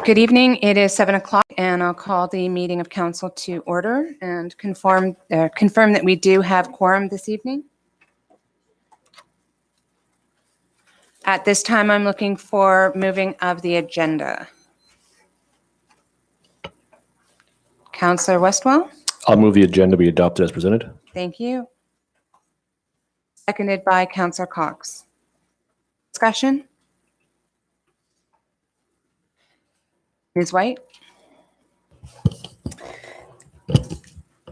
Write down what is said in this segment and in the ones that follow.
Good evening. It is 7 o'clock, and I'll call the meeting of council to order and confirm that we do have quorum this evening. At this time, I'm looking for moving of the agenda. Councillor Westwell? I'll move the agenda be adopted as presented. Thank you. Seconded by Councillor Cox. Discussion? Ms. White?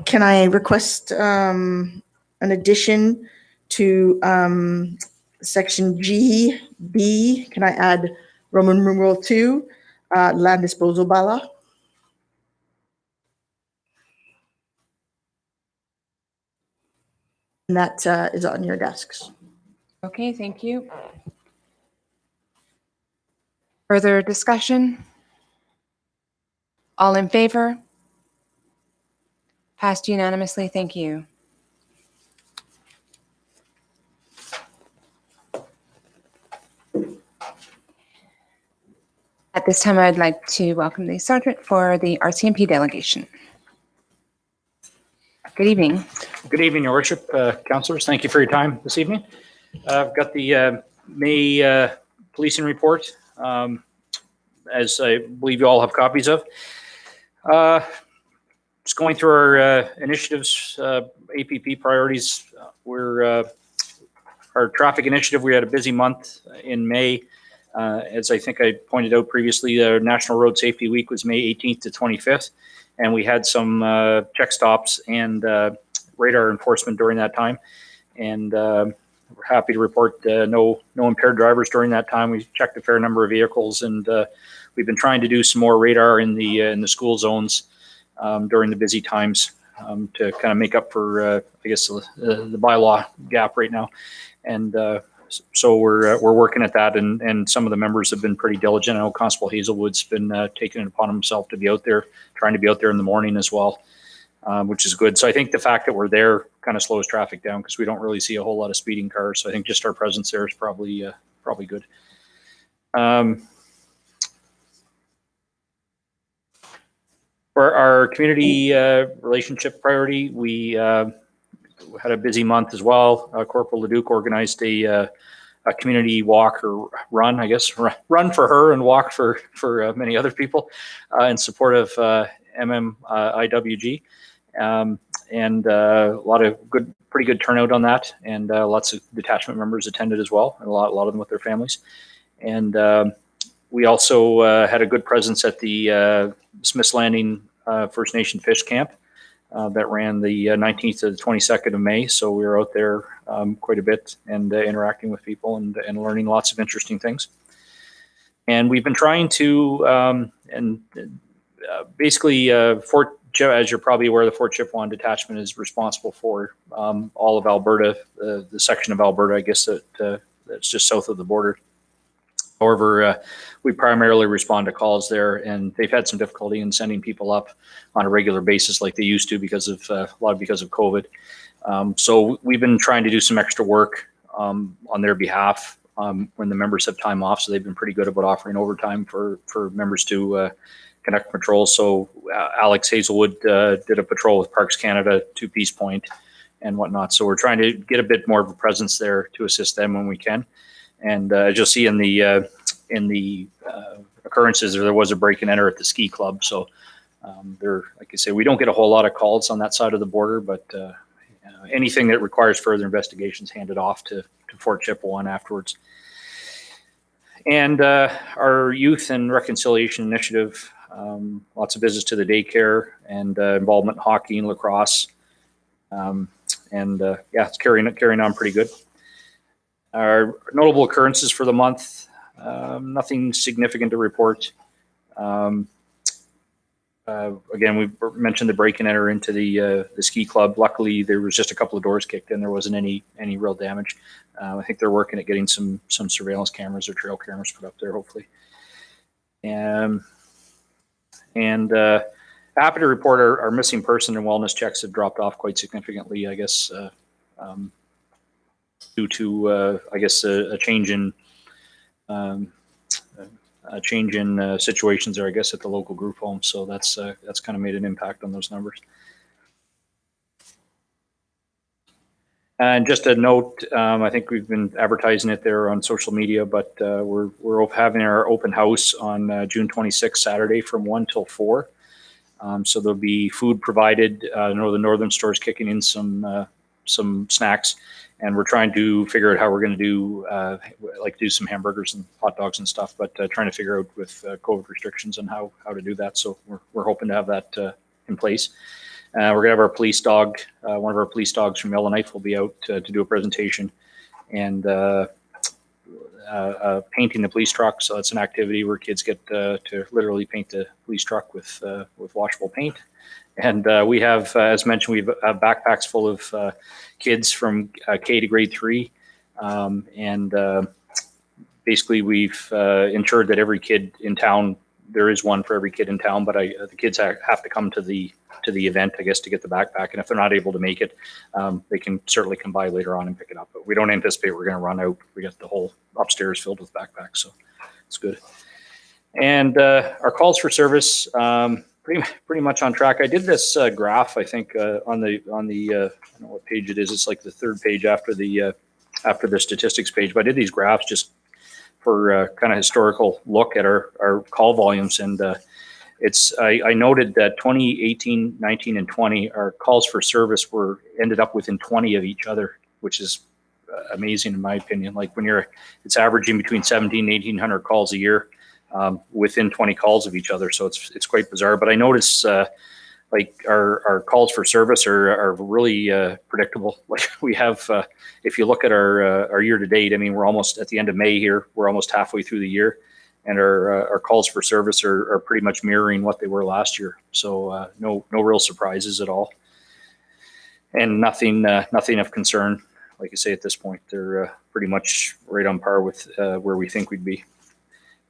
Can I request an addition to section G, B? Can I add Roman numeral 2, land disposal bylaw? And that is on your desks. Okay, thank you. Further discussion? All in favor? Passed unanimously. Thank you. At this time, I'd like to welcome the Sergeant for the RCMP delegation. Good evening. Good evening, Your Worship, councillors. Thank you for your time this evening. I've got the May policing report, as I believe you all have copies of. Just going through our initiatives, APP priorities. Our traffic initiative, we had a busy month in May. As I think I pointed out previously, the National Road Safety Week was May 18th to 25th, and we had some check stops and radar enforcement during that time. And we're happy to report no impaired drivers during that time. We checked a fair number of vehicles, and we've been trying to do some more radar in the school zones during the busy times to kind of make up for, I guess, the bylaw gap right now. And so we're working at that, and some of the members have been pretty diligent. I know Constable Hazelwood's been taking it upon himself to be out there, trying to be out there in the morning as well, which is good. So I think the fact that we're there kind of slows traffic down because we don't really see a whole lot of speeding cars. So I think just our presence there is probably good. For our community relationship priority, we had a busy month as well. Corporal Leduc organized a community walk or run, I guess, run for her and walk for many other people in support of MMIWG. And a lot of pretty good turnout on that, and lots of detachment members attended as well, and a lot of them with their families. And we also had a good presence at the Smith's Landing First Nation Fish Camp that ran the 19th to the 22nd of May. So we were out there quite a bit and interacting with people and learning lots of interesting things. And we've been trying to, basically Fort, as you're probably aware, the Fort Chipewyan Detachment is responsible for all of Alberta, the section of Alberta, I guess, that's just south of the border. However, we primarily respond to calls there, and they've had some difficulty in sending people up on a regular basis like they used to because of COVID. So we've been trying to do some extra work on their behalf when the members have time off. So they've been pretty good about offering overtime for members to conduct patrols. So Alex Hazelwood did a patrol with Parks Canada to Peace Point and whatnot. So we're trying to get a bit more of a presence there to assist them when we can. And as you'll see in the occurrences, there was a break and enter at the ski club. So there, like I say, we don't get a whole lot of calls on that side of the border, but anything that requires further investigations handed off to Fort Chipewyan afterwards. And our youth and reconciliation initiative, lots of visits to the daycare and involvement in hockey and lacrosse. Yeah, it's carrying on pretty good. Our notable occurrences for the month, nothing significant to report. Again, we mentioned the break and enter into the ski club. Luckily, there was just a couple of doors kicked in. There wasn't any real damage. I think they're working at getting some surveillance cameras or trail cameras put up there, hopefully. And happy to report our missing person and wellness checks have dropped off quite significantly, I guess, due to, I guess, a change in, I change in situations there, I guess, at the local group home. So that's kind of made an impact on those numbers. And just a note, I think we've been advertising it there on social media, but we're having our open house on June 26th, Saturday, from 1 till 4. So there'll be food provided. I know the Northern Store's kicking in some snacks, and we're trying to figure out how we're going to do do some hamburgers and hot dogs and stuff, but trying to figure out with COVID restrictions and how to do that. So we're hoping to have that in place. We're going to have our police dog, one of our police dogs from Yellowknife will be out to do a presentation, and painting the police truck. So that's an activity where kids get to literally paint the police truck with washable paint. And we have, as mentioned, we have backpacks full of kids from K to grade 3. Basically we've ensured that every kid in town, there is one for every kid in town, but the kids have to come to the event, I guess, to get the backpack. And if they're not able to make it, they can certainly come by later on and pick it up. But we don't anticipate we're going to run out. We got the whole upstairs filled with backpacks, so it's good. And our calls for service, pretty much on track. I did this graph, I think, on the I don't know what page it is. It's like the third page after the statistics page. But I did these graphs just for kind of historical look at our call volumes, and I noted that 2018, 19, and 20, our calls for service ended up within 20 of each other, which is amazing in my opinion. Like it's averaging between 17 and 1,800 calls a year within 20 calls of each other. So it's quite bizarre. But I notice like our calls for service are really predictable. Like we have, if you look at our year to date, I mean, we're almost at the end of May here. We're almost halfway through the year. And our calls for service are pretty much mirroring what they were last year. So no real surprises at all, and nothing of concern. Like I say, at this point, they're pretty much right on par with where we think we'd be.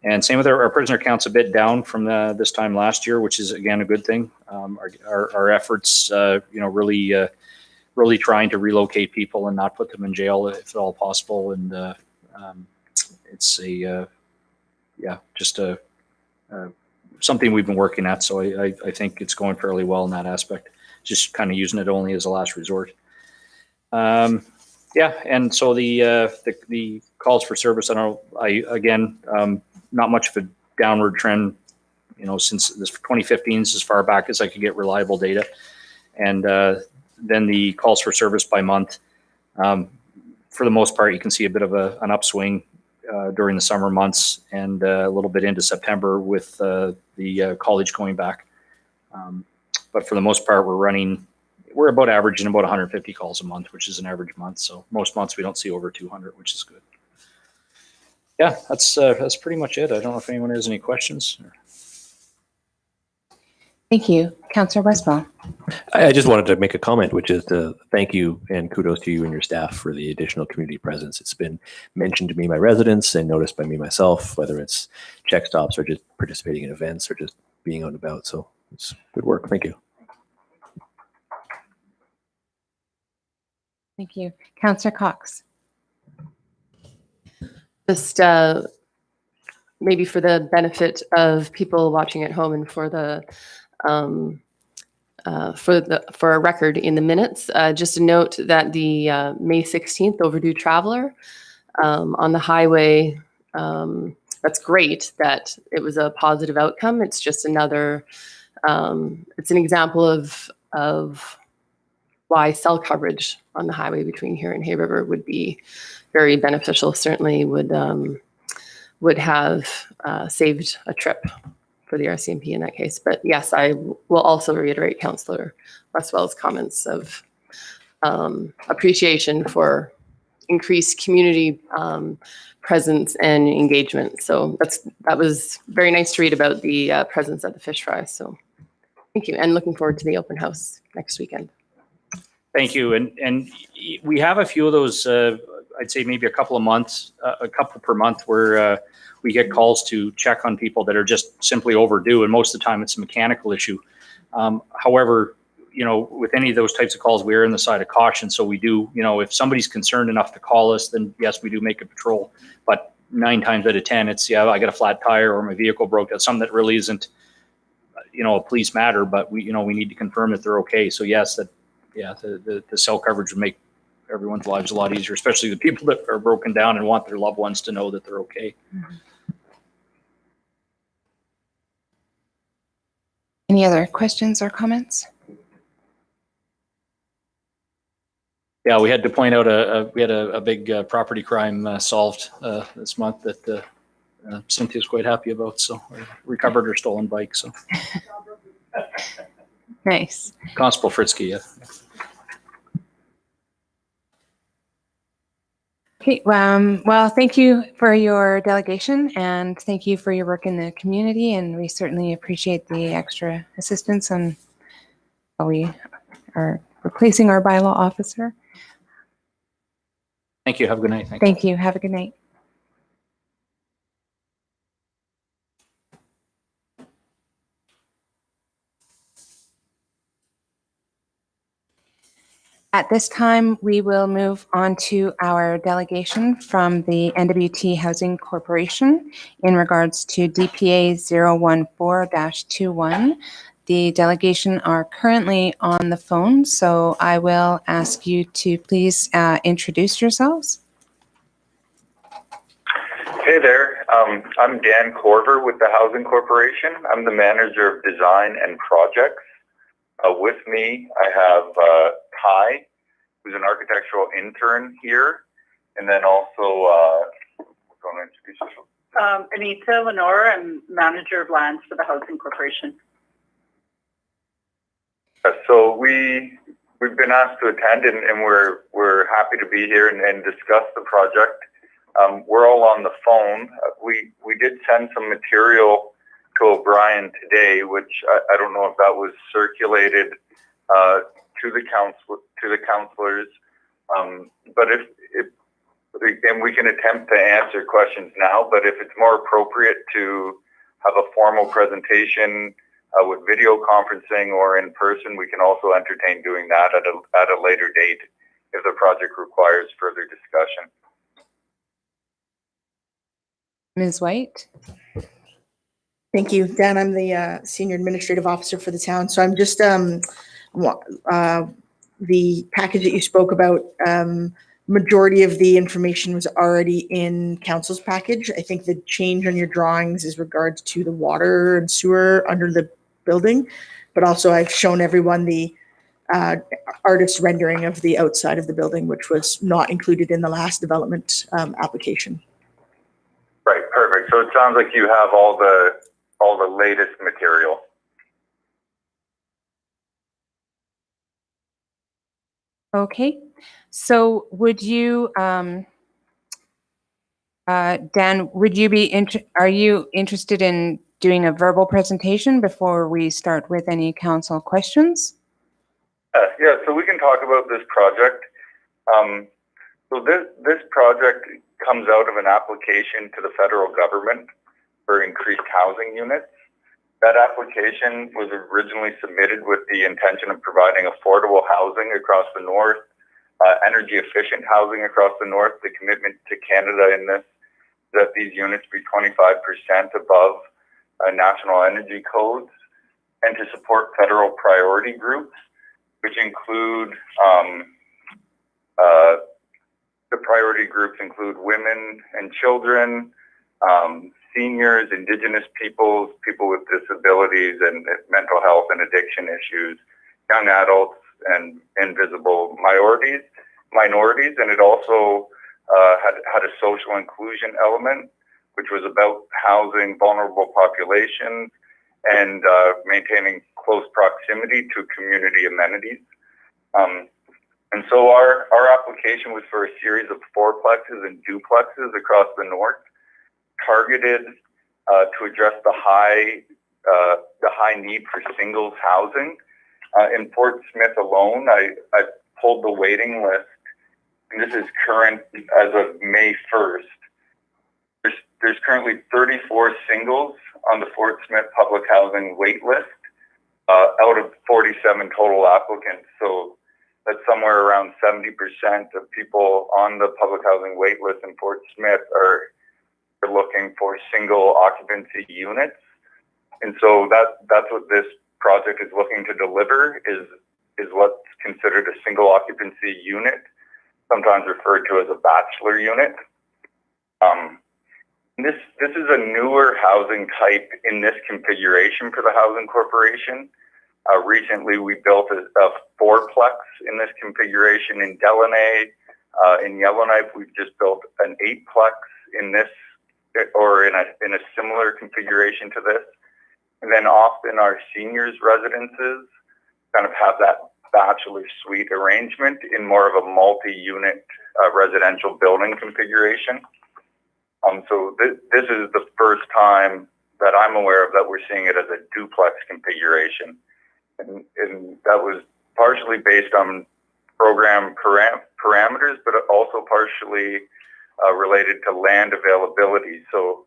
And same with our prisoner counts, a bit down from this time last year, which is again a good thing. Our efforts, really trying to relocate people and not put them in jail if at all possible. And it's just something we've been working at. So I think it's going fairly well in that aspect. Just kind of using it only as a last resort. And so the calls for service, not much of a downward trend, since this 2015 is as far back as I could get reliable data. And then the calls for service by month, for the most part, you can see a bit of an upswing during the summer months and a little bit into September with the college going back. But for the most part, we're about averaging about 150 calls a month, which is an average month. So most months we don't see over 200, which is good. Yeah, that's pretty much it. I don't know if anyone has any questions. Thank you. Councillor Westfall. I just wanted to make a comment, which is to thank you and kudos to you and your staff for the additional community presence. It's been mentioned to me by residents and noticed by me myself, whether it's check stops or just participating in events or just being out and about. So it's good work. Thank you. Thank you. Councillor Cox. Just maybe for the benefit of people watching at home and for a record in the minutes, just a note that the May 16th overdue traveler on the highway, that's great that it was a positive outcome. It's just another, it's an example of why cell coverage on the highway between here and Hay River would be very beneficial. Certainly would have saved a trip for the RCMP in that case. But yes, I will also reiterate Councillor Westwell's comments of appreciation for increased community presence and engagement. So that was very nice to read about the presence at the fish fry. So thank you, and looking forward to the open house next weekend. Thank you. And we have a few of those, I'd say maybe a couple per month where we get calls to check on people that are just simply overdue. And most of the time it's a mechanical issue. However, with any of those types of calls, we're on the side of caution. So we do, if somebody's concerned enough to call us, then yes, we do make a patrol. But 9 times out of 10, it's, yeah, I got a flat tire or my vehicle broke. That's something that really isn't, a police matter, but we need to confirm that they're okay. So yes, the cell coverage would make everyone's lives a lot easier, especially the people that are broken down and want their loved ones to know that they're okay. Any other questions or comments? Yeah, we had to point out we had a big property crime solved this month that Cynthia's quite happy about. So we recovered her stolen bike. So Nice. Constable Fritzky, yeah. Okay, well, thank you for your delegation and thank you for your work in the community. And we certainly appreciate the extra assistance on while we are replacing our bylaw officer. Thank you. Have a good night. Thanks. Thank you. Have a good night. At this time, we will move on to our delegation from the NWT Housing Corporation in regards to DPA 014-21. The delegation are currently on the phone, so I will ask you to please introduce yourselves. Hey there, I'm Dan Corver with the Housing Corporation. I'm the manager of design and projects. With me, I have Ty, who's an architectural intern here, and then also, going to introduce yourself. Anita Lenore, I'm manager of lands for the Housing Corporation. So we've been asked to attend, and we're happy to be here and discuss the project. We're all on the phone. We did send some material to O'Brien today, which I don't know if that was circulated to the councilors. But if and we can attempt to answer questions now, but if it's more appropriate to have a formal presentation with video conferencing or in person, we can also entertain doing that at a later date if the project requires further discussion. Ms. White? Thank you, Dan. I'm the senior administrative officer for the town. So I'm just the package that you spoke about. Majority of the information was already in council's package. I think the change on your drawings is regards to the water and sewer under the building, but also I've shown everyone the artist's rendering of the outside of the building, which was not included in the last development application. Right, perfect. So it sounds like you have all the latest material. Okay, so would you, Dan, are you interested in doing a verbal presentation before we start with any council questions? Yeah, so we can talk about this project. So this project comes out of an application to the federal government for increased housing units. That application was originally submitted with the intention of providing affordable housing across the north, energy efficient housing across the north. The commitment to Canada in this, that these units be 25% above national energy codes, and to support federal priority groups, which include, the priority groups include women and children, seniors, Indigenous peoples, people with disabilities and mental health and addiction issues, young adults, and invisible minorities. And it also had a social inclusion element, which was about housing vulnerable populations and maintaining close proximity to community amenities. And so our application was for a series of fourplexes and duplexes across the north, targeted to address the high need for singles housing. In Fort Smith alone, I pulled the waiting list, and this is current as of May 1st. There's currently 34 singles on the Fort Smith public housing wait list out of 47 total applicants. So that's somewhere around 70% of people on the public housing wait list in Fort Smith are we're looking for single occupancy units. And so that's what this project is looking to deliver is what's considered a single occupancy unit, sometimes referred to as a bachelor unit. This is a newer housing type in this configuration for the Housing Corporation. Recently, we built a fourplex in this configuration in Delaney. In Yellowknife, we've just built an eightplex in this, or in a similar configuration to this. And then often our seniors residences kind of have that bachelor suite arrangement in more of a multi-unit residential building configuration. So this is the first time that I'm aware of that we're seeing it as a duplex configuration. And that was partially based on program parameters, but also partially related to land availability. So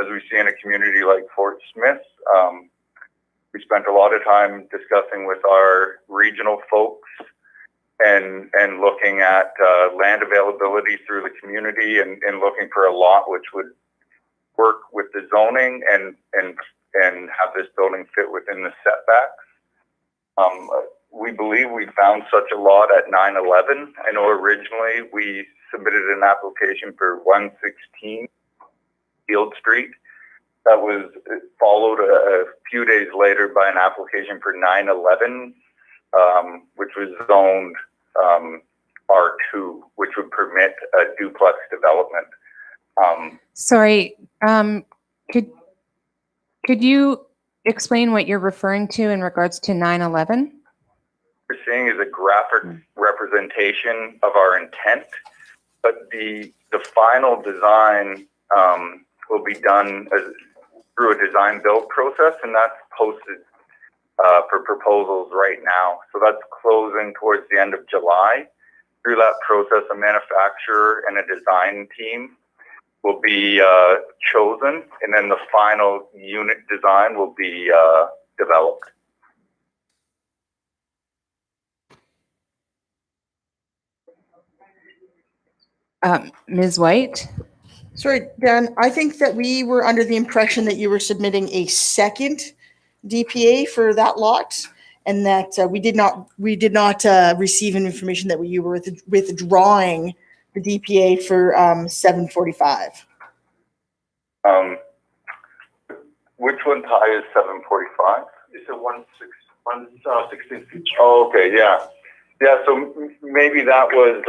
as we see in a community like Fort Smith, we spent a lot of time discussing with our regional folks and looking at land availability through the community and looking for a lot which would work with the zoning and have this building fit within the setbacks. We believe we found such a lot at 911. I know originally we submitted an application for 116 Field Street. That was followed a few days later by an application for 911, which was zoned R2, which would permit a duplex development. Sorry, could you explain what you're referring to in regards to 911? We're seeing is a graphic representation of our intent, but the final design will be done through a design build process, and that's posted for proposals right now. So that's closing towards the end of July. Through that process, a manufacturer and a design team will be chosen, and then the final unit design will be developed. Ms. White? Sorry, Dan, I think that we were under the impression that you were submitting a second DPA for that lot, and that we did not receive any information that you were withdrawing the DPA for 745. Which one tie is 745? It's a 116 feet. Oh, okay, yeah. Yeah, so maybe that was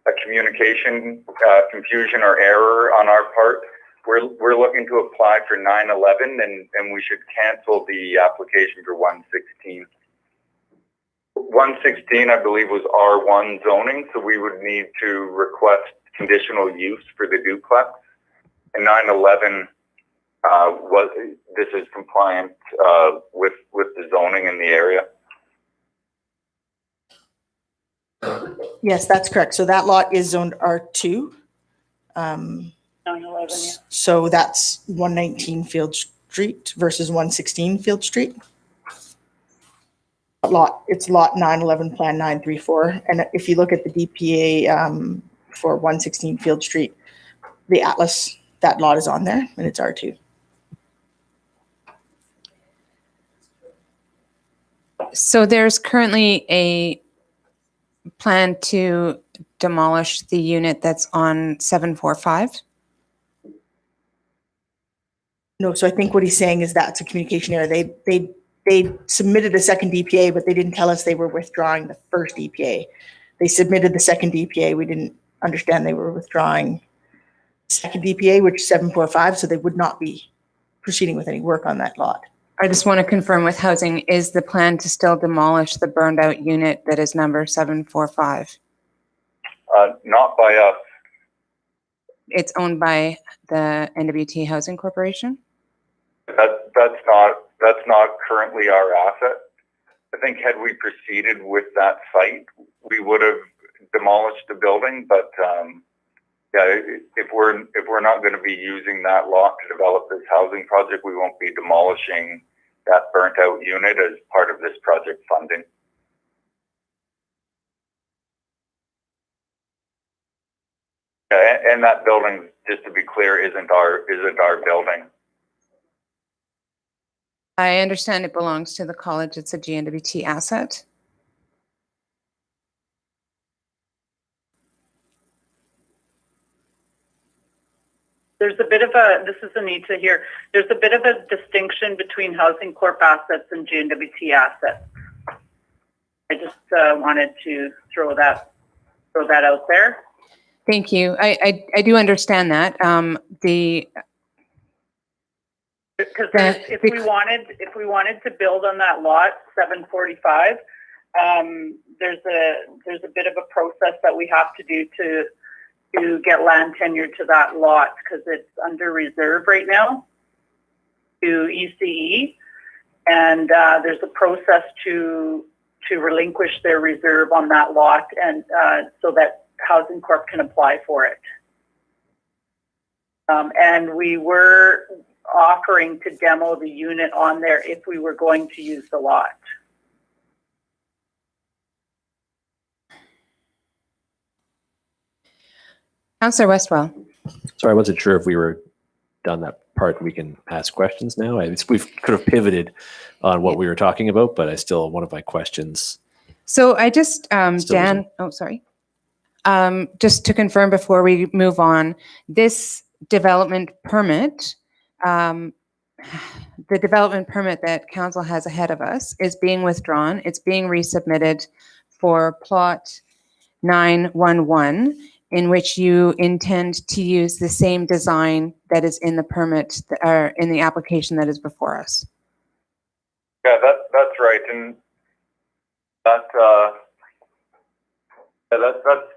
a communication confusion or error on our part. We're looking to apply for 911 and we should cancel the application for 116. 116, I believe, was R1 zoning, so we would need to request conditional use for the duplex. And 911 this is compliant with the zoning in the area. Yes, that's correct. So that lot is zoned R2. 911, yeah. So that's 119 Field Street versus 116 Field Street. It's lot 911, Plan 934. And if you look at the DPA for 116 Field Street, the Atlas, that lot is on there and it's R2. So there's currently a plan to demolish the unit that's on 745? No, so I think what he's saying is that's a communication error. They submitted a second DPA, but they didn't tell us they were withdrawing the first DPA. They submitted the second DPA. We didn't understand they were withdrawing the second DPA, which is 745, so they would not be proceeding with any work on that lot. I just want to confirm with housing, is the plan to still demolish the burned out unit that is number 745? Not by us. It's owned by the NWT Housing Corporation? That's not currently our asset. I think had we proceeded with that site, we would have demolished the building, but yeah, if we're not going to be using that lot to develop this housing project, we won't be demolishing that burnt out unit as part of this project funding. And that building's just to be clear, isn't our building. I understand it belongs to the college. It's a GNWT asset. There's a bit of a, this is Anita here, there's a bit of a distinction between Housing Corp assets and GNWT assets. I just wanted to throw that out there. Thank you. I do understand that. Because if we wanted to build on that lot 745, there's a bit of a process that we have to do to get land tenure to that lot because it's under reserve right now to ECE, and there's a process to relinquish their reserve on that lot, and so that Housing Corp can apply for it. And we were offering to demo the unit on there if we were going to use the lot. Councillor Westwell. Sorry, I wasn't sure if we were done that part. We can ask questions now. We could have pivoted on what we were talking about, but one of my questions. So I just, Still Dan, oh, sorry. Just to confirm before we move on, this development permit, the development permit that council has ahead of us is being withdrawn. It's being resubmitted for plot 911, in which you intend to use the same design that is in the permit or in the application that is before us. Yeah, that's right, and that's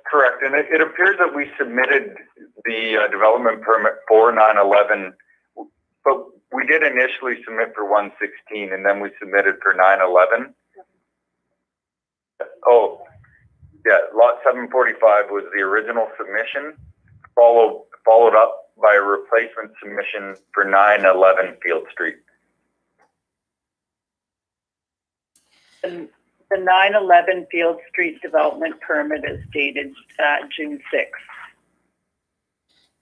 correct. And it appears that we submitted the development permit for 911, but we did initially submit for 116, and then we submitted for 911. Oh, yeah, lot 745 was the original submission, followed up by a replacement submission for 911 Field Street. And the 911 Field Street development permit is dated June 6th.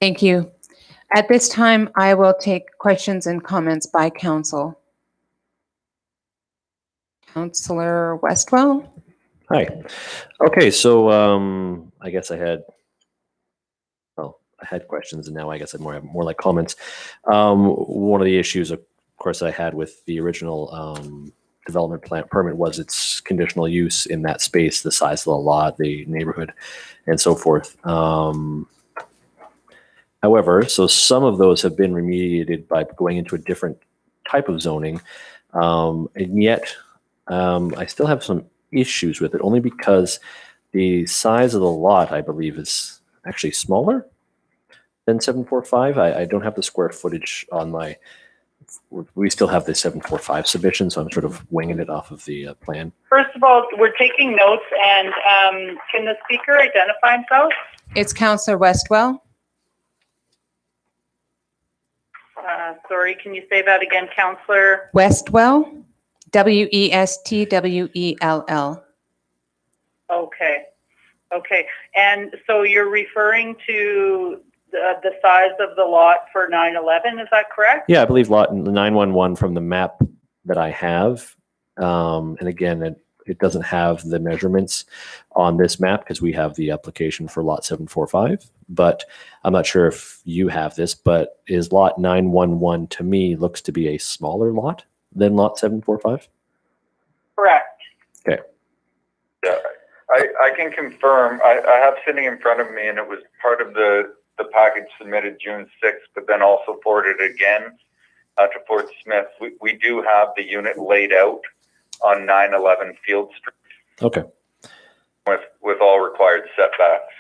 Thank you. At this time, I will take questions and comments by council. Councillor Westwell. Hi. Okay, so I guess I had questions, and now I guess I have more like comments. One of the issues, of course, I had with the original development plan permit was its conditional use in that space, the size of the lot, the neighborhood, and so forth. However, so some of those have been remediated by going into a different type of zoning, and yet I still have some issues with it, only because the size of the lot, I believe, is actually smaller than 745. I don't have the square footage on my, we still have the 745 submission, so I'm sort of winging it off of the plan. First of all, we're taking notes, and can the speaker identify himself? It's Councillor Westwell. Sorry, can you say that again, Councillor? Westwell. Westwell. Okay. And so you're referring to the size of the lot for 911, is that correct? Yeah, I believe lot 911 from the map that I have. And again, it doesn't have the measurements on this map because we have the application for lot 745. But I'm not sure if you have this, but is lot 911 to me looks to be a smaller lot than lot 745? Correct. Okay. Yeah, I can confirm. I have sitting in front of me, and it was part of the package submitted June 6th, but then also forwarded again to Fort Smith. We do have the unit laid out on 911 Field Street. Okay. With all required setbacks.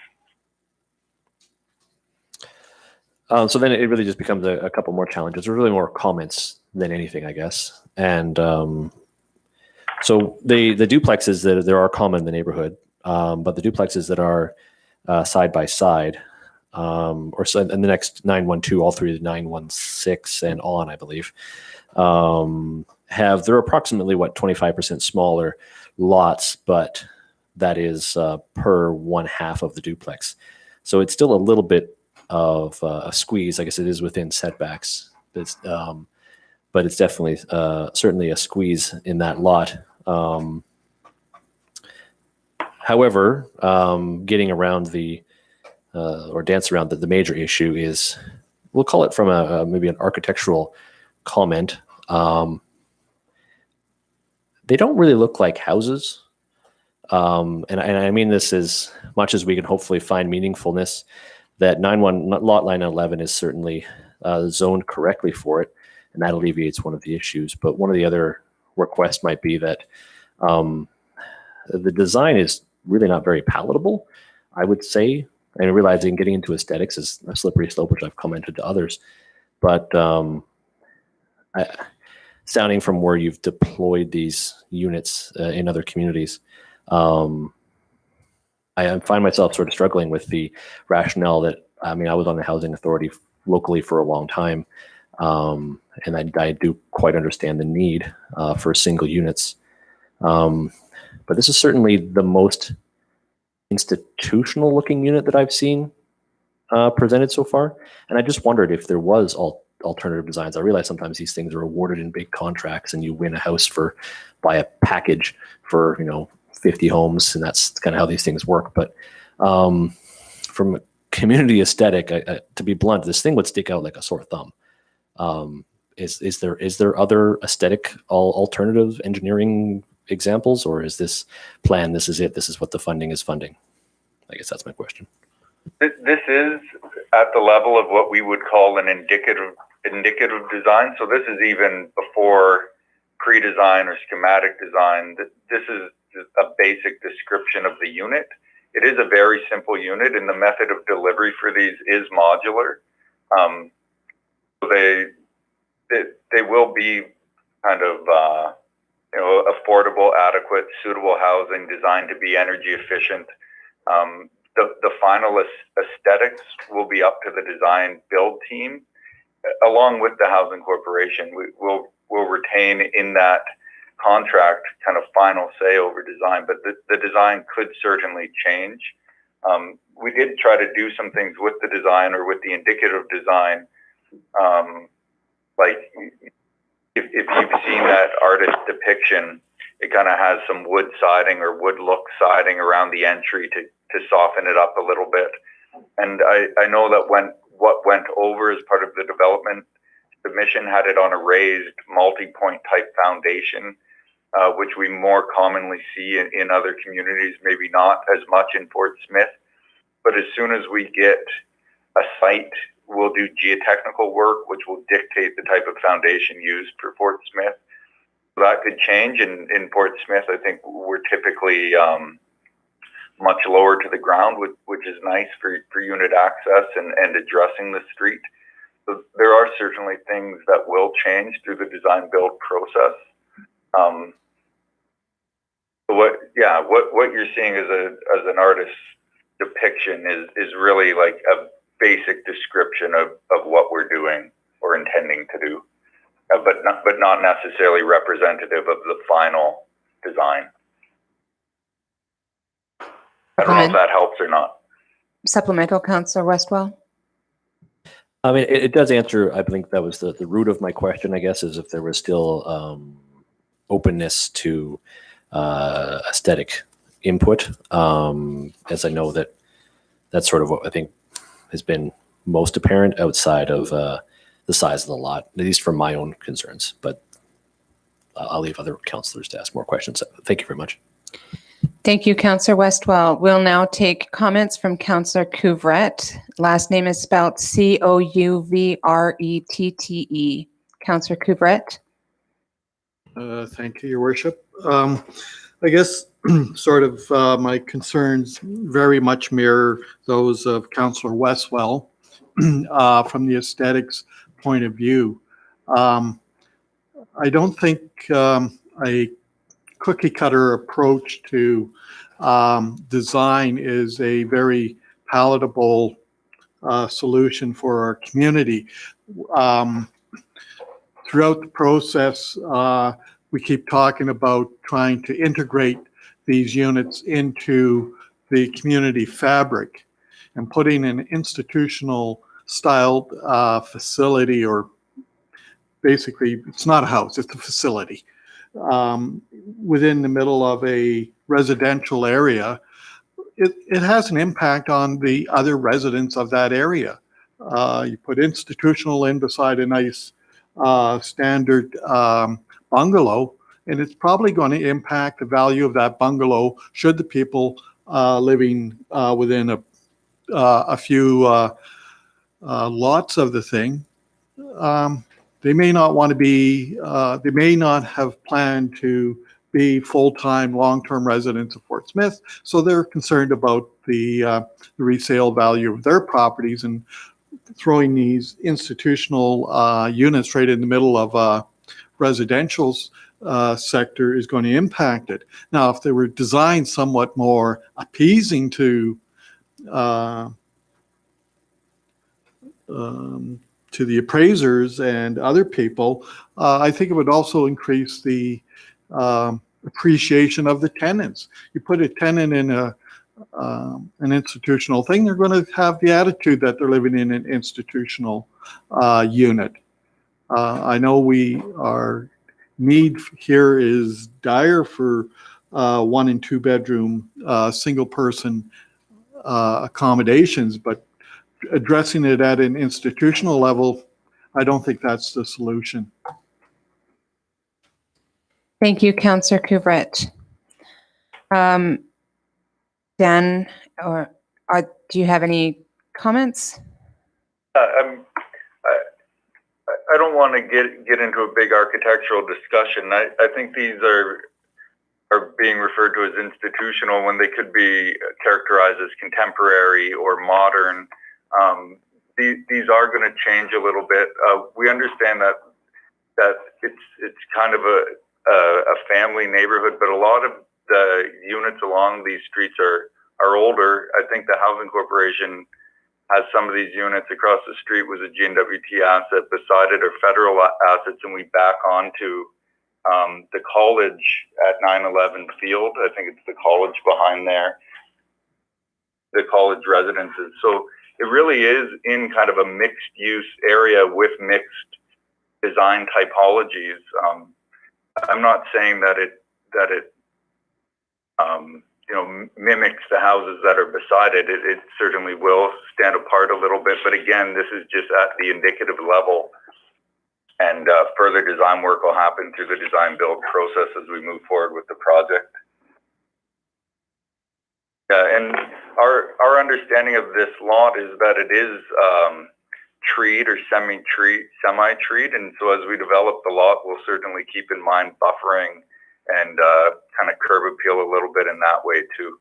So then it really just becomes a couple more challenges, or really more comments than anything, I guess. And so the duplexes that there are common in the neighborhood, but the duplexes that are side by side, or so in the next 912, all through the 916 and on, I believe, they're approximately 25% smaller lots, but that is per one half of the duplex. So it's still a little bit of a squeeze. I guess it is within setbacks. But it's definitely certainly a squeeze in that lot. However, getting around or dance around the major issue is, we'll call it from maybe an architectural comment. They don't really look like houses. And I mean this as much as we can hopefully find meaningfulness. That lot line 11 is certainly zoned correctly for it, and that alleviates one of the issues. But one of the other requests might be that the design is really not very palatable, I would say. And realizing getting into aesthetics is a slippery slope, which I've commented to others. But sounding from where you've deployed these units in other communities, I find myself sort of struggling with the rationale that, I mean, I was on the housing authority locally for a long time. And I do quite understand the need for single units. But this is certainly the most institutional looking unit that I've seen presented so far. And I just wondered if there was alternative designs. I realize sometimes these things are awarded in big contracts and you win a house by a package for, 50 homes, and that's kind of how these things work. But from a community aesthetic, to be blunt, this thing would stick out like a sore thumb. Is there other aesthetic alternative engineering examples, or is this plan, this is it, this is what the funding is funding? I guess that's my question. This is at the level of what we would call an indicative design. So this is even before pre-design or schematic design. This is a basic description of the unit. It is a very simple unit, and the method of delivery for these is modular. They will be kind of affordable, adequate, suitable housing designed to be energy efficient. The final aesthetics will be up to the design build team, along with the housing corporation. We'll retain in that contract kind of final say over design, but the design could certainly change. We did try to do some things with the design or with the indicative design. Like if you've seen that artist depiction, it kind of has some wood siding or wood look siding around the entry to soften it up a little bit. And I know that what went over as part of the development submission had it on a raised multi-point type foundation, which we more commonly see in other communities, maybe not as much in Fort Smith. But as soon as we get a site, we'll do geotechnical work, which will dictate the type of foundation used for Fort Smith. So that could change. In Fort Smith, I think we're typically much lower to the ground, which is nice for unit access and addressing the street. So there are certainly things that will change through the design build process. What you're seeing as an artist's depiction is really like a basic description of what we're doing or intending to do, but not necessarily representative of the final design. I don't know if that helps or not. Supplemental, Councillor Westwell? I mean, it does answer, I think that was the root of my question, I guess, is if there was still openness to aesthetic input, as I know that's sort of what I think has been most apparent outside of the size of the lot, at least from my own concerns. But I'll leave other councillors to ask more questions. Thank you very much. Thank you, Councillor Westwell. We'll now take comments from Councillor Couvrette. Last name is spelled Couvrette. Councillor Couvrette. Thank you, Your Worship. I guess sort of my concerns very much mirror those of Councillor Westwell from the aesthetics point of view. I don't think a cookie cutter approach to design is a very palatable solution for our community. Throughout the process, we keep talking about trying to integrate these units into the community fabric. and putting an institutional style facility, or basically it's not a house, it's a facility, within the middle of a residential area, it has an impact on the other residents of that area. You put institutional in beside a nice standard bungalow, and it's probably going to impact the value of that bungalow should the people living within a few lots of the thing. They may not want to be, they may not have planned to be full-time, long-term residents of Fort Smith, so they're concerned about the resale value of their properties, and throwing these institutional units right in the middle of residential sector is going to impact it. Now, if they were designed somewhat more appeasing to the appraisers and other people, I think it would also increase the appreciation of the tenants. You put a tenant in an institutional thing, they're going to have the attitude that they're living in an institutional unit. I know our need here is dire for 1 and 2 bedroom single person accommodations, but addressing it at an institutional level, I don't think that's the solution. Thank you, Councillor Couvret. Dan, do you have any comments? I don't want to get into a big architectural discussion. I think these are being referred to as institutional when they could be characterized as contemporary or modern. These are going to change a little bit. We understand that it's kind of a family neighborhood, but a lot of the units along these streets are older. I think the Housing Corporation has some of these units. Across the street was a GNWT asset. Beside it are federal assets, and we back onto the college at 911 Field. I think it's the college behind there, the college residences. So it really is in kind of a mixed use area with mixed design typologies. I'm not saying that it mimics the houses that are beside it. It certainly will stand apart a little bit, but again, this is just at the indicative level, and further design work will happen through the design build process as we move forward with the project. And our understanding of this lot is that it is treed or semi-treed, and so as we develop the lot, we'll certainly keep in mind buffering and kind of curb appeal a little bit in that way too.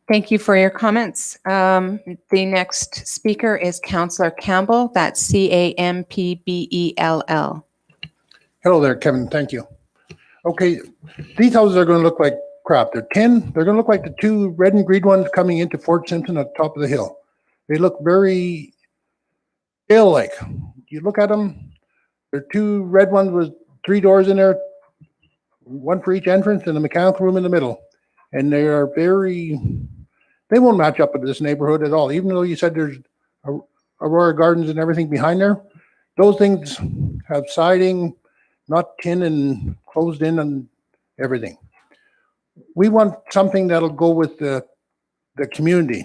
Thank you for your comments. The next speaker is Councillor Campbell. That's Campbell. Hello there, Kevin. Thank you. Okay, these houses are going to look like crap. They're tin. They're going to look like the 2 red and green ones coming into Fort Simpson at the top of the hill. They look very ill-like. You look at them, there are 2 red ones with 3 doors in there, 1 for each entrance, and a mechanical room in the middle. And they are they won't match up with this neighborhood at all. Even though you said there's Aurora Gardens and everything behind there, those things have siding, not tin and closed in and everything. We want something that'll go with the community.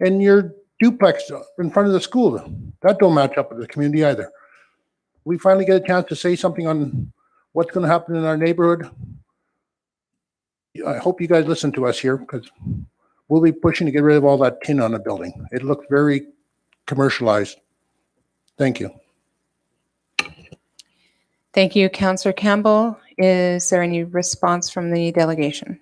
And your duplex in front of the school, that don't match up with the community either. We finally get a chance to say something on what's going to happen in our neighborhood. I hope you guys listen to us here, because we'll be pushing to get rid of all that tin on the building. It looks very commercialized. Thank you. Thank you, Councillor Campbell. Is there any response from the delegation?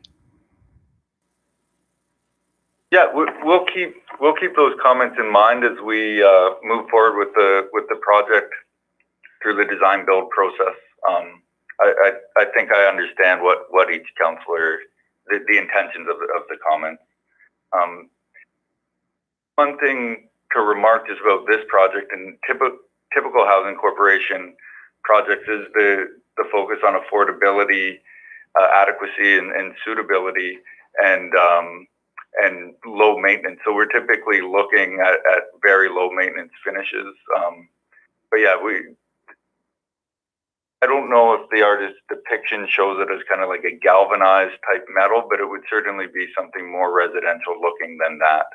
Yeah, we'll keep those comments in mind as we move forward with the project through the design build process. I think I understand what each councillor, the intentions of the comments. One thing to remark just about this project and typical Housing Corporation projects is the focus on affordability, adequacy, and suitability. and low maintenance. So we're typically looking at very low maintenance finishes. But yeah, I don't know if the artist's depiction shows it as kind of like a galvanized type metal, but it would certainly be something more residential looking than that,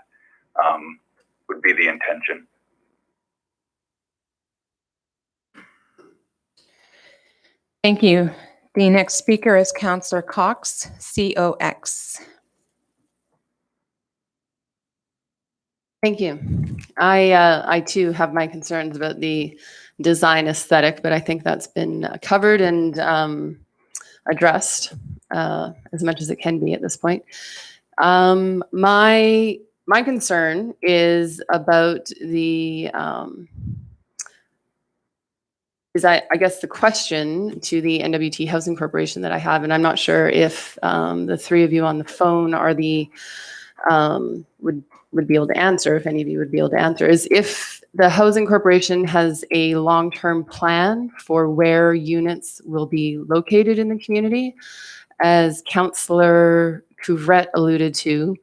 would be the intention. Thank you. The next speaker is Councillor Cox, COX. Thank you. I too have my concerns about the design aesthetic, but I think that's been covered and addressed as much as it can be at this point. My concern is about the I guess the question to the NWT Housing Corporation that I have, and I'm not sure if the three of you on the phone are the would be able to answer, if any of you would be able to answer, is if the Housing Corporation has a long-term plan for where units will be located in the community. As Councillor Couvrette alluded to,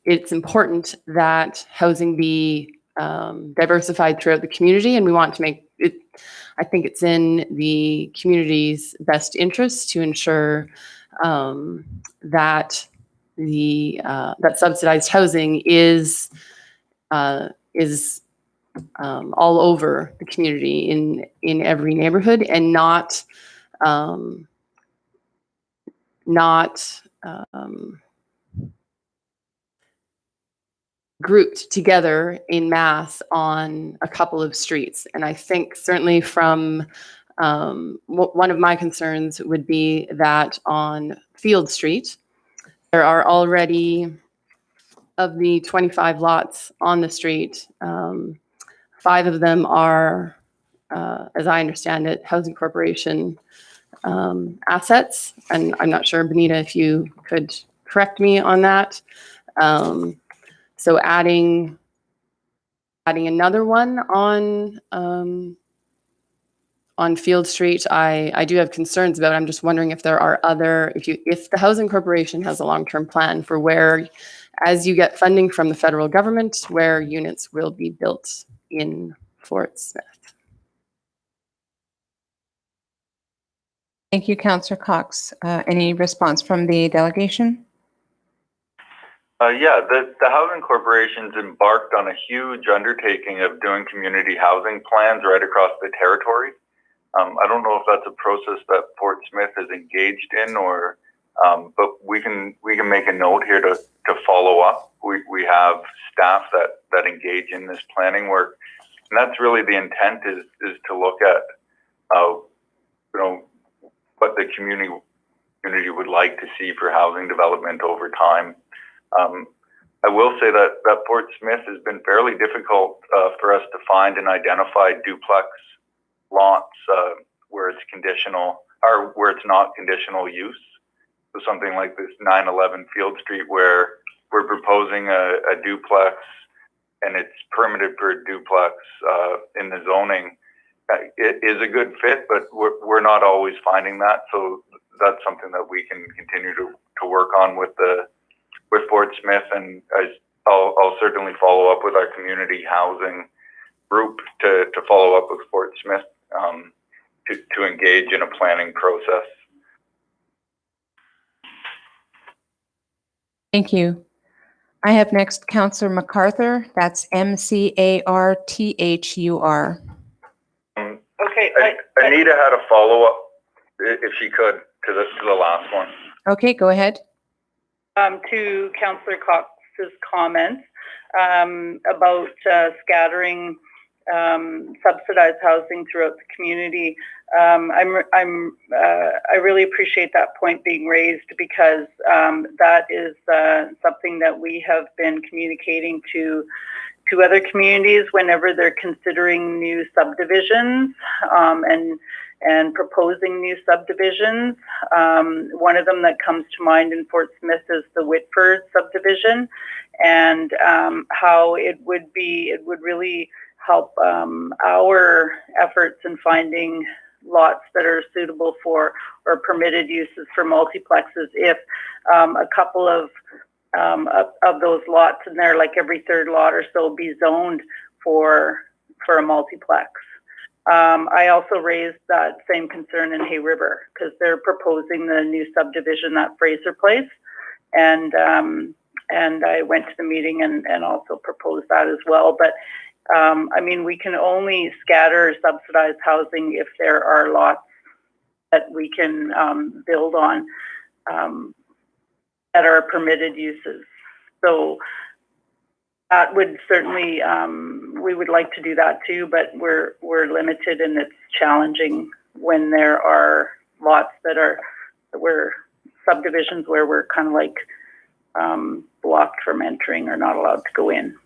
it's important that housing be diversified throughout the community, and we want to make it. I think it's in the community's best interest to ensure that that subsidized housing is all over the community in every neighborhood, and not grouped together in mass on a couple of streets. And I think certainly from one of my concerns would be that on Field Street, there are already, of the 25 lots on the street, 5 of them are, as I understand it, Housing Corporation assets. And I'm not sure, Benita, if you could correct me on that. So adding another one on Field Street, I do have concerns about. I'm just wondering if there are other, if the Housing Corporation has a long-term plan for where, as you get funding from the federal government, where units will be built in Fort Smith. Thank you, Councillor Cox. Any response from the delegation? Yeah, the Housing Corporation's embarked on a huge undertaking of doing community housing plans right across the territory. I don't know if that's a process that Fort Smith is engaged in, or but we can make a note here to follow up. We have staff that engage in this planning work, and that's really the intent is to look at what the community would like to see for housing development over time. I will say that Fort Smith has been fairly difficult for us to find and identify duplex lots where it's conditional, or where it's not conditional use. So something like this 911 Field Street, where we're proposing a duplex and it's permitted for a duplex in the zoning. It is a good fit, but we're not always finding that. So that's something that we can continue to work on with Fort Smith, and I'll certainly follow up with our community housing group to follow up with Fort Smith to engage in a planning process. Thank you. I have next Councillor MacArthur. That's MCARTHUR. Okay. Anita had a follow up, if she could, to the last one. Okay, go ahead. To Councillor Cox's comments about scattering subsidized housing throughout the community. I really appreciate that point being raised, because that is something that we have been communicating to other communities whenever they're considering new subdivisions and proposing new subdivisions. One of them that comes to mind in Fort Smith is the Whitford subdivision, and how it would really help our efforts in finding lots that are suitable for or permitted uses for multiplexes if a couple of those lots in there, like every third lot or so, be zoned for a multiplex. I also raised that same concern in Hay River because they're proposing the new subdivision at Fraser Place, and I went to the meeting and also proposed that as well. But I mean, we can only scatter subsidized housing if there are lots that we can build on that are permitted uses. So that would certainly, we would like to do that too, but we're limited and it's challenging when there are lots that we're subdivisions where we're kind of like blocked from entering or not allowed to go in.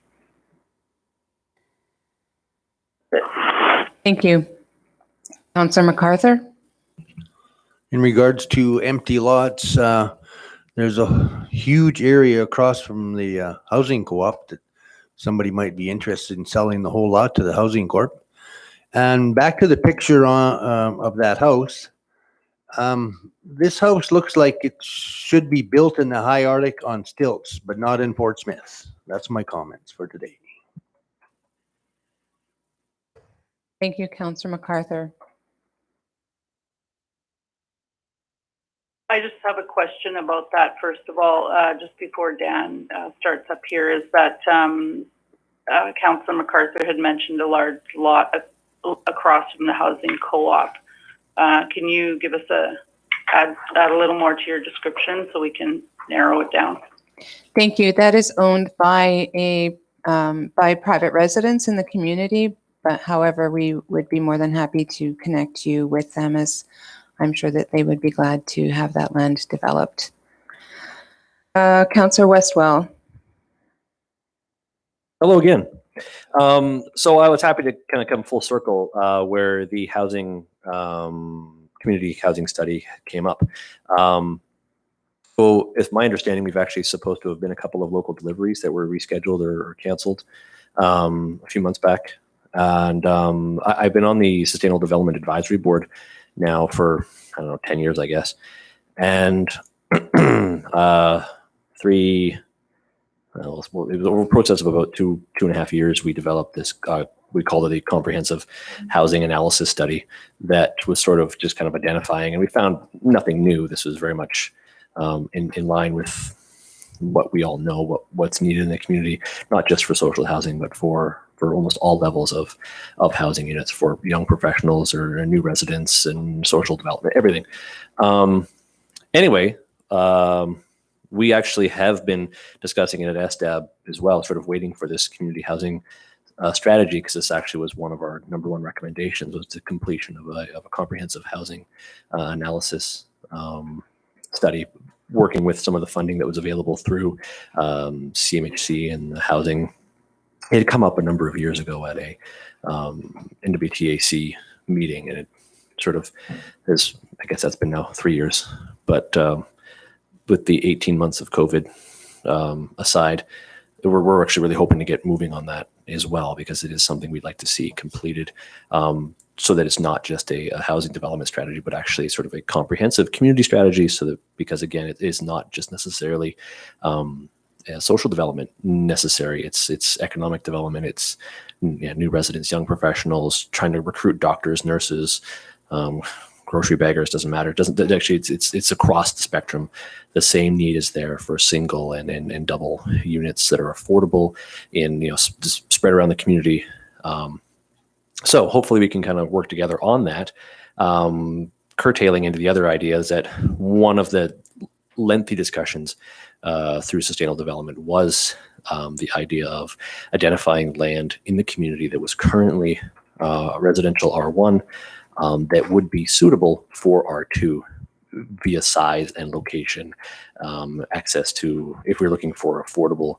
Thank you. Councillor MacArthur? In regards to empty lots, there's a huge area across from the housing co-op that somebody might be interested in selling the whole lot to the housing corp. And back to the picture of that house. This house looks like it should be built in the high Arctic on stilts, but not in Fort Smith. That's my comments for today. Thank you, Councillor MacArthur. I just have a question about that. First of all, just before Dan starts up here, is that Councillor MacArthur had mentioned a large lot across from the housing co-op. Can you give us add a little more to your description so we can narrow it down? Thank you. That is owned by by private residents in the community, but however, we would be more than happy to connect you with them, as I'm sure that they would be glad to have that land developed. Councillor Westwell. Hello again. So I was happy to kind of come full circle where the housing community housing study came up. So it's my understanding we've actually supposed to have been a couple of local deliveries that were rescheduled or canceled a few months back. And I've been on the Sustainable Development Advisory Board now for, I don't know, 10 years, I guess. And it was over a process of about two and a half years, we developed this, we called it a comprehensive housing analysis study that was sort of just kind of identifying, and we found nothing new. This was very much in line with what we all know, what's needed in the community, not just for social housing, but for almost all levels of housing units, for young professionals or new residents and social development, everything. Anyway, we actually have been discussing it at SDAB as well, sort of waiting for this community housing strategy, because this actually was one of our number one recommendations, was the completion of a comprehensive housing analysis study, working with some of the funding that was available through CMHC and the housing. It had come up a number of years ago at a NWTAC meeting, and it sort of is, I guess that's been now 3 years, but with the 18 months of COVID aside, we're actually really hoping to get moving on that as well, because it is something we'd like to see completed, so that it's not just a housing development strategy, but actually sort of a comprehensive community strategy, so that, because again, it is not just necessarily social development necessary, it's economic development, it's new residents, young professionals, trying to recruit doctors, nurses, grocery baggers, doesn't matter. It's across the spectrum. The same need is there for single and double units that are affordable in, just spread around the community. So hopefully we can kind of work together on that. Curtailing into the other ideas, that one of the lengthy discussions through sustainable development was the idea of identifying land in the community that was currently residential R1, that would be suitable for R2 via size and location, access to, if we're looking for affordable,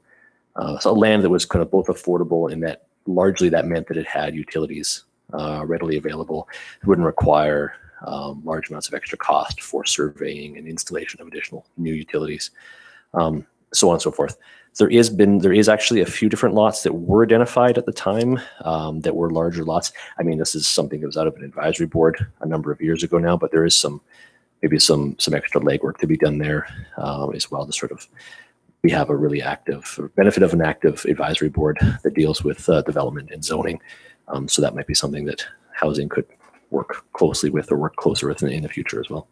so land that was kind of both affordable, in that largely that meant that it had utilities readily available. It wouldn't require large amounts of extra cost for surveying and installation of additional new utilities. so on and so forth. There is actually a few different lots that were identified at the time that were larger lots. I mean, this is something that was out of an advisory board a number of years ago now, but there is maybe some extra legwork to be done there as well to sort of, we have a really active, benefit of an active advisory board that deals with development and zoning. So that might be something that housing could work closely with or work closer with in the future as well.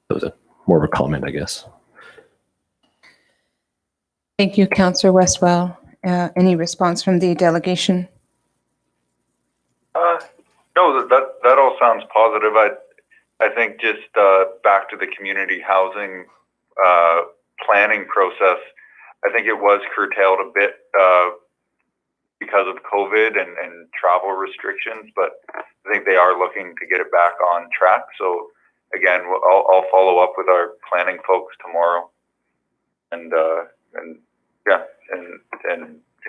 That was more of a comment, I guess. Thank you, Councillor Westwell. Any response from the delegation? No, that all sounds positive. I think just back to the community housing planning process, I think it was curtailed a bit because of COVID and travel restrictions, but I think they are looking to get it back on track. So again, I'll follow up with our planning folks tomorrow and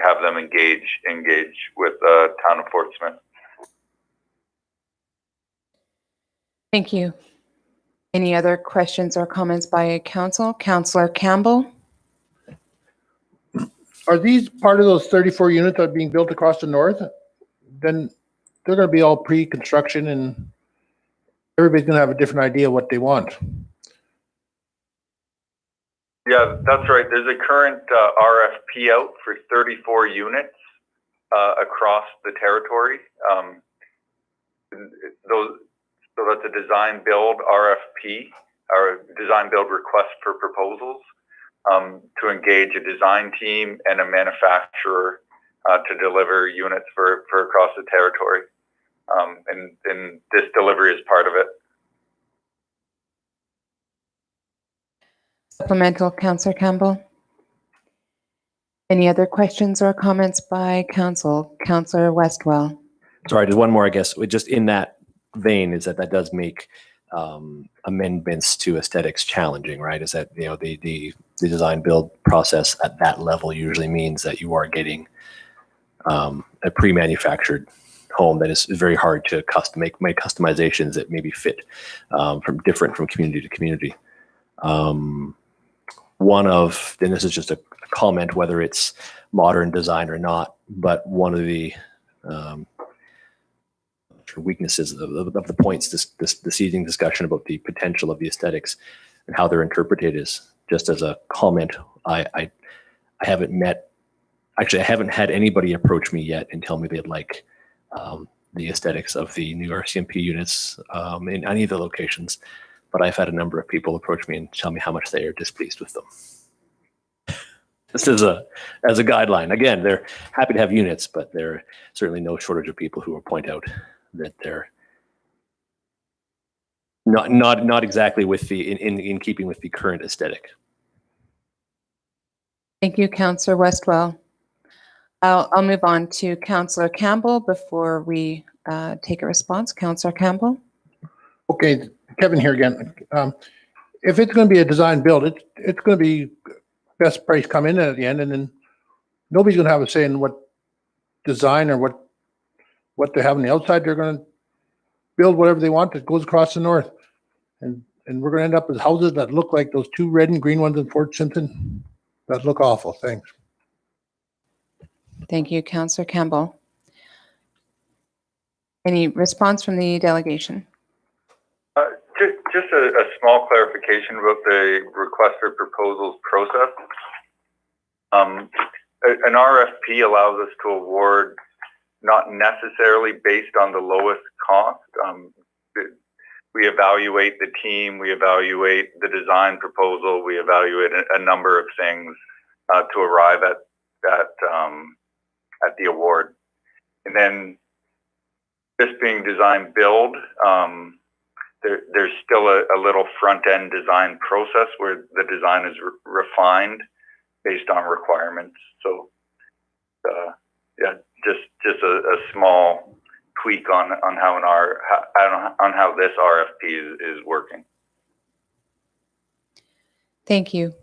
have them engage with town of Fort Smith. Thank you. Any other questions or comments by council? Councillor Campbell? Are these part of those 34 units that are being built across the north? Then they're going to be all pre-construction and everybody's going to have a different idea what they want. Yeah, that's right. There's a current RFP out for 34 units across the territory. So that's a design build RFP, or design build request for proposals, to engage a design team and a manufacturer to deliver units for across the territory. And this delivery is part of it. Supplemental, Councillor Campbell? Any other questions or comments by council? Councillor Westwell? Sorry, just one more, I guess. Just in that vein, is that does make amendments to aesthetics challenging, right? Is that, you know, the design build process at that level usually means that you are getting a pre-manufactured home that is very hard to make customizations that maybe fit from community to community. And this is just a comment, whether it's modern design or not, but one of the weaknesses of the points this evening discussion about the potential of the aesthetics and how they're interpreted is, just as a comment, I haven't had anybody approach me yet and tell me they'd like the aesthetics of the new RCMP units in any of the locations, but I've had a number of people approach me and tell me how much they are displeased with them. Just as a guideline. Again, they're happy to have units, but there are certainly no shortage of people who will point out that they're not exactly with in keeping with the current aesthetic. Thank you, Councillor Westwell. I'll move on to Councillor Campbell before we take a response. Councillor Campbell? Okay, Kevin here again. If it's going to be a design build, it's going to be best price come in at the end, and then nobody's going to have a say in what design or what they have on the outside. They're going to build whatever they want that goes across the north, and we're going to end up with houses that look like those two red and green ones in Fort Simpson that look awful. Thanks. Thank you, Councillor Campbell. Any response from the delegation? Just a small clarification about the request for proposals process. An RFP allows us to award not necessarily based on the lowest cost. We evaluate the team, we evaluate the design proposal, we evaluate a number of things to arrive at the award. And then this being design build, there's still a little front-end design process where the design is refined based on requirements. So, yeah, just a small tweak on how this RFP is working. Thank you.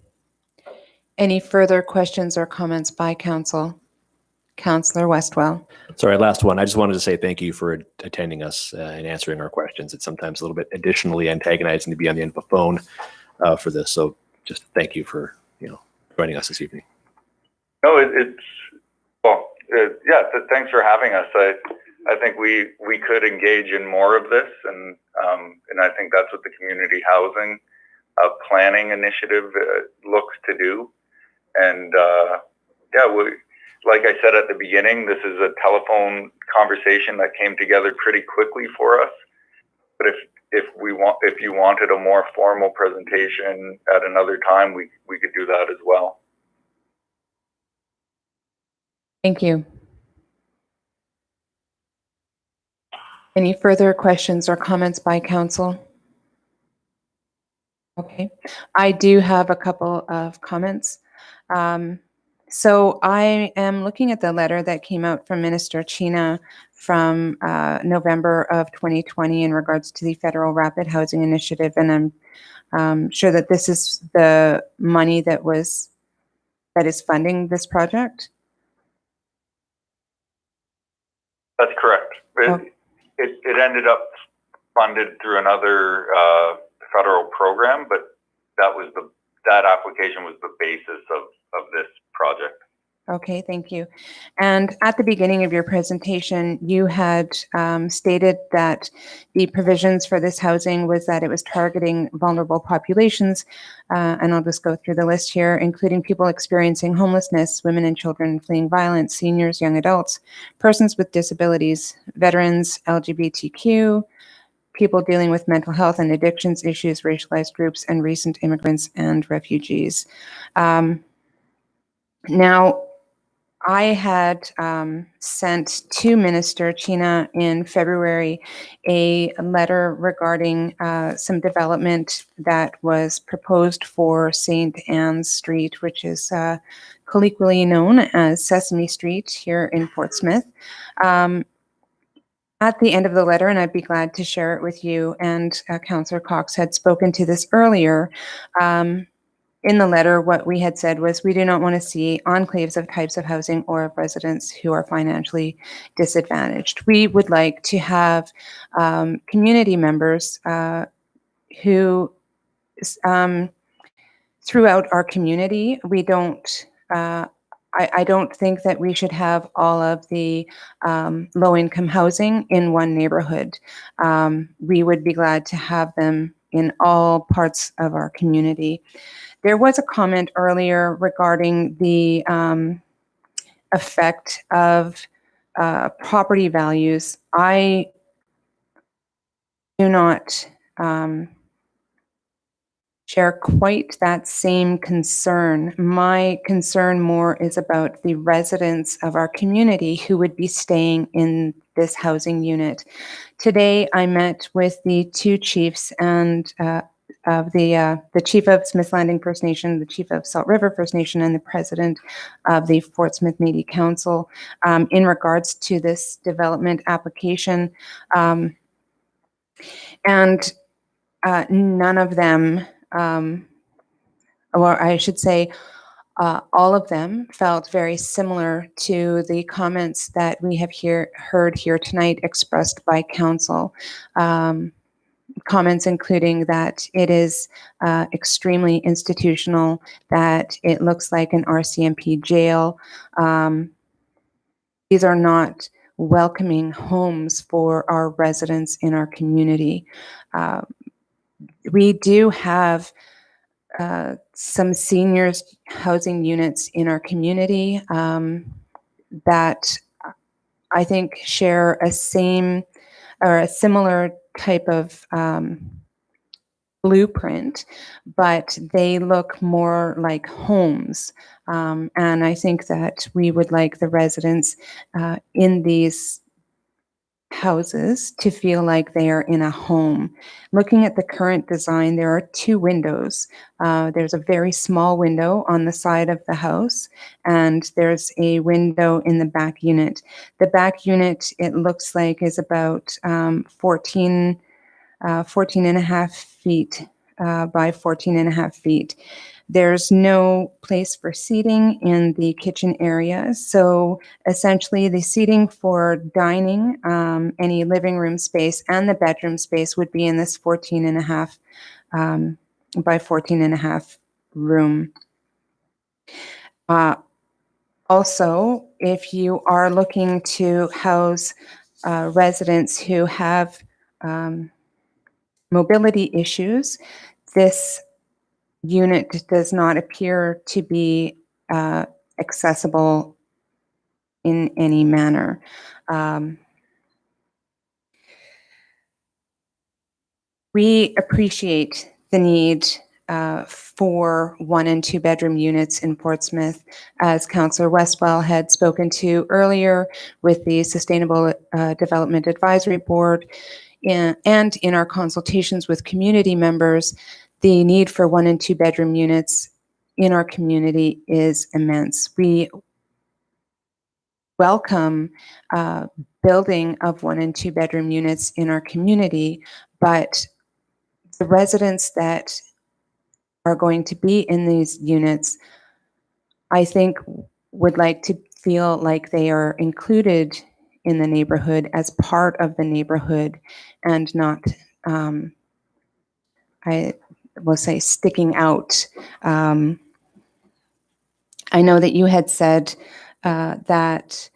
Any further questions or comments by council? Councillor Westwell. Sorry, last one. I just wanted to say thank you for attending us and answering our questions. It's sometimes a little bit additionally antagonizing to be on the end of a phone for this. So just thank you for, joining us this evening. No, thanks for having us. I think we could engage in more of this, and I think that's what the community housing planning initiative looks to do. And like I said at the beginning, this is a telephone conversation that came together pretty quickly for us. But if you wanted a more formal presentation at another time, we could do that as well. Thank you. Any further questions or comments by council? Okay, I do have a couple of comments. So I am looking at the letter that came out from Minister China from November of 2020 in regards to the Federal Rapid Housing Initiative, and I'm sure that this is the money that is funding this project. That's correct. Oh. It ended up funded through another federal program, but that application was the basis of this project. Okay, thank you. And at the beginning of your presentation, you had stated that the provisions for this housing was that it was targeting vulnerable populations, and I'll just go through the list here, including people experiencing homelessness, women and children fleeing violence, seniors, young adults, persons with disabilities, veterans, LGBTQ, people dealing with mental health and addictions issues, racialized groups, and recent immigrants and refugees. Now, I had sent to Minister China in February a letter regarding some development that was proposed for St. Anne's Street, which is colloquially known as Sesame Street here in Fort Smith. At the end of the letter, and I'd be glad to share it with you, and Councillor Cox had spoken to this earlier, in the letter, what we had said was we do not want to see enclaves of types of housing or of residents who are financially disadvantaged. We would like to have community members who, throughout our community, we don't, I don't think that we should have all of the low-income housing in one neighborhood. We would be glad to have them in all parts of our community. There was a comment earlier regarding the effect of property values. I do not share quite that same concern. My concern more is about the residents of our community who would be staying in this housing unit. Today, I met with the two chiefs and of the chief of Smith Landing First Nation, the chief of Salt River First Nation, and the president of the Fort Smith Métis Council in regards to this development application. And none of them, or I should say, all of them felt very similar to the comments that we have heard here tonight expressed by council. Comments including that it is extremely institutional, that it looks like an RCMP jail. These are not welcoming homes for our residents in our community. We do have some seniors housing units in our community that I think share a similar type of blueprint, but they look more like homes. And I think that we would like the residents in these houses to feel like they are in a home. Looking at the current design, there are two windows. There's a very small window on the side of the house, and there's a window in the back unit. The back unit, it looks like, is about 14 and a half feet by 14 and a half feet. There's no place for seating in the kitchen area. So essentially the seating for dining, any living room space, and the bedroom space would be in this 14 and a half by 14 and a half room. Also, if you are looking to house residents who have mobility issues, this unit does not appear to be accessible in any manner. We appreciate the need for 1 and 2 bedroom units in Portsmouth, as Councillor Westwell had spoken to earlier with the Sustainable Development Advisory Board, and in our consultations with community members. The need for 1 and 2 bedroom units in our community is immense. We welcome building of 1 and 2 bedroom units in our community, but the residents that are going to be in these units, I think, would like to feel like they are included in the neighborhood as part of the neighborhood, and not, I will say, sticking out. I know that you had said that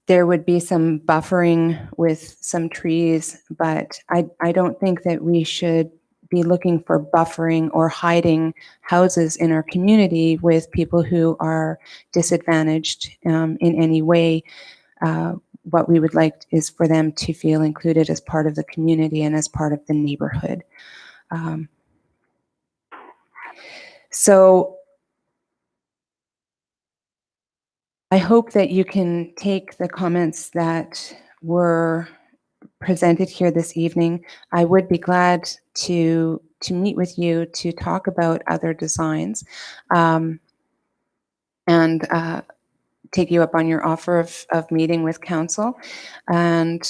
there would be some buffering with some trees, but I don't think that we should be looking for buffering or hiding houses in our community with people who are disadvantaged in any way. What we would like is for them to feel included as part of the community and as part of the neighborhood. So I hope that you can take the comments that were presented here this evening. I would be glad to meet with you to talk about other designs, and take you up on your offer of meeting with council. And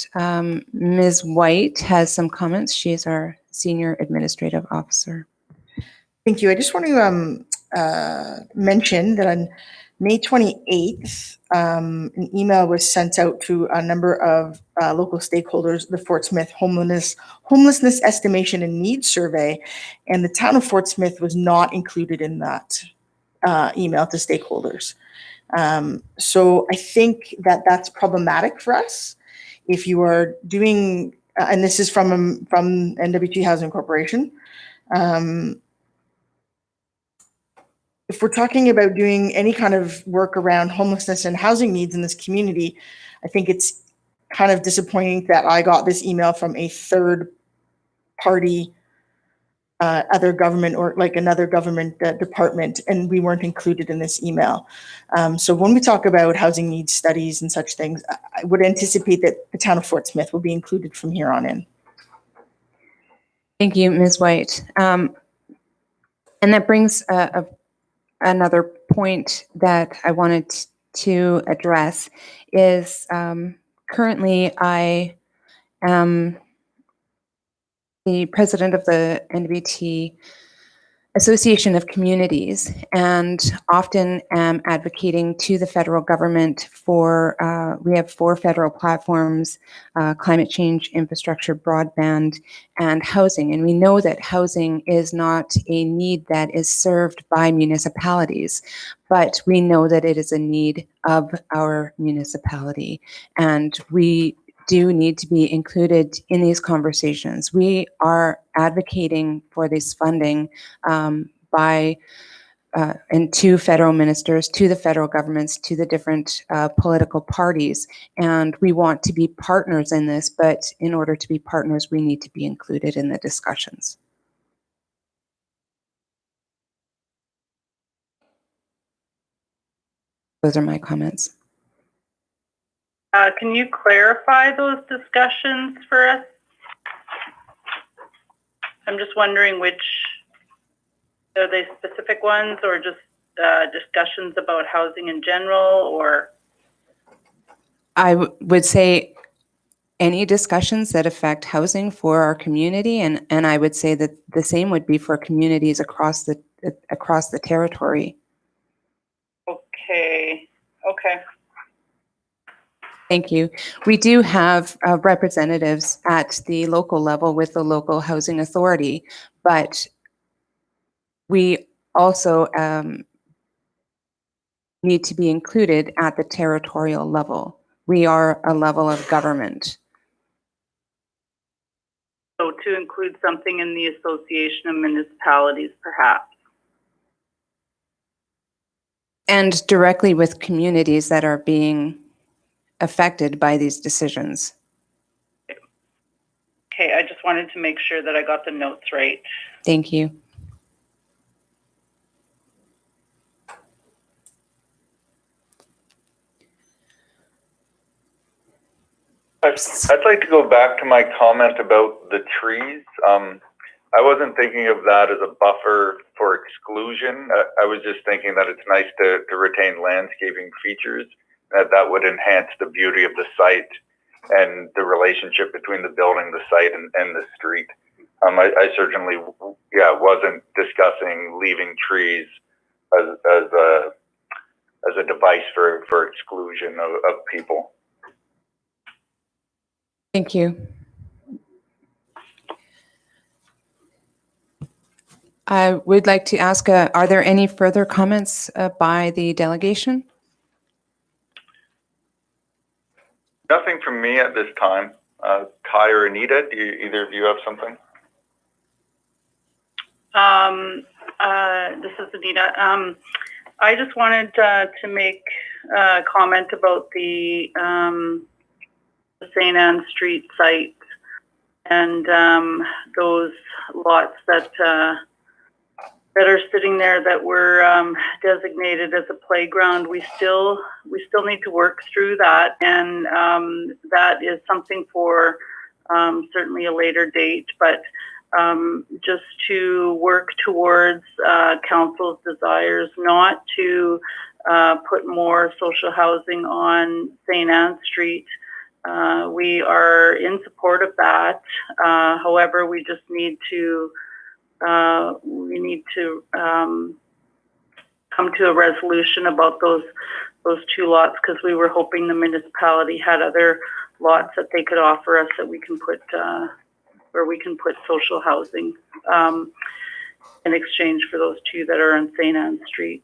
Ms. White has some comments. She is our Senior Administrative Officer. Thank you. I just want to mention that on May 28th, an email was sent out to a number of local stakeholders, the Fort Smith Homelessness Estimation and Needs Survey, and the town of Fort Smith was not included in that email to stakeholders. So I think that that's problematic for us. If you are doing, and this is from NWT Housing Corporation, if we're talking about doing any kind of work around homelessness and housing needs in this community, I think it's kind of disappointing that I got this email from a third party, other government, or like another government department, and we weren't included in this email. So when we talk about housing needs studies and such things, I would anticipate that the town of Fort Smith will be included from here on in. Thank you, Ms. White. And that brings another point that I wanted to address is currently I am the president of the NWT Association of Communities, and often am advocating to the federal government for, we have 4 federal platforms, climate change, infrastructure, broadband, and housing. And we know that housing is not a need that is served by municipalities, but we know that it is a need of our municipality. And we do need to be included in these conversations. We are advocating for this funding by and to federal ministers, to the federal governments, to the different political parties. And we want to be partners in this, but in order to be partners, we need to be included in the discussions. Those are my comments. Can you clarify those discussions for us? I'm just wondering which, are they specific ones or just discussions about housing in general, or? I would say any discussions that affect housing for our community, and I would say that the same would be for communities across the territory. Okay. Thank you. We do have representatives at the local level with the local housing authority, but we also need to be included at the territorial level. We are a level of government. So to include something in the Association of Municipalities, perhaps. And directly with communities that are being affected by these decisions. Okay, I just wanted to make sure that I got the notes right. Thank you. I'd like to go back to my comment about the trees. I wasn't thinking of that as a buffer for exclusion. I was just thinking that it's nice to retain landscaping features, that would enhance the beauty of the site and the relationship between the building, the site, and the street. I certainly, wasn't discussing leaving trees as a device for exclusion of people. Thank you. I would like to ask, are there any further comments by the delegation? Nothing from me at this time. Kai or Anita, do either of you have something? This is Anita. I just wanted to make a comment about the St. Anne Street site and those lots that are sitting there that were designated as a playground. We still need to work through that, and that is something for certainly a later date, but just to work towards council's desires not to put more social housing on St. Anne Street. We are in support of that. However, we just need to come to a resolution about those two lots, because we were hoping the municipality had other lots that they could offer us that we can put where we can put social housing in exchange for those two that are on St. Anne Street.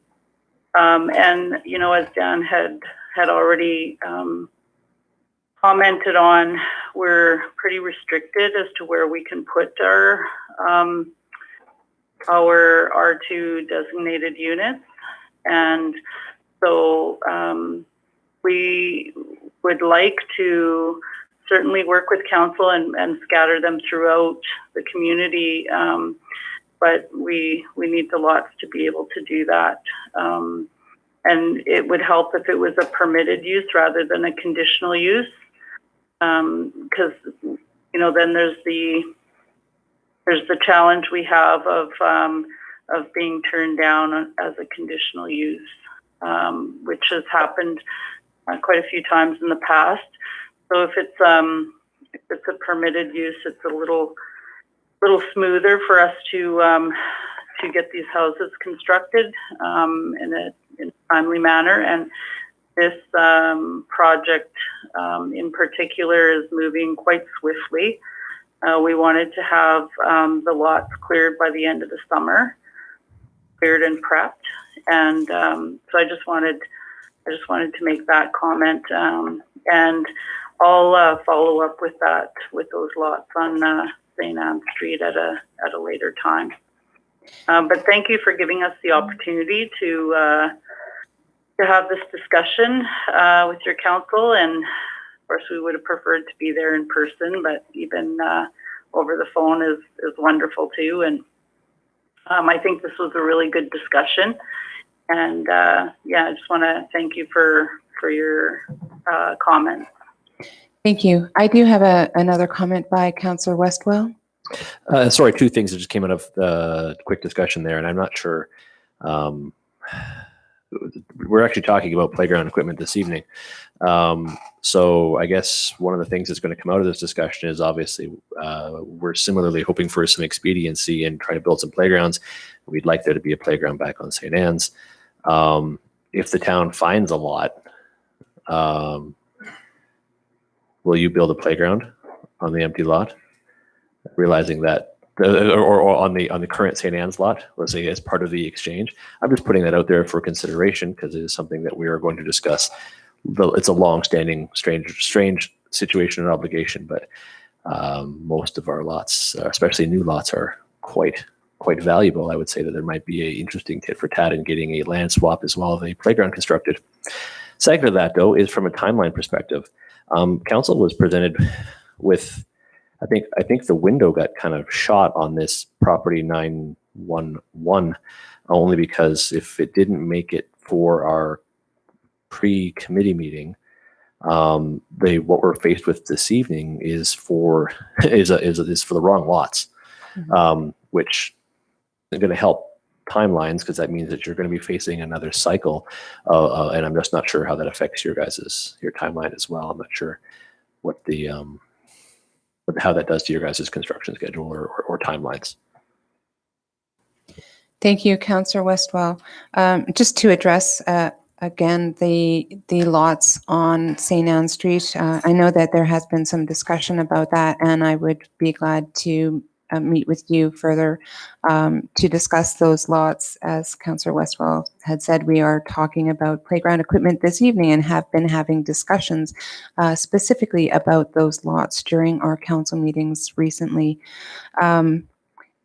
And you know, as Dan had already commented on, we're pretty restricted as to where we can put our R2 designated units. And so we would like to certainly work with council and scatter them throughout the community. But we need the lots to be able to do that. And it would help if it was a permitted use rather than a conditional use. Because you know, then there's the challenge we have of being turned down as a conditional use, which has happened quite a few times in the past. So if it's a permitted use, it's a little smoother for us to get these houses constructed in a timely manner. And this project in particular is moving quite swiftly. We wanted to have the lots cleared by the end of the summer, cleared and prepped, and so I just wanted to make that comment, and I'll follow up with that, with those lots on St. Anne Street at a later time. But thank you for giving us the opportunity to have this discussion with your council, and of course we would have preferred to be there in person, but even over the phone is wonderful too. And I think this was a really good discussion, and I just want to thank you for your comments. Thank you. I do have another comment by Councillor Westwell. Sorry, two things that just came out of the quick discussion there, and I'm not sure. We're actually talking about playground equipment this evening. So I guess one of the things that's going to come out of this discussion is obviously we're similarly hoping for some expediency and try to build some playgrounds. We'd like there to be a playground back on St. Anne's. If the town finds a lot, will you build a playground on the empty lot? Realizing that or on the current St. Anne's lot, let's say as part of the exchange. I'm just putting that out there for consideration because it is something that we are going to discuss. It's a long-standing, strange situation and obligation, but most of our lots, especially new lots, are quite valuable. I would say that there might be a interesting tit for tat in getting a land swap as well as a playground constructed. Second to that, though, is from a timeline perspective. Council was presented with, I think the window got kind of shot on this property 911 only because if it didn't make it for our pre-committee meeting, what we're faced with this evening is for the wrong lots, which is going to help timelines because that means that you're going to be facing another cycle, and I'm just not sure how that affects your timeline as well. I'm not sure what how that does to your guys' construction schedule or timelines. Thank you, Councillor Westwell. Just to address again the lots on St. Anne Street, I know that there has been some discussion about that, and I would be glad to meet with you further to discuss those lots. As Councillor Westwell had said, we are talking about playground equipment this evening and have been having discussions specifically about those lots during our council meetings recently.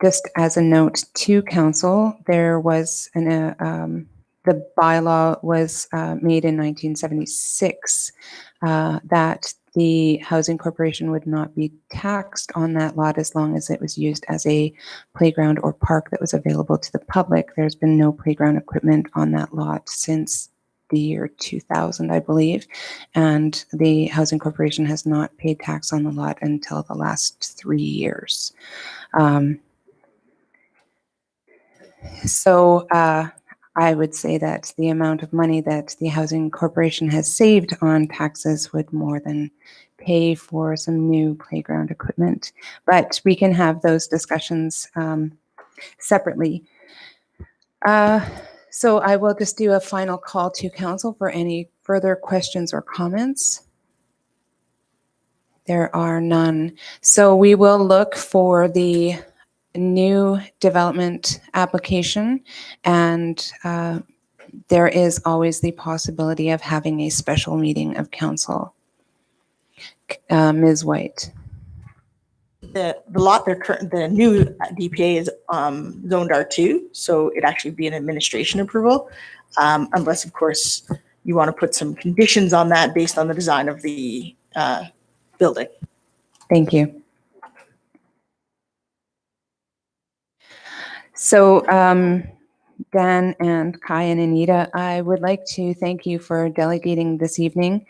Just as a note to council, there was the bylaw was made in 1976 that the Housing Corporation would not be taxed on that lot as long as it was used as a playground or park that was available to the public. There's been no playground equipment on that lot since the year 2000, I believe, and the Housing Corporation has not paid tax on the lot until the last 3 years. So I would say that the amount of money that the Housing Corporation has saved on taxes would more than pay for some new playground equipment. But we can have those discussions separately. So I will just do a final call to council for any further questions or comments. There are none. So we will look for the new development application, and there is always the possibility of having a special meeting of council. Ms. White. The lot, the new DPA is zoned R2, so it'd actually be an administration approval, unless, of course, you want to put some conditions on that based on the design of the building. Thank you. So, Dan and Kai and Anita, I would like to thank you for delegating this evening.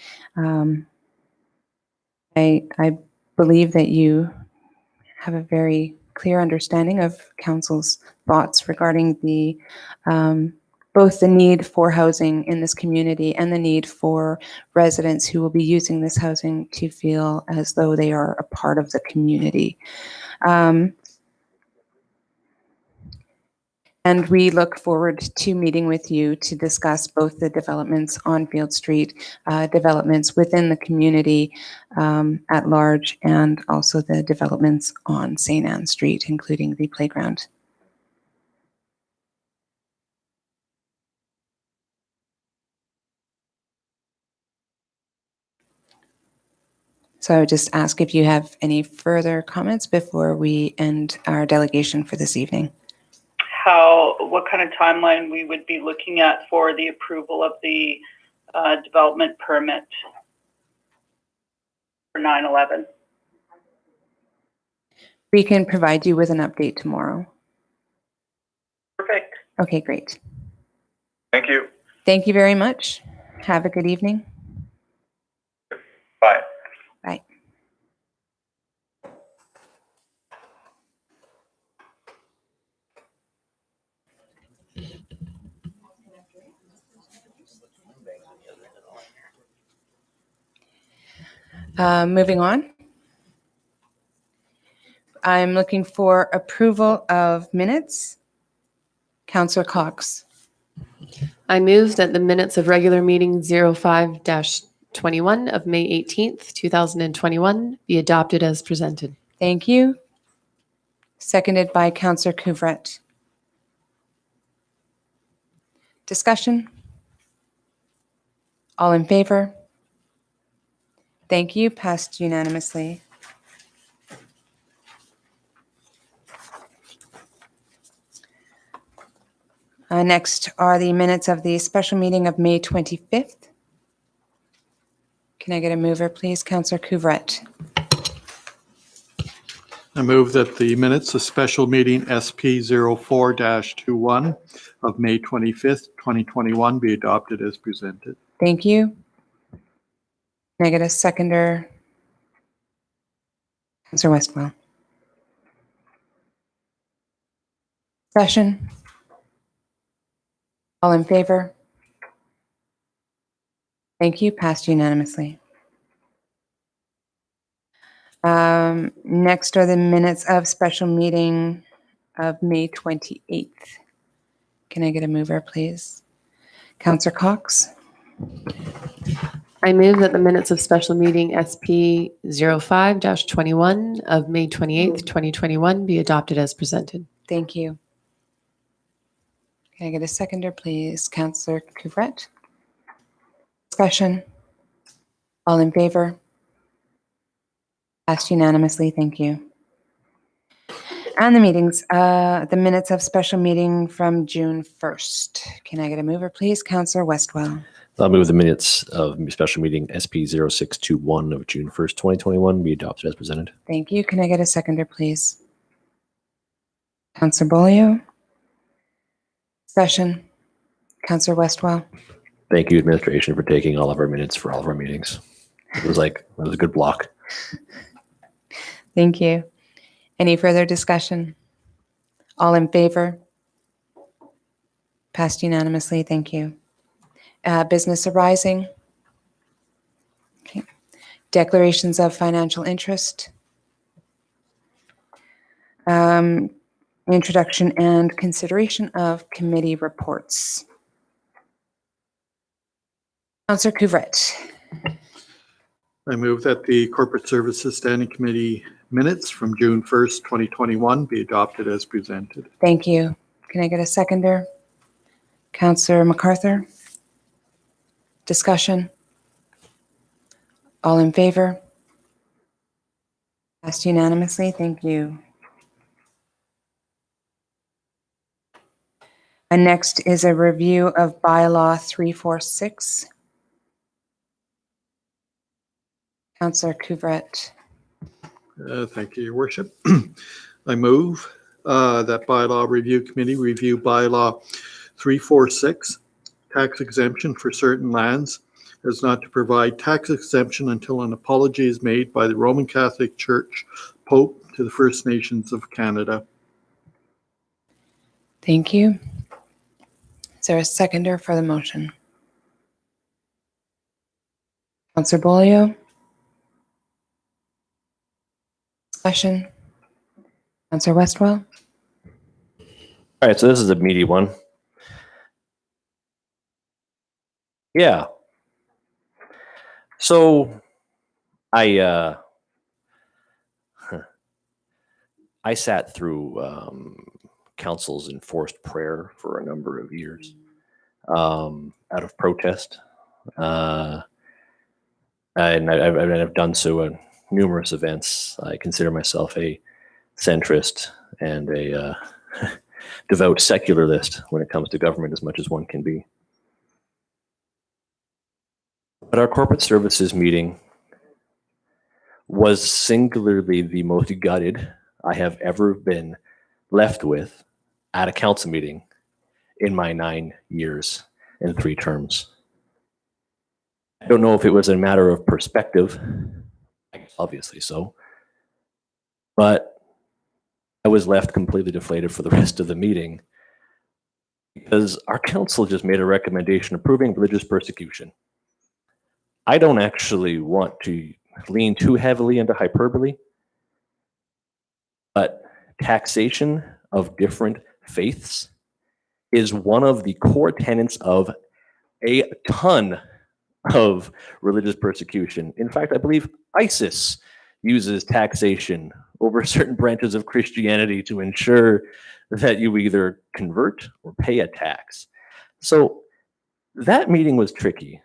I believe that you have a very clear understanding of council's thoughts regarding the both the need for housing in this community and the need for residents who will be using this housing to feel as though they are a part of the community. And we look forward to meeting with you to discuss both the developments on Field Street, developments within the community at large, and also the developments on St. Anne Street, including the playground. So I would just ask if you have any further comments before we end our delegation for this evening. What kind of timeline we would be looking at for the approval of the development permit for 9/11? We can provide you with an update tomorrow. Perfect. Okay, great. Thank you. Thank you very much. Have a good evening. Bye. Bye. Moving on. I'm looking for approval of minutes. Councillor Cox. I move that the minutes of regular meeting 05-21 of May 18th, 2021 be adopted as presented. Thank you. seconded by Councillor Couvret. Discussion? All in favor? Thank you. Passed unanimously. Next are the minutes of the special meeting of May 25th. Can I get a mover, please? Councillor Couvret. I move that the minutes of special meeting SP 04-21 of May 25th, 2021 be adopted as presented. Thank you. Can I get a seconder? Councillor Westwell. Discussion? All in favor? Thank you. Passed unanimously. Next are the minutes of special meeting of May 28th. Can I get a mover, please? Councillor Cox. I move that the minutes of special meeting SP 05-21 of May 28th, 2021 be adopted as presented. Thank you. Can I get a seconder, please? Councillor Couvret. Discussion? All in favor? Passed unanimously. Thank you. And the minutes of special meeting from June 1st. Can I get a mover, please? Councillor Westwell. I'll move the minutes of special meeting SP 0621 of June 1st, 2021 be adopted as presented. Thank you. Can I get a seconder, please? Councillor Bolio. Discussion? Councillor Westwell. Thank you, administration, for taking all of our minutes for all of our meetings. It was a good block. Thank you. Any further discussion? All in favor? Passed unanimously. Thank you. Business arising. Okay. Declarations of financial interest. Introduction and consideration of committee reports. Councillor Couvret. I move that the Corporate Services Standing Committee minutes from June 1st, 2021 be adopted as presented. Thank you. Can I get a seconder? Councillor MacArthur. Discussion? All in favor? Passed unanimously. Thank you. And next is a review of bylaw 346. Councillor Couvret. Thank you, Your Worship. I move that Bylaw Review Committee review Bylaw 346, tax exemption for certain lands, as not to provide tax exemption until an apology is made by the Roman Catholic Church Pope to the First Nations of Canada. Thank you. Is there a seconder for the motion? Councillor Bolio. Discussion? Councillor Westwell. All right, so this is a meaty one. Yeah. So I sat through council's enforced prayer for a number of years out of protest. And I've done so at numerous events. I consider myself a centrist and a devout secularist when it comes to government, as much as one can be. But our corporate services meeting was singularly the most gutted I have ever been left with at a council meeting in my 9 years and 3 terms. I don't know if it was a matter of perspective, obviously so, but I was left completely deflated for the rest of the meeting because our council just made a recommendation approving religious persecution. I don't actually want to lean too heavily into hyperbole, but taxation of different faiths is one of the core tenets of a ton of religious persecution. In fact, I believe ISIS uses taxation over certain branches of Christianity to ensure that you either convert or pay a tax. So that meeting was tricky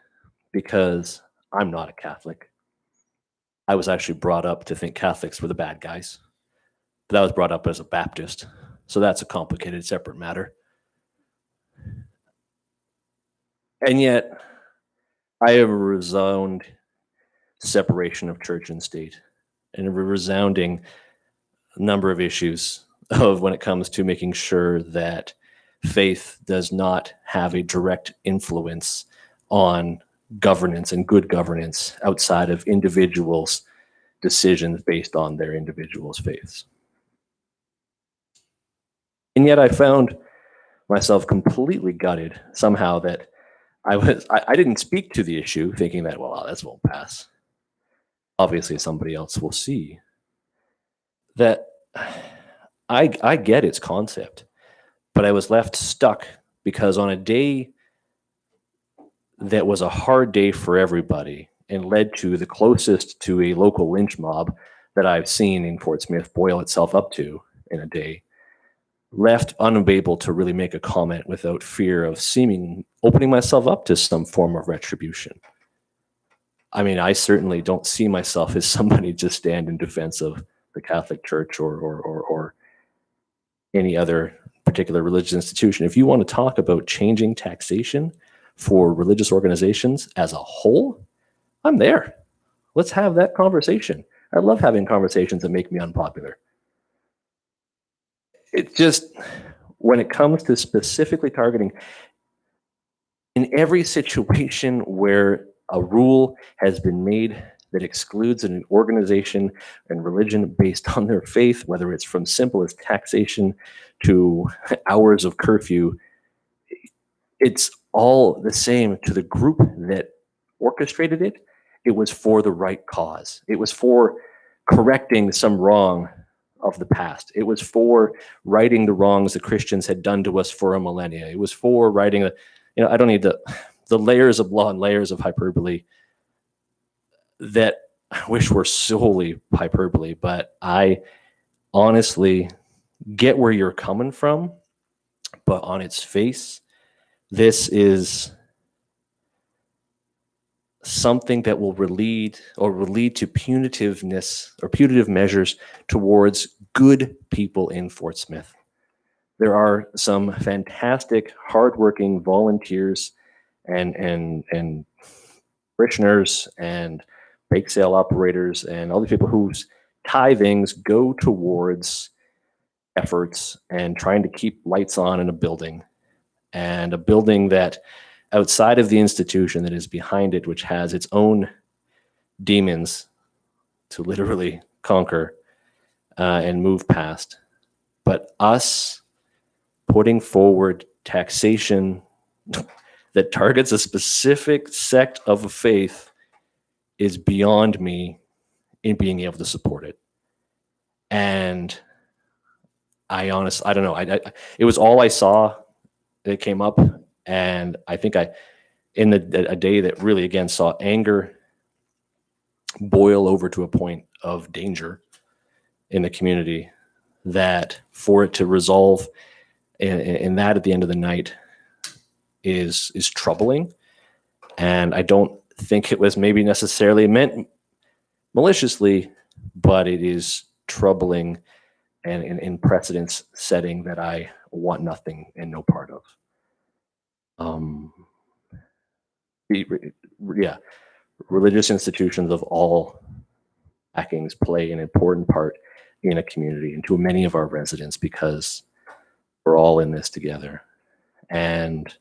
because I'm not a Catholic. I was actually brought up to think Catholics were the bad guys. But I was brought up as a Baptist. So that's a complicated, separate matter. And yet, I have a resound separation of church and state and a resounding number of issues of when it comes to making sure that faith does not have a direct influence on governance and good governance outside of individuals' decisions based on their individuals' faiths. And yet I found myself completely gutted somehow that I didn't speak to the issue thinking that, well, this won't pass. Obviously somebody else will see that I get its concept, but I was left stuck because on a day that was a hard day for everybody and led to the closest to a local lynch mob that I've seen in Fort Smith boil itself up to in a day, left unable to really make a comment without fear of opening myself up to some form of retribution. I mean, I certainly don't see myself as somebody to stand in defense of the Catholic Church or any other particular religious institution. If you want to talk about changing taxation for religious organizations as a whole, I'm there. Let's have that conversation. I love having conversations that make me unpopular. It just, when it comes to specifically targeting, in every situation where a rule has been made that excludes an organization and religion based on their faith, whether it's from simple as taxation to hours of curfew, it's all the same to the group that orchestrated it. It was for the right cause. It was for correcting some wrong of the past. It was for righting the wrongs the Christians had done to us for a millennia. It was for righting, I don't need the layers of law and layers of hyperbole that I wish were solely hyperbole, but I honestly get where you're coming from, but on its face, this is something that will lead to punitiveness or punitive measures towards good people in Fort Smith. There are some fantastic, hardworking volunteers and parishioners and bake sale operators and all these people whose tithings go towards efforts and trying to keep lights on in a building, and a building that outside of the institution that is behind it, which has its own demons to literally conquer and move past. But us putting forward taxation that targets a specific sect of a faith is beyond me in being able to support it. And I don't know. It was all I saw that came up. And I think in a day that really, again, saw anger boil over to a point of danger in the community, that for it to resolve in that at the end of the night is troubling. And I don't think it was maybe necessarily meant maliciously, but it is troubling and in precedence setting that I want nothing and no part of. Religious institutions of all backings play an important part in a community and to many of our residents because we're all in this together. And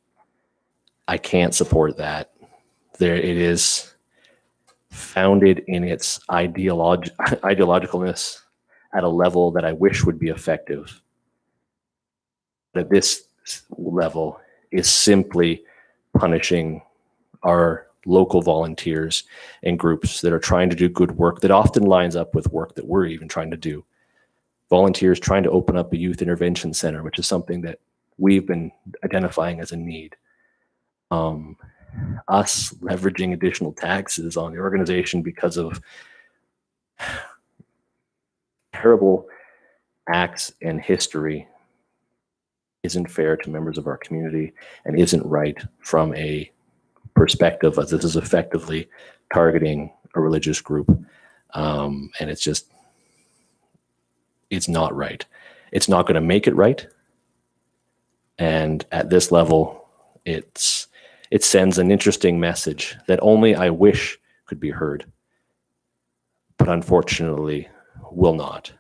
I can't support that. It is founded in its ideologicalness at a level that I wish would be effective. But at this level is simply punishing our local volunteers and groups that are trying to do good work that often lines up with work that we're even trying to do. Volunteers trying to open up a youth intervention center, which is something that we've been identifying as a need. Us leveraging additional taxes on the organization because of terrible acts and history isn't fair to members of our community and isn't right from a perspective of this is effectively targeting a religious group. And it's not right. It's not going to make it right. And at this level, it sends an interesting message that only I wish could be heard, but unfortunately will not.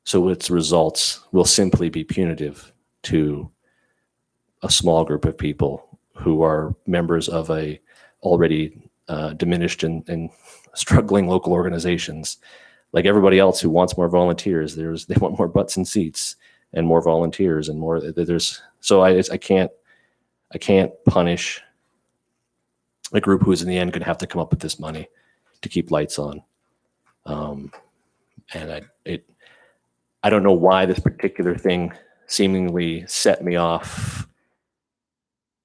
So its results will simply be punitive to a small group of people who are members of a already diminished and struggling local organizations. Like everybody else who wants more volunteers, they want more butts and seats and more volunteers and more. So I can't punish a group who's in the end going to have to come up with this money to keep lights on. And I don't know why this particular thing seemingly set me off,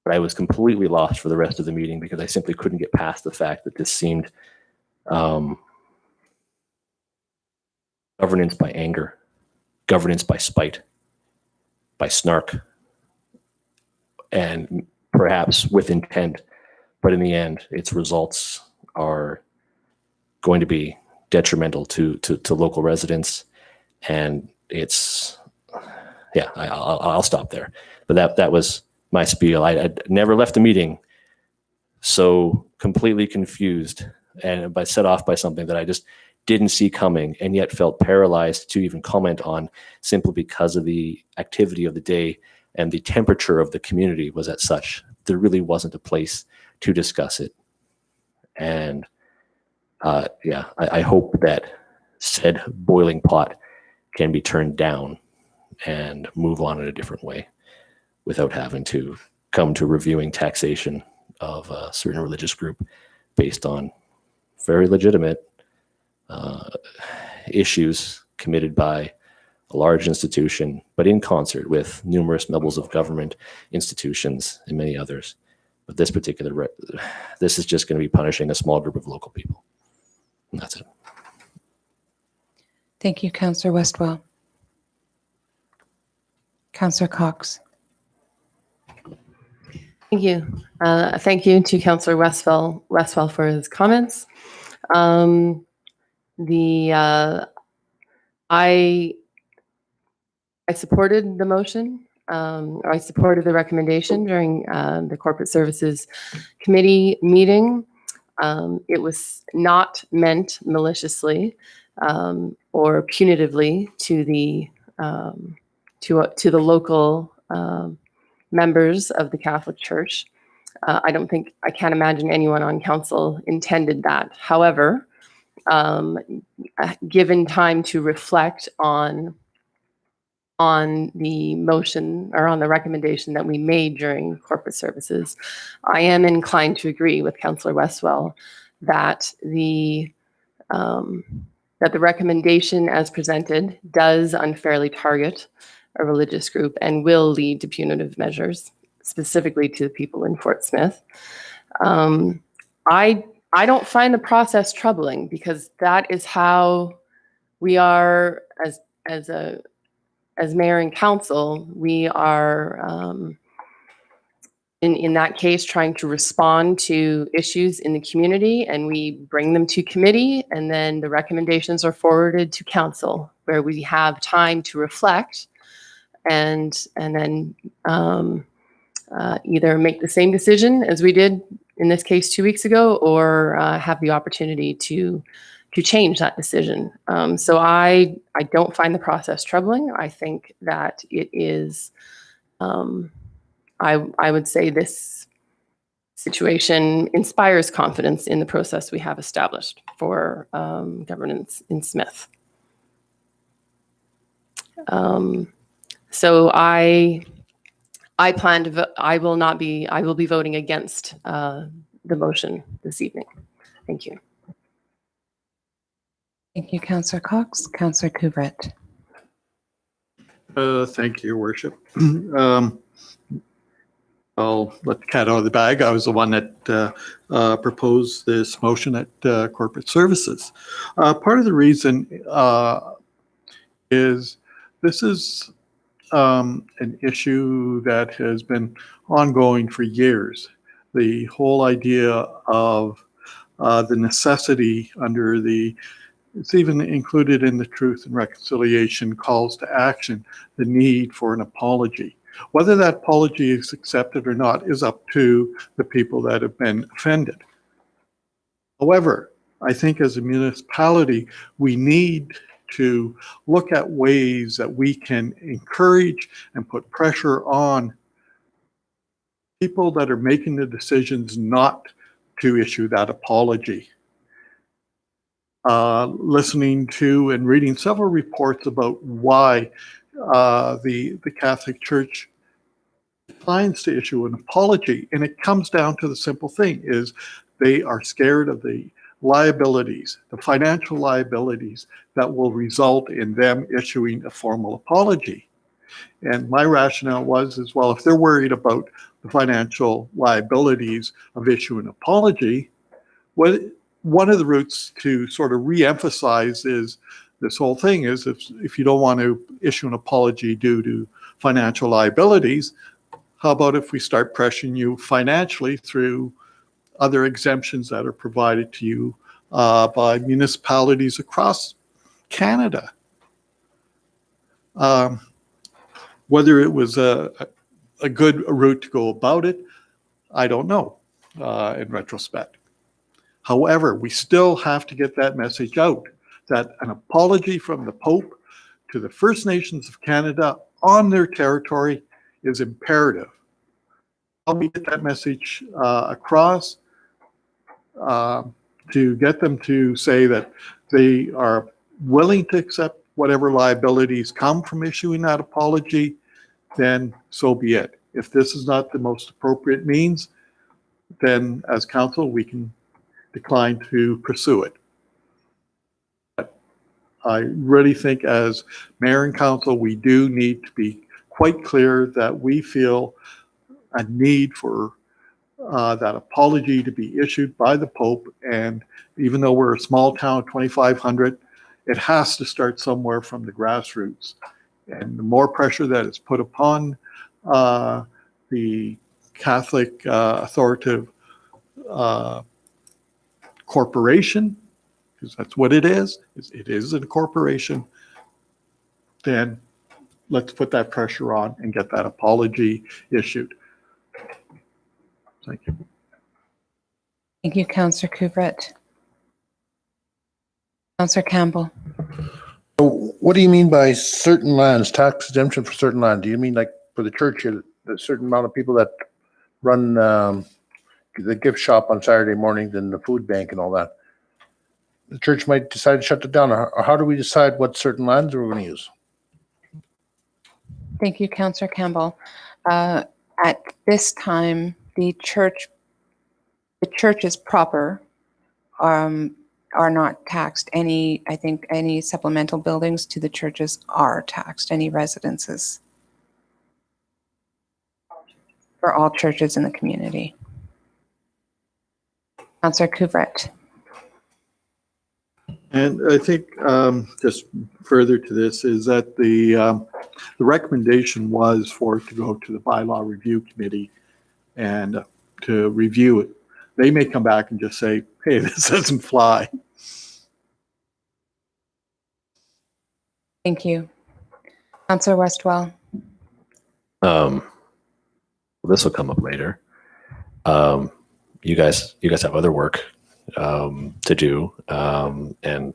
but I was completely lost for the rest of the meeting because I simply couldn't get past the fact that this seemed governance by anger, governance by spite, by snark, and perhaps with intent. But in the end, its results are going to be detrimental to local residents. And I'll stop there. But that was my spiel. I'd never left a meeting so completely confused and set off by something that I just didn't see coming and yet felt paralyzed to even comment on simply because of the activity of the day and the temperature of the community was at such. There really wasn't a place to discuss it. And I hope that said boiling pot can be turned down and move on in a different way without having to come to reviewing taxation of a certain religious group based on very legitimate issues committed by a large institution, but in concert with numerous levels of government, institutions, and many others. But this is just going to be punishing a small group of local people. And that's it. Thank you, Councillor Westwell. Councillor Cox. Thank you. Thank you to Councillor Westwell for his comments. I supported the motion. Or I supported the recommendation during the Corporate Services Committee meeting. It was not meant maliciously or punitively to the local members of the Catholic Church. I can't imagine anyone on council intended that. However, given time to reflect on the motion or on the recommendation that we made during corporate services, I am inclined to agree with Councillor Westwell that the recommendation as presented does unfairly target a religious group and will lead to punitive measures, specifically to the people in Fort Smith. I don't find the process troubling because that is how we are as mayor and council. We are in that case trying to respond to issues in the community, and we bring them to committee, and then the recommendations are forwarded to council where we have time to reflect and then either make the same decision as we did in this case 2 weeks ago, or have the opportunity to change that decision. So I don't find the process troubling. I think that it is, I would say this situation inspires confidence in the process we have established for governance in Smith. So I plan to vote. I will be voting against the motion this evening. Thank you. Thank you, Councillor Cox. Councillor Couvret. Thank you, Your Worship. I'll let the cat out of the bag. I was the one that proposed this motion at Corporate Services. Part of the reason is this is an issue that has been ongoing for years. The whole idea of the necessity under it's even included in the Truth and Reconciliation calls to action, the need for an apology. Whether that apology is accepted or not is up to the people that have been offended. However, I think as a municipality, we need to look at ways that we can encourage and put pressure on people that are making the decisions not to issue that apology. Listening to and reading several reports about why the Catholic Church declines to issue an apology, and it comes down to the simple thing is they are scared of the liabilities, the financial liabilities that will result in them issuing a formal apology. And my rationale was as well, if they're worried about the financial liabilities of issuing an apology, one of the routes to sort of re-emphasize is this whole thing is if you don't want to issue an apology due to financial liabilities, how about if we start pressuring you financially through other exemptions that are provided to you by municipalities across Canada? Whether it was a good route to go about it, I don't know in retrospect. However, we still have to get that message out that an apology from the Pope to the First Nations of Canada on their territory is imperative. How we get that message across to get them to say that they are willing to accept whatever liabilities come from issuing that apology, then so be it. If this is not the most appropriate means, then as council, we can decline to pursue it. But I really think as mayor and council, we do need to be quite clear that we feel a need for that apology to be issued by the Pope. And even though we're a small town of 2,500, it has to start somewhere from the grassroots. And the more pressure that is put upon the Catholic authoritative corporation, because that's what it is a corporation, then let's put that pressure on and get that apology issued. Thank you. Thank you, Councillor Couvret. Councillor Campbell. So what do you mean by certain lands, tax exemption for certain land? Do you mean like for the church, a certain amount of people that run the gift shop on Saturday mornings and the food bank and all that? The church might decide to shut it down. Or how do we decide what certain lands we're going to use? Thank you, Councillor Campbell. At this time, the churches proper are not taxed. I think any supplemental buildings to the churches are taxed, any residences for all churches in the community. Councillor Couvret. And I think just further to this is that the recommendation was for it to go to the bylaw review committee and to review it. They may come back and just say, hey, this doesn't fly. Thank you. Councillor Westwell. Well, this will come up later. You guys have other work to do, and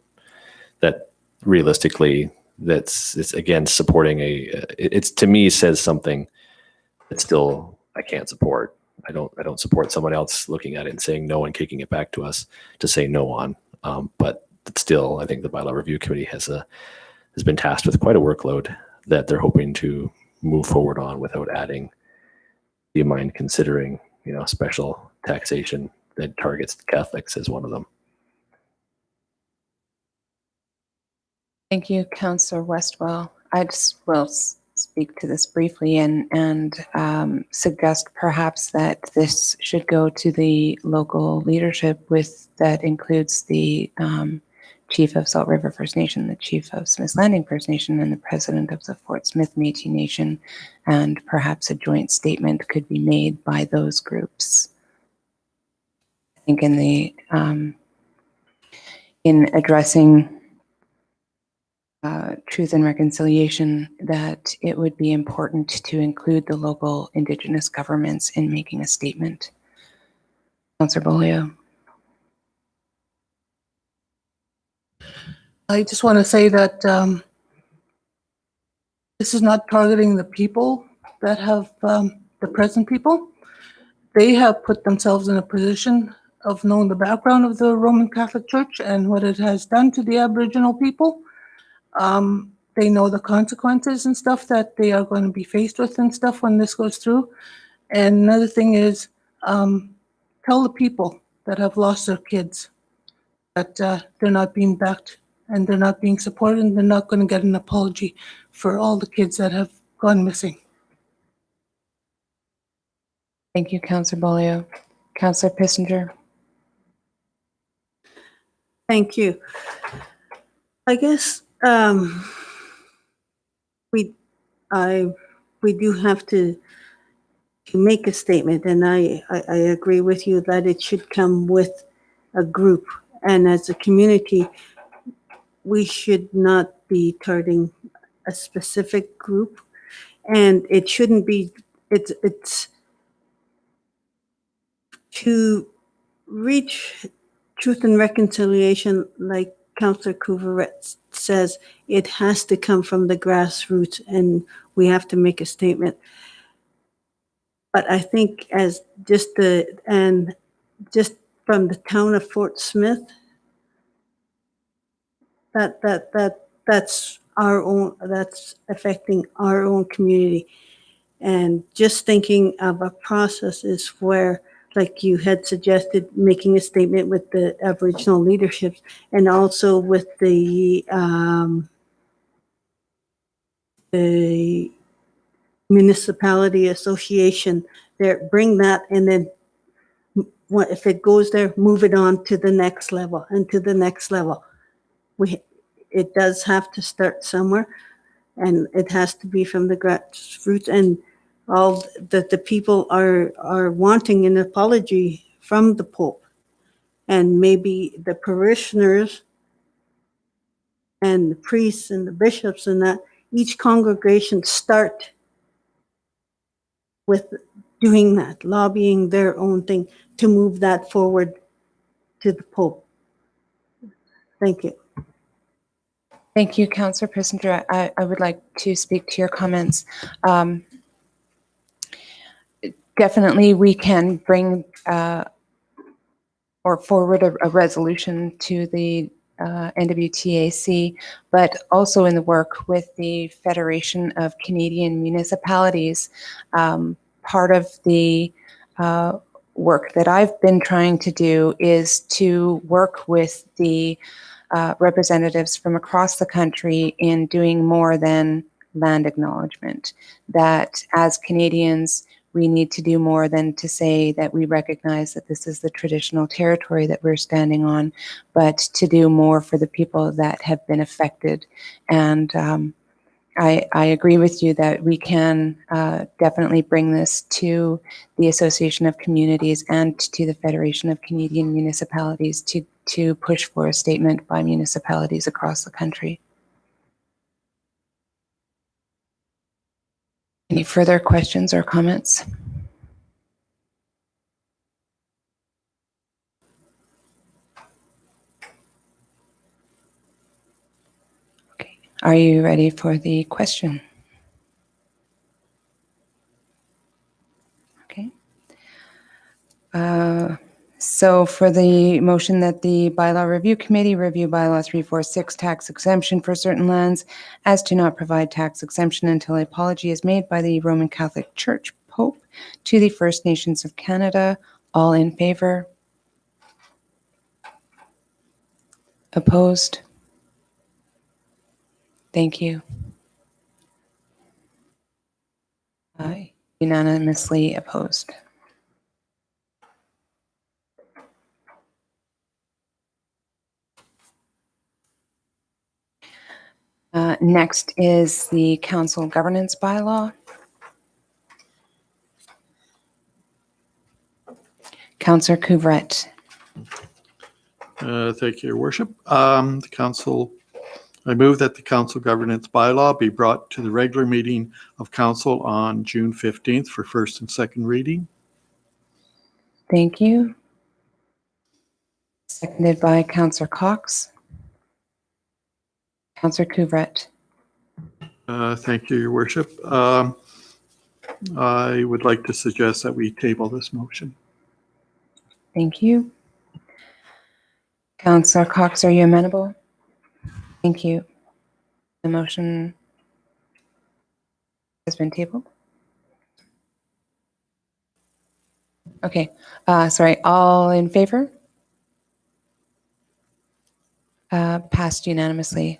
that realistically, it's again supporting it's to me says something that still I can't support. I don't support someone else looking at it and saying no and kicking it back to us to say no on. But still, I think the bylaw review committee has been tasked with quite a workload that they're hoping to move forward on without adding. Do you mind considering, special taxation that targets Catholics as one of them? Thank you, Councillor Westwell. I just will speak speak to this briefly and suggest perhaps that this should go to the local leadership that includes the chief of Salt River First Nation, the chief of Smith's Landing First Nation, and the president of the Fort Smith Métis Nation, and perhaps a joint statement could be made by those groups. I think in addressing truth and reconciliation, that it would be important to include the local Indigenous governments in making a statement. Councillor Bolio. I just want to say that this is not targeting the people that have, the present people. They have put themselves in a position of knowing the background of the Roman Catholic Church and what it has done to the Aboriginal people. They know the consequences and stuff that they are going to be faced with and stuff when this goes through. And another thing is, tell the people that have lost their kids that they're not being backed and they're not being supported, and they're not going to get an apology for all the kids that have gone missing. Thank you, Councillor Bolio. Councillor Pissinger. Thank you. I guess we do have to make a statement, and I agree with you that it should come with a group, and as a community, we should not be targeting a specific group, and it shouldn't be. It's to reach truth and reconciliation, like Councillor Couverette says, it has to come from the grassroots, and we have to make a statement. But I think as just from the town of Fort Smith, that's our own, that's affecting our own community. And just thinking of a process is where, like you had suggested, making a statement with the Aboriginal leaderships and also with the municipality association there, bring that, and then if it goes there, move it on to the next level and to the next level. It does have to start somewhere, and it has to be from the grassroots, and all that the people are wanting an apology from the Pope, and maybe the parishioners and the priests and the bishops and that each congregation start with doing that, lobbying their own thing to move that forward to the Pope. Thank you. Thank you, Councillor Pissinger. I would like to speak to your comments. Definitely, we can bring or forward a resolution to the NWTAC, but also in the work with the Federation of Canadian Municipalities. Part of the work that I've been trying to do is to work with the representatives from across the country in doing more than land acknowledgement. That as Canadians, we need to do more than to say that we recognize that this is the traditional territory that we're standing on, but to do more for the people that have been affected. And I agree with you that we can definitely bring this to the Association of Communities and to the Federation of Canadian Municipalities to push for a statement by municipalities across the country. Any further questions or comments? Okay. Are you ready for the question? Okay. So for the motion that the Bylaw Review Committee review Bylaw 346 tax exemption for certain lands as to not provide tax exemption until an apology is made by the Roman Catholic Church Pope to the First Nations of Canada. All in favor? Opposed? Thank you. Unanimously opposed. Next is the council governance bylaw. Councillor Couvret. Thank you, Your Worship. The council, I move that the council governance bylaw be brought to the regular meeting of council on June 15th for first and second reading. Thank you. Seconded by Councillor Cox. Councillor Couvret. Thank you, Your Worship. I would like to suggest that we table this motion. Thank you. Councillor Cox, are you amenable? Thank you. The motion has been tabled. Okay, sorry, all in favor? Passed unanimously.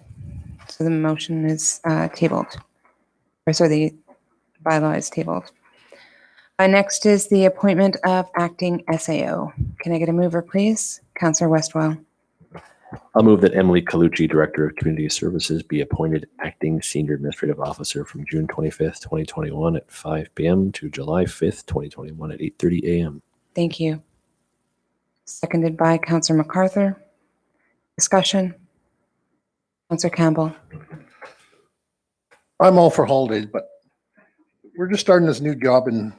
So the motion is tabled. Or sorry, the bylaw is tabled. Next is the appointment of acting SAO. Can I get a mover, please? Councillor Westwell. I'll move that Emily Colucci, Director of Community Services, be appointed Acting Senior Administrative Officer from June 25th, 2021 at 5 p.m. to July 5th, 2021 at 8:30 a.m. Thank you. Seconded by Councillor MacArthur. Discussion. Councillor Campbell. I'm all for holidays, but we're just starting this new job in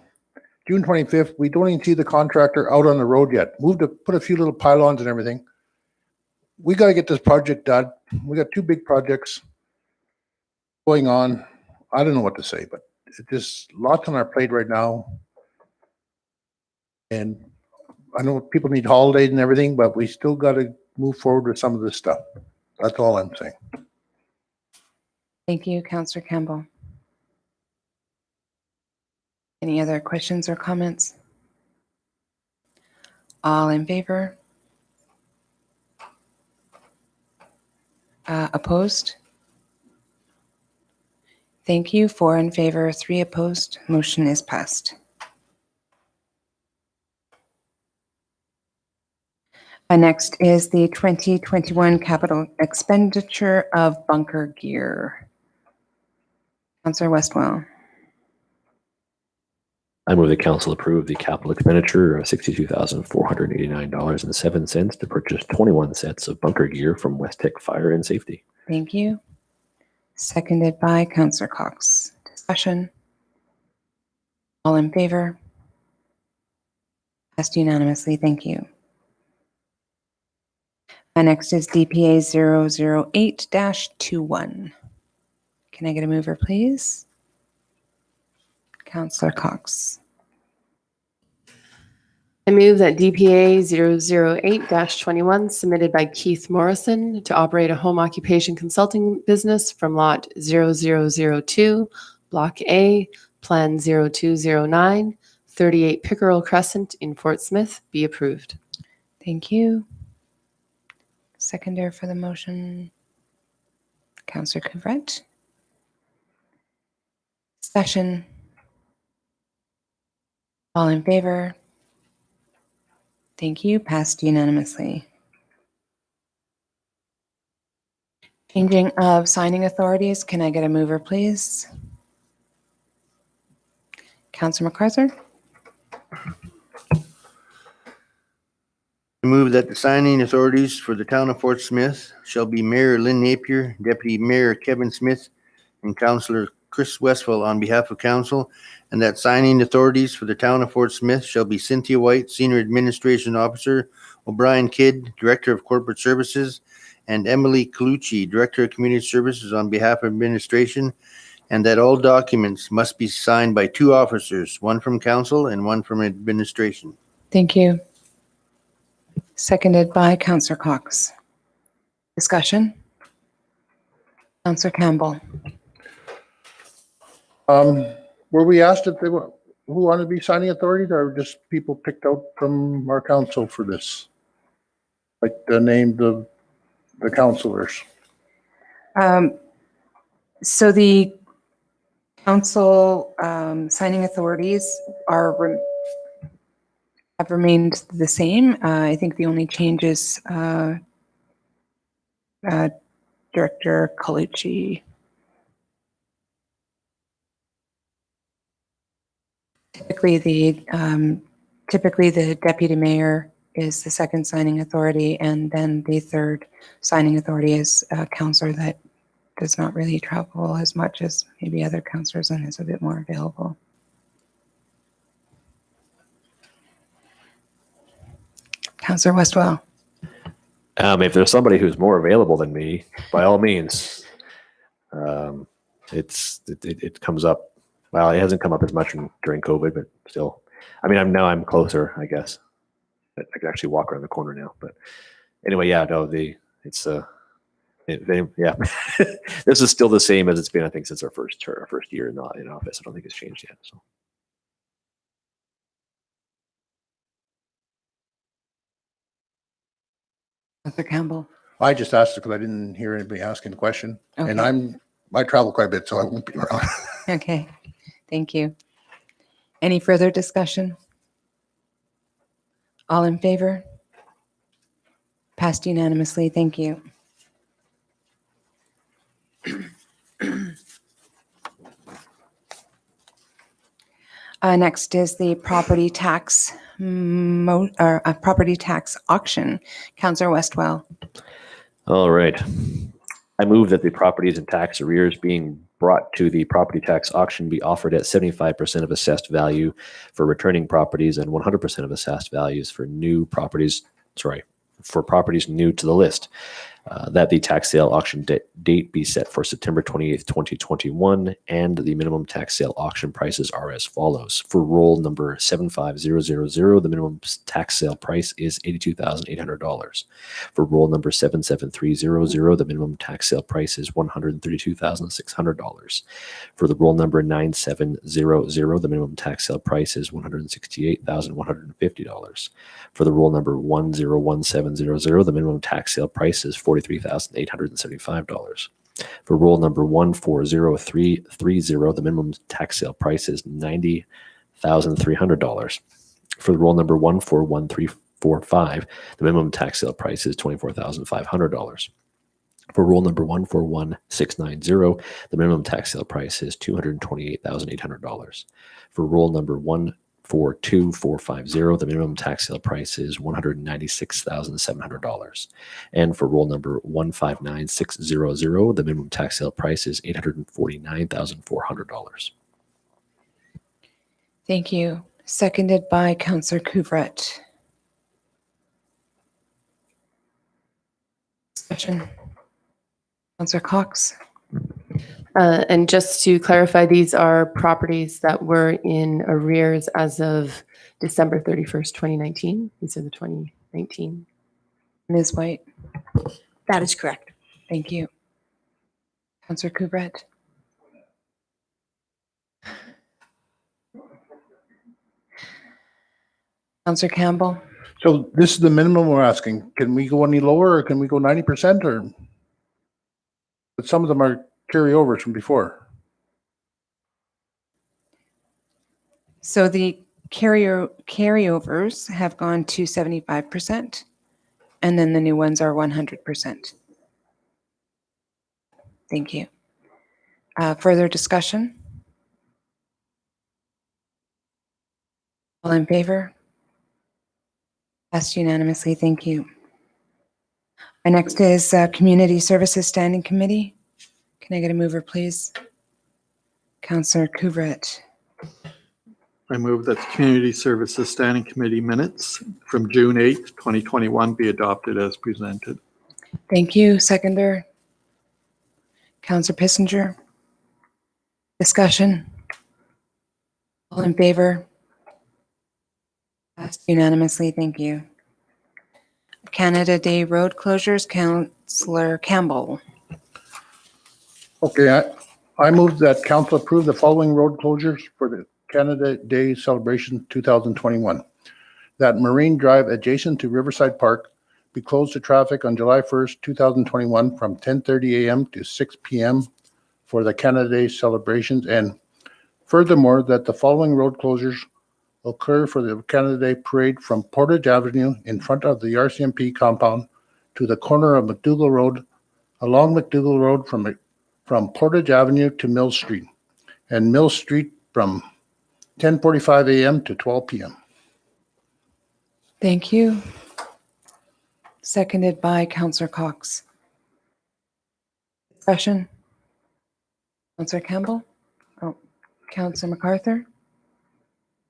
June 25th. We don't even see the contractor out on the road yet. Put a few little pylons and everything. We got to get this project done. We got two big projects going on. I don't know what to say, but it's just lots on our plate right now. And I know people need holidays and everything, but we still got to move forward with some of this stuff. That's all I'm saying. Thank you, Councillor Campbell. Any other questions or comments? All in favor? Opposed? Thank you. 4 in favor, 3 opposed. Motion is passed. Next is the 2021 capital expenditure of bunker gear. Councillor Westwell. I move the council approve the capital expenditure of $62,489.07 to purchase 21 sets of bunker gear from West Tech Fire and Safety. Thank you. Seconded by Councillor Cox. Discussion. All in favor? Passed unanimously. Thank you. Next is DPA 008-21. Can I get a mover, please? Councillor Cox. I move that DPA 008-21 submitted by Keith Morrison to operate a home occupation consulting business from lot 0002, Block A, Plan 0209, 38 Pickerel Crescent in Fort Smith be approved. Thank you. Seconder for the motion, Councillor Couvret. Discussion. All in favor? Thank you. Passed unanimously. Changing of signing authorities. Can I get a mover, please? Councillor MacArthur. I move that the signing authorities for the town of Fort Smith shall be Mayor Lynn Napier, Deputy Mayor Kevin Smith, and Councillor Chris Westwell on behalf of council, and that signing authorities for the town of Fort Smith shall be Cynthia White, Senior Administration Officer, O'Brien Kidd, Director of Corporate Services, and Emily Colucci, Director of Community Services on behalf of administration, and that all documents must be signed by 2 officers, one from council and one from administration. Thank you. Seconded by Councillor Cox. Discussion. Councillor Campbell. Were we asked if they were, who wanted to be signing authorities, or just people picked out from our council for this? Like the name of the councilors? So the Council signing authorities have remained the same. I think the only change is Director Colucci. Typically, the deputy mayor is the second signing authority, and then the third signing authority is a councillor that does not really travel as much as maybe other councillors and is a bit more available. Councillor Westwell. If there's somebody who's more available than me, by all means, it comes up. Well, it hasn't come up as much during COVID, but still, I mean, I'm closer, I guess. I can actually walk around the corner now. But anyway, yeah, no, yeah, this is still the same as it's been, I think, since our first year in office. I don't think it's changed yet. So. Councillor Campbell. I just asked it because I didn't hear anybody asking the question. Okay. And I travel quite a bit, so I won't be around. Okay, thank you. Any further discussion? All in favor? Passed unanimously, thank you. Next is the property tax property tax auction. Councillor Westwell. All right. I move that the properties and tax arrears being brought to the property tax auction be offered at 75% of assessed value for returning properties and 100% of assessed values for for properties new to the list. That the tax sale auction date be set for September 28th, 2021, and the minimum tax sale auction prices are as follows. For roll number 75000, the minimum tax sale price is $82,800. For roll number 77300, the minimum tax sale price is $132,600. For the roll number 9700, the minimum tax sale price is $168,150. For the roll number 101700, the minimum tax sale price is $43,875. For roll number 140330, the minimum tax sale price is $90,300. For the roll number 141345, the minimum tax sale price is $24,500. For roll number 141690, the minimum tax sale price is $228,800. For roll number 142450, the minimum tax sale price is $196,700. And for roll number 159600, the minimum tax sale price is $849,400. Thank you. Seconded by Councillor Couvret. Discussion. Councillor Cox. And just to clarify, these are properties that were in arrears as of December 31st, 2019. These are the 2019. Ms. White. That is correct. Thank you. Councillor Couvret. Councillor Campbell. So this is the minimum we're asking. Can we go any lower, or can we go 90%, or? But some of them are carryovers from before. So the carryovers have gone to 75%, and then the new ones are 100%. Thank you. Further discussion? All in favor? Passed unanimously. Thank you. Our next is Community Services Standing Committee. Can I get a mover, please? Councillor Couvret. I move that the Community Services Standing Committee minutes from June 8th, 2021 be adopted as presented. Thank you. Seconder. Councillor Pissinger. Discussion. All in favor? Passed unanimously. Thank you. Canada Day road closures, Councillor Campbell. Okay, I move that council approve the following road closures for the Canada Day celebration 2021. That Marine Drive adjacent to Riverside Park be closed to traffic on July 1st, 2021 from 10:30 a.m. to 6 p.m. for the Canada Day celebrations, and Furthermore, that the following road closures occur for the Canada Day Parade from Portage Avenue in front of the RCMP compound to the corner of McDougall Road, along McDougall Road from Portage Avenue to Mill Street, and Mill Street from 10:45 a.m. to 12 p.m. Thank you. Seconded by Councillor Cox. Discussion? Councillor Campbell? Oh, Councillor MacArthur?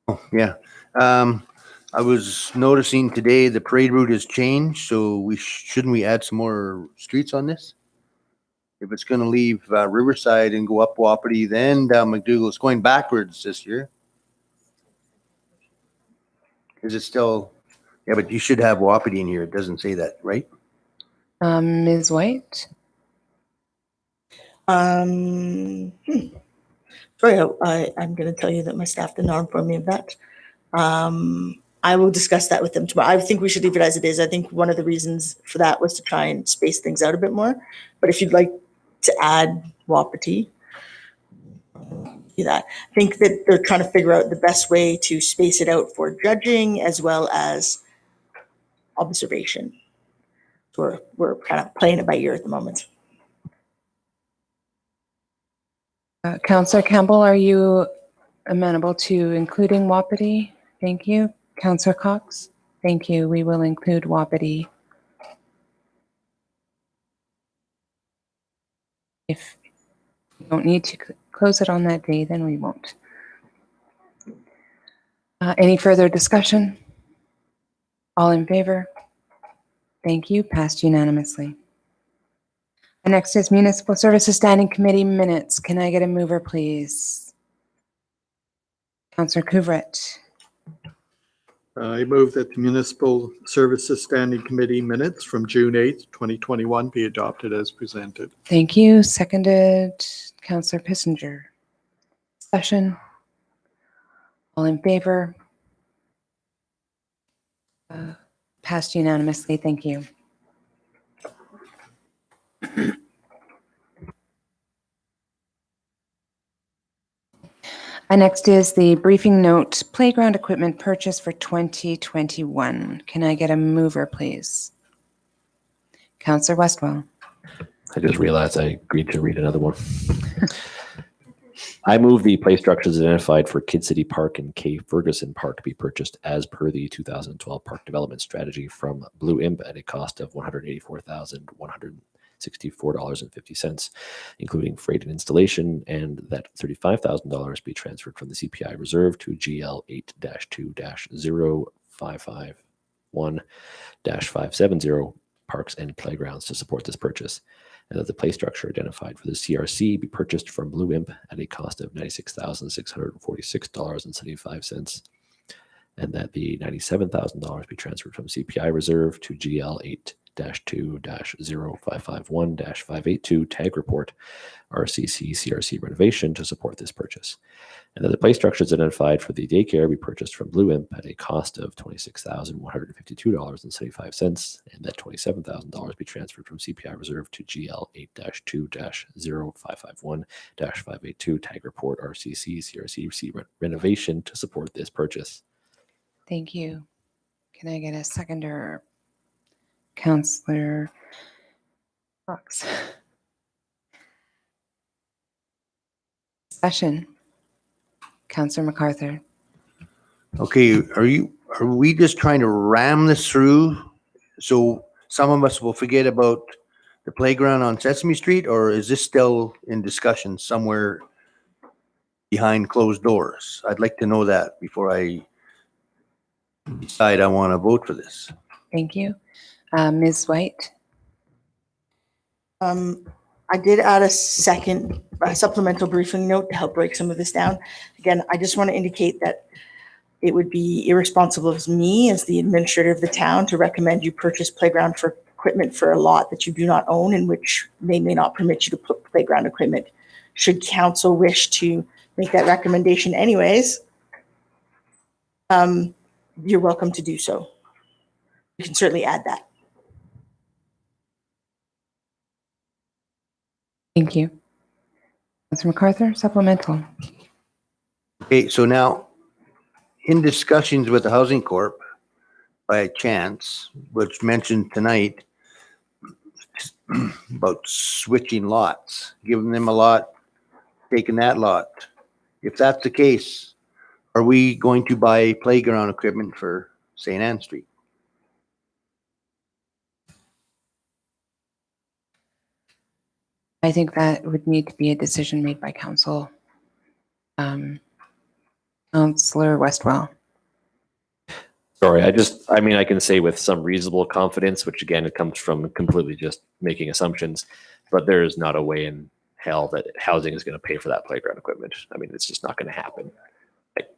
Oh, yeah. I was noticing today the parade route has changed, so shouldn't we add some more streets on this? If it's gonna leave Riverside and go up Wapiti, then down McDougall, it's going backwards this year. Is it still, yeah, but you should have Wapiti in here. It doesn't say that, right? Ms. White? Sorry, I'm going to tell you that my staff did not inform me of that. I will discuss that with them tomorrow. I think we should leave it as it is. I think one of the reasons for that was to try and space things out a bit more. But if you'd like to add Wapiti, do that. I think that they're trying to figure out the best way to space it out for judging as well as observation. We're kind of playing it by ear at the moment. Councillor Campbell, are you amenable to including Wapiti? Thank you. Councillor Cox? Thank you. We will include Wapiti. If you don't need to close it on that day, then we won't. Any further discussion? All in favor? Thank you. Passed unanimously. Next is Municipal Services Standing Committee minutes. Can I get a mover, please? Councillor Couvret. I move that the Municipal Services Standing Committee minutes from June 8th, 2021 be adopted as presented. Thank you. Seconded, Councillor Pissinger. Discussion? All in favor? Passed unanimously. Thank you. Next is the briefing note, playground equipment purchase for 2021. Can I get a mover, please? Councillor Westwell. I just realized I agreed to read another one. I move the play structures identified for Kid City Park and K. Ferguson Park be purchased as per the 2012 Park Development Strategy from Blue Imp at a cost of $184,164.50, including freight and installation, and that $35,000 be transferred from the CPI reserve to GL 8-2-0551-570 Parks and Playgrounds to support this purchase, and that the play structure identified for the CRC be purchased from Blue Imp at a cost of $96,646.75, and that the $97,000 be transferred from CPI reserve to GL 8-2-0551-582 Tag Report RCC CRC renovation to support this purchase, and that the play structures identified for the daycare be purchased from Blue Imp at a cost of $26,152.75, and that $27,000 be transferred from CPI reserve to GL 8-2-0551-582 Tag Report RCC CRC renovation to support this purchase. Thank you. Can I get a seconder? Councillor Fox. Discussion. Councillor MacArthur. Okay, are we just trying to ram this through so some of us will forget about the playground on Sesame Street, or is this still in discussion somewhere behind closed doors? I'd like to know that before I decide I want to vote for this. Thank you. Ms. White. I did add a second supplemental briefing note to help break some of this down. Again, I just want to indicate that it would be irresponsible of me as the administrator of the town to recommend you purchase playground for equipment for a lot that you do not own, in which they may not permit you to put playground equipment. Should council wish to make that recommendation anyways, you're welcome to do so. You can certainly add that. Thank you. Councillor MacArthur, supplemental. Okay, so now, in discussions with the Housing Corp, by chance, which mentioned tonight, about switching lots, giving them a lot, taking that lot. If that's the case, are we going to buy playground equipment for St. Anne Street? I think that would need to be a decision made by council. Councillor Westwell. Sorry, I mean, I can say with some reasonable confidence, which again, it comes from completely just making assumptions, but there is not a way in hell that housing is going to pay for that playground equipment. I mean, it's just not going to happen.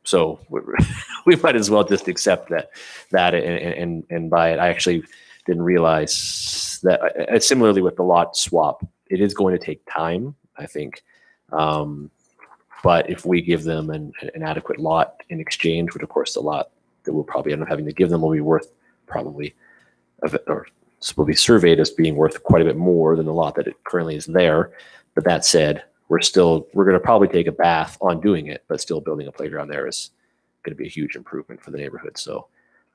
So we might as well just accept that and buy it. I actually didn't realize that similarly with the lot swap, it is going to take time, I think. But if we give them an adequate lot in exchange, which of course the lot that we'll probably end up having to give them will be worth probably, or will be surveyed as being worth quite a bit more than the lot that it currently is there. But that said, we're going to probably take a bath on doing it, but still building a playground there is going to be a huge improvement for the neighborhood. So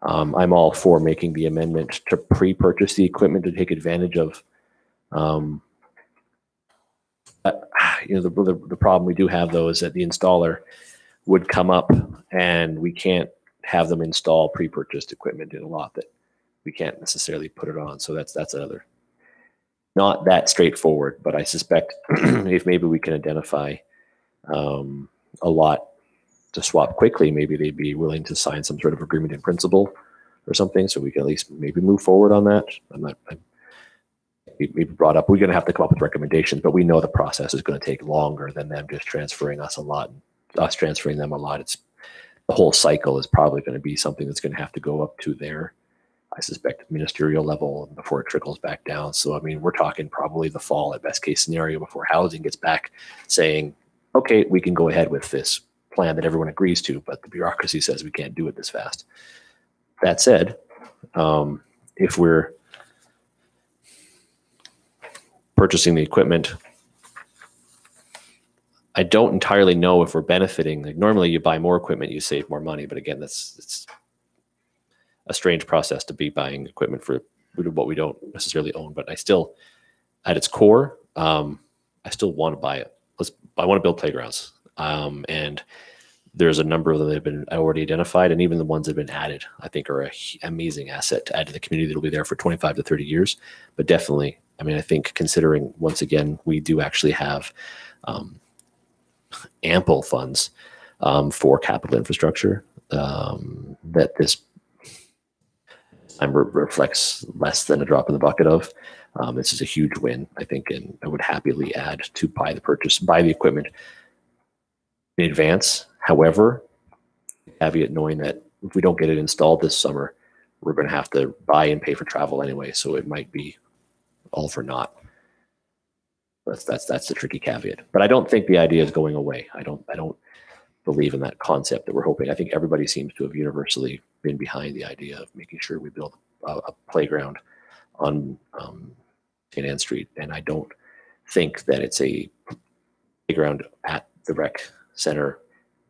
I'm all for making the amendment to pre-purchase the equipment to take advantage of, the problem we do have though is that the installer would come up and we can't have them install pre-purchased equipment in a lot that we can't necessarily put it on. So that's another, not that straightforward, but I suspect if maybe we can identify a lot to swap quickly, maybe they'd be willing to sign some sort of agreement in principle or something. So we can at least maybe move forward on that. We brought up, we're going to have to come up with recommendations, but we know the process is going to take longer than them just transferring us a lot, us transferring them a lot. It's the whole cycle is probably going to be something that's going to have to go up to their, I suspect, ministerial level before it trickles back down. So, I mean, we're talking probably the fall at best case scenario before housing gets back saying, okay, we can go ahead with this plan that everyone agrees to, but the bureaucracy says we can't do it this fast. That said, if we're purchasing the equipment, I don't entirely know if we're benefiting. Like normally you buy more equipment, you save more money. But again, it's a strange process to be buying equipment for what we don't necessarily own. But I still, at its core, I still want to buy it. I want to build playgrounds. And there's a number of them that have been already identified, and even the ones that have been added, I think are an amazing asset to add to the community that will be there for 25 to 30 years. But definitely, I mean, I think considering, once again, we do actually have ample funds for capital infrastructure, that this time reflects less than a drop in the bucket of. This is a huge win, I think, and I would happily add to buy the equipment in advance. However, caveat knowing that if we don't get it installed this summer, we're going to have to buy and pay for travel anyway, so it might be all for naught. That's the tricky caveat. But I don't think the idea is going away. I don't believe in that concept that we're hoping. I think everybody seems to have universally been behind the idea of making sure we build a playground on St. Anne Street, and I don't think that it's a playground at the rec center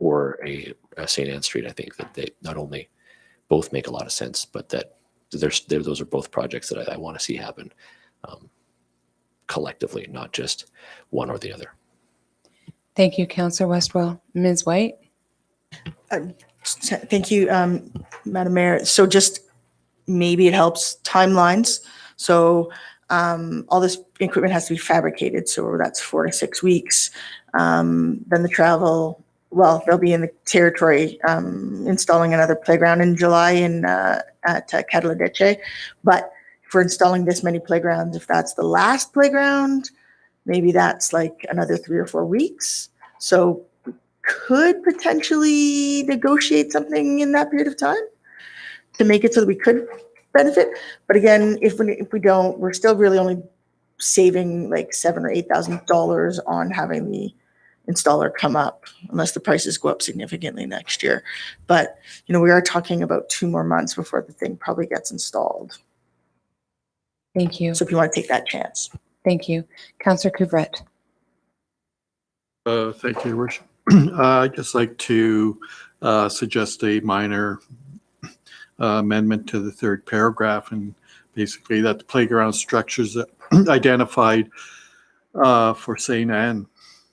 or a St. Anne Street. I think that they not only both make a lot of sense, but that those are both projects that I want to see happen collectively, not just one or the other. Thank you, Councillor Westwell. Ms. White? Thank you, Madam Mayor. So just maybe it helps timelines. So all this equipment has to be fabricated. So that's 4 to 6 weeks. Then the travel, well, they'll be in the territory installing another playground in July at Cataladeche. But if we're installing this many playgrounds, if that's the last playground, maybe that's like another 3 or 4 weeks. So we could potentially negotiate something in that period of time to make it so that we could benefit. But again, if we don't, we're still really only saving like $7,000 or $8,000 on having the installer come up, unless the prices go up significantly next year. But we are talking about 2 more months before the thing probably gets installed. Thank you. So if you want to take that chance. Thank you. Councillor Couvret. Thank you, Your Worship. I'd just like to suggest a minor amendment to the third paragraph, and basically that the playground structures identified for St. Anne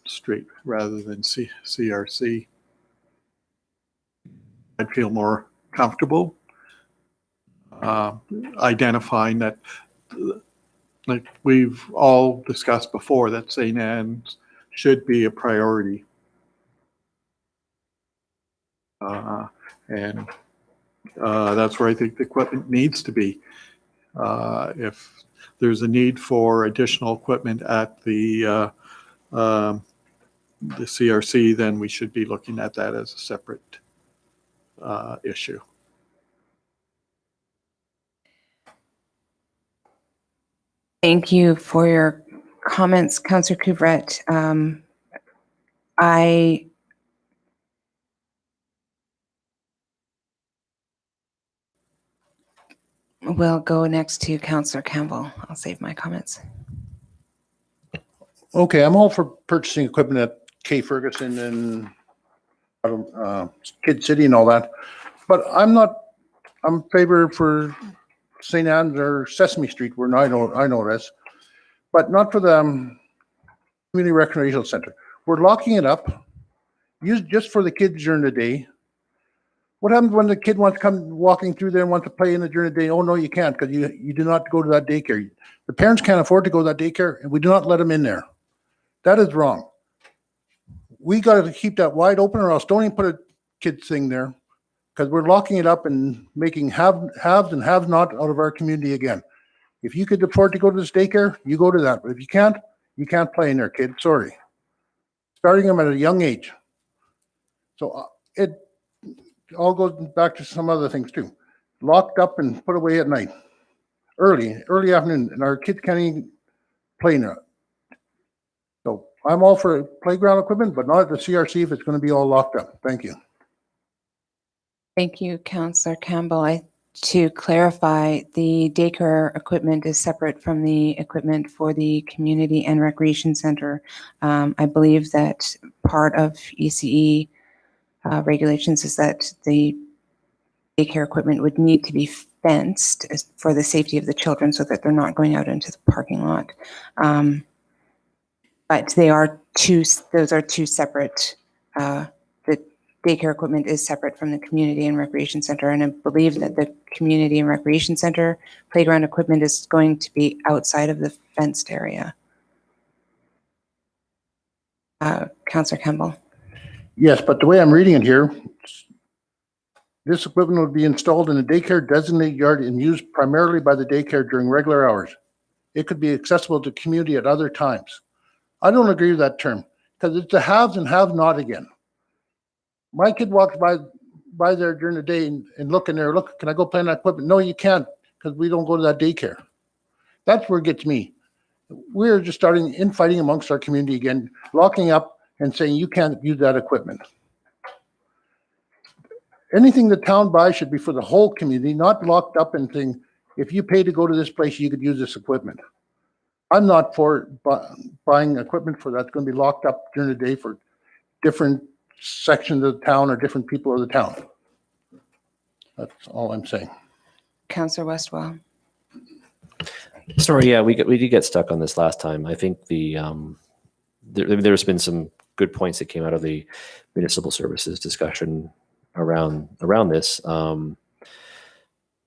Street rather than CRC. I'd feel more comfortable identifying that, like we've all discussed before, that St. Anne's should be a priority. And that's where I think the equipment needs to be. If there's a need for additional equipment at the CRC, then we should be looking at that as a separate issue. Thank you for your comments, Councillor Couvret. I will go next to Councillor Campbell. I'll save my comments. Okay, I'm all for purchasing equipment at K. Ferguson and Kid City and all that, but I'm favor for St. Anne's or Sesame Street, where I know this, but not for the community recreational center. We're locking it up, used just for the kids during the day. What happens when the kid wants to come walking through there and wants to play in it during the day? Oh, no, you can't, because you do not go to that daycare. The parents can't afford to go to that daycare, and we do not let them in there. That is wrong. We got to keep that wide open, or else don't even put a kids thing there, because we're locking it up and making haves and have-not out of our community again. If you could afford to go to this daycare, you go to that. But if you can't play in there, kid. Sorry. Starting them at a young age. So it all goes back to some other things too. Locked up and put away at night, early afternoon, and our kids can't even play in it. So I'm all for playground equipment, but not at the CRC if it's going to be all locked up. Thank you. Thank you, Councillor Campbell. To clarify, the daycare equipment is separate from the equipment for the community and recreation center. I believe that part of ECE regulations is that the daycare equipment would need to be fenced for the safety of the children so that they're not going out into the parking lot. But those are two separate, the daycare equipment is separate from the community and recreation center. And I believe that the community and recreation center playground equipment is going to be outside of the fenced area. Councillor Campbell. Yes, but the way I'm reading it here, this equipment would be installed in a daycare designated yard and used primarily by the daycare during regular hours. It could be accessible to community at other times. I don't agree with that term, because it's the haves and have-not again. My kid walks by there during the day and look in there, look, can I go play on that equipment? No, you can't, because we don't go to that daycare. That's where it gets me. We're just starting infighting amongst our community again, locking up and saying you can't use that equipment. Anything the town buys should be for the whole community, not locked up and saying, if you pay to go to this place, you could use this equipment. I'm not for buying equipment for that's going to be locked up during the day for different sections of the town or different people of the town. That's all I'm saying. Councillor Westwell. Sorry, yeah, we did get stuck on this last time. I think there's been some good points that came out of the municipal services discussion around this. And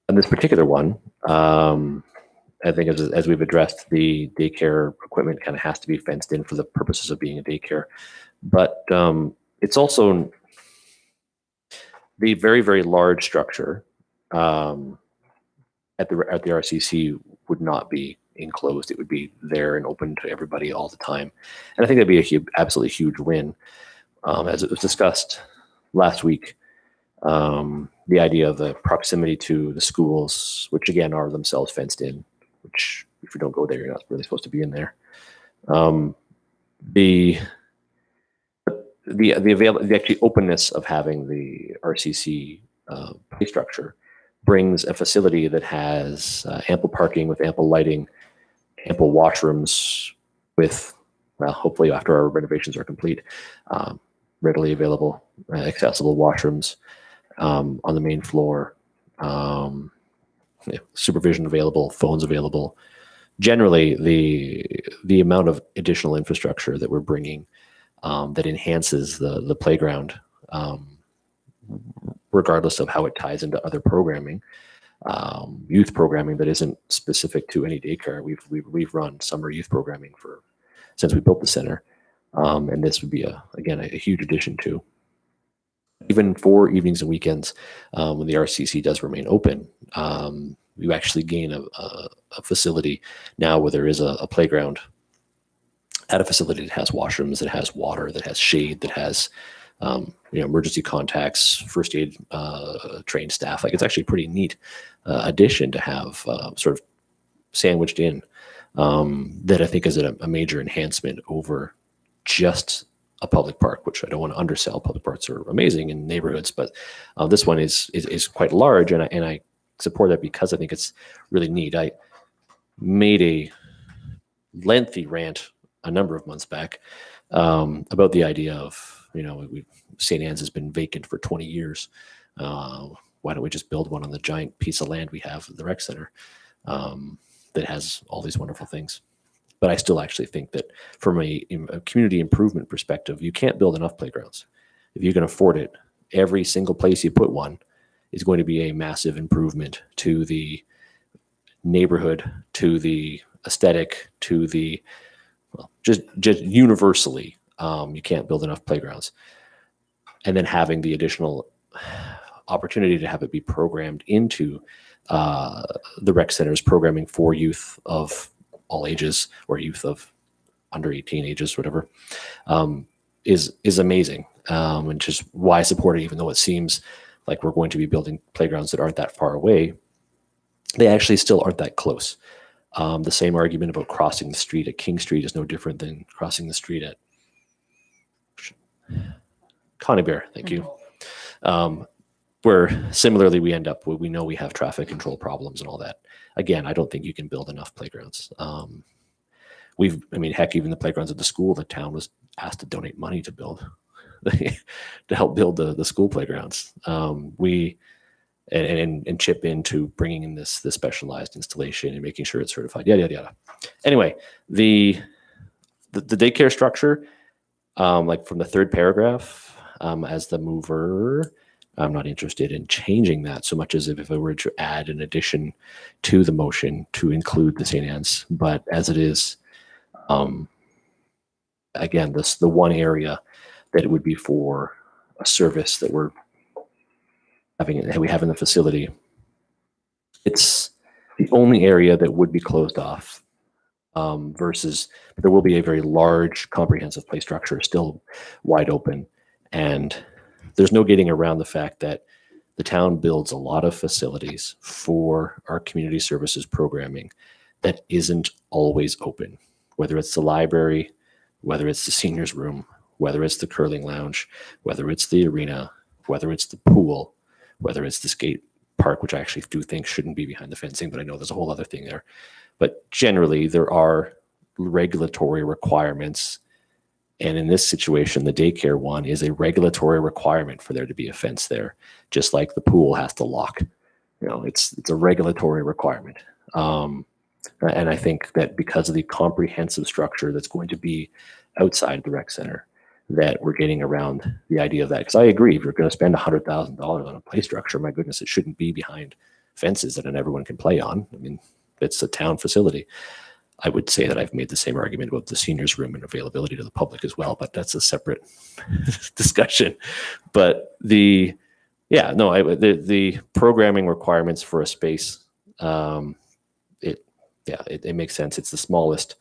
this particular one, I think as we've addressed, the daycare equipment kind of has to be fenced in for the purposes of being a daycare. But it's also the very, very large structure at the RCC would not be enclosed. It would be there and open to everybody all the time. And I think that'd be a absolutely huge win. As it was discussed last week, the idea of the proximity to the schools, which again are themselves fenced in, which if you don't go there, you're not really supposed to be in there. The actually openness of having the RCC play structure brings a facility that has ample parking with ample lighting, ample washrooms with, well, hopefully after our renovations are complete, readily available, accessible washrooms on the main floor, supervision available, phones available. Generally, the amount of additional infrastructure that we're bringing that enhances the playground, regardless of how it ties into other programming, youth programming that isn't specific to any daycare. We've run summer youth programming since we built the center, and this would be again a huge addition to. Even for evenings and weekends, when the RCC does remain open, you actually gain a facility now where there is a playground at a facility that has washrooms, that has water, that has shade, that has emergency contacts, first aid trained staff. Like, it's actually a pretty neat addition to have sort of sandwiched in, that I think is a major enhancement over just a public park, which I don't want to undersell. Public parks are amazing in neighborhoods, but this one is quite large, and I support that because I think it's really neat. I made a lengthy rant a number of months back about the idea of, St. Anne's has been vacant for 20 years. Why don't we just build one on the giant piece of land we have at the rec center that has all these wonderful things? But I still actually think that from a community improvement perspective, you can't build enough playgrounds. If you can afford it, every single place you put one is going to be a massive improvement to the neighborhood, to the aesthetic, to the, just universally. You can't build enough playgrounds. And then having the additional opportunity to have it be programmed into the rec center's programming for youth of all ages, or youth of under 18 ages, whatever, is amazing. And just why I support it, even though it seems like we're going to be building playgrounds that aren't that far away, they actually still aren't that close. The same argument about crossing the street at King Street is no different than crossing the street at Connie Bear. Thank you. Where similarly we end up where we know we have traffic control problems and all that. Again, I don't think you can build enough playgrounds. Heck, even the playgrounds at the school, the town was asked to donate money to build, to help build the school playgrounds. And chip into bringing in this specialized installation and making sure it's certified, yada, yada, yada. Anyway, the daycare structure, like from the third paragraph, as the mover, I'm not interested in changing that so much as if I were to add an addition to the motion to include the St. Anne's. But as it is, again, the one area that it would be for a service that we have in the facility, it's the only area that would be closed off, versus there will be a very large comprehensive play structure still wide open. And there's no getting around the fact that the town builds a lot of facilities for our community services programming that isn't always open, whether it's the library, whether it's the seniors room, whether it's the curling lounge, whether it's the arena, whether it's the pool, whether it's the skate park, which I actually do think shouldn't be behind the fencing, but I know there's a whole other thing there. But generally, there are regulatory requirements. And in this situation, the daycare one is a regulatory requirement for there to be a fence there, just like the pool has to lock. It's a regulatory requirement. And I think that because of the comprehensive structure that's going to be outside the rec center, that we're getting around the idea of that. Because I agree, if you're going to spend $100,000 on a play structure, my goodness, it shouldn't be behind fences that everyone can play on. I mean, it's a town facility. I would say that I've made the same argument about the seniors room and availability to the public as well, but that's a separate discussion. But the programming requirements for a space, it makes sense. It's the smallest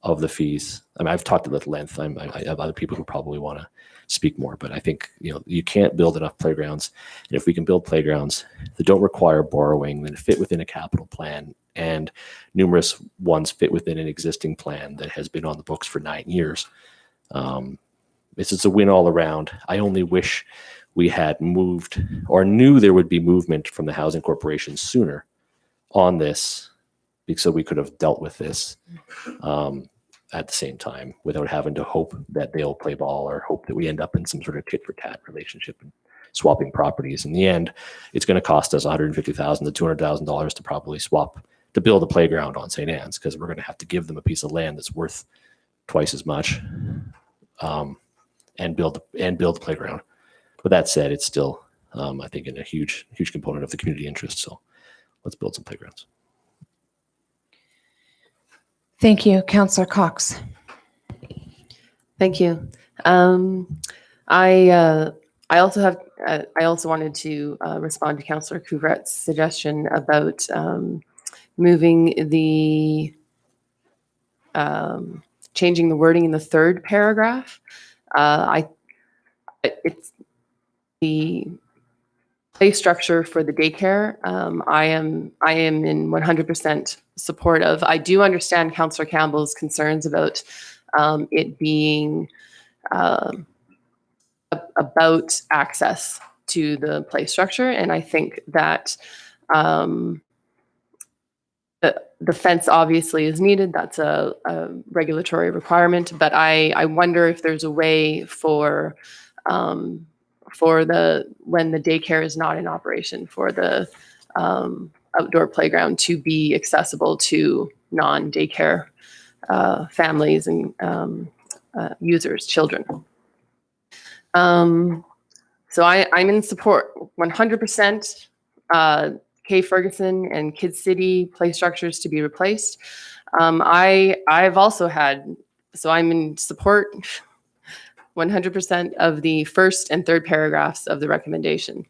of the fees. I've talked about length. I have other people who probably want to speak more, but I think you can't build enough playgrounds. And if we can build playgrounds that don't require borrowing, that fit within a capital plan, and numerous ones fit within an existing plan that has been on the books for 9 years, it's a win all around. I only wish we had moved or knew there would be movement from the housing corporation sooner on this, so we could have dealt with this. at the same time without having to hope that they'll play ball or hope that we end up in some sort of tit for tat relationship and swapping properties. In the end, it's going to cost us $150,000 to $200,000 to probably to build a playground on St. Anne's, because we're going to have to give them a piece of land that's worth twice as much, and build the playground. But that said, it's still, I think, in a huge component of the community interest. So let's build some playgrounds. Thank you, Councillor Cox. Thank you. I also wanted to respond to Councillor Couvret's suggestion about moving the changing the wording in the third paragraph. It's the play structure for the daycare. I am in 100% support of. I do understand Councillor Campbell's concerns about it being about access to the play structure, and I think that the fence obviously is needed. That's a regulatory requirement, but I wonder if there's a way for when the daycare is not in operation, for the outdoor playground to be accessible to non-daycare families and users, children. So I'm in support 100%. K Ferguson and Kid City play structures to be replaced. I've also had, so I'm in support 100% of the first and third paragraphs of the recommendation.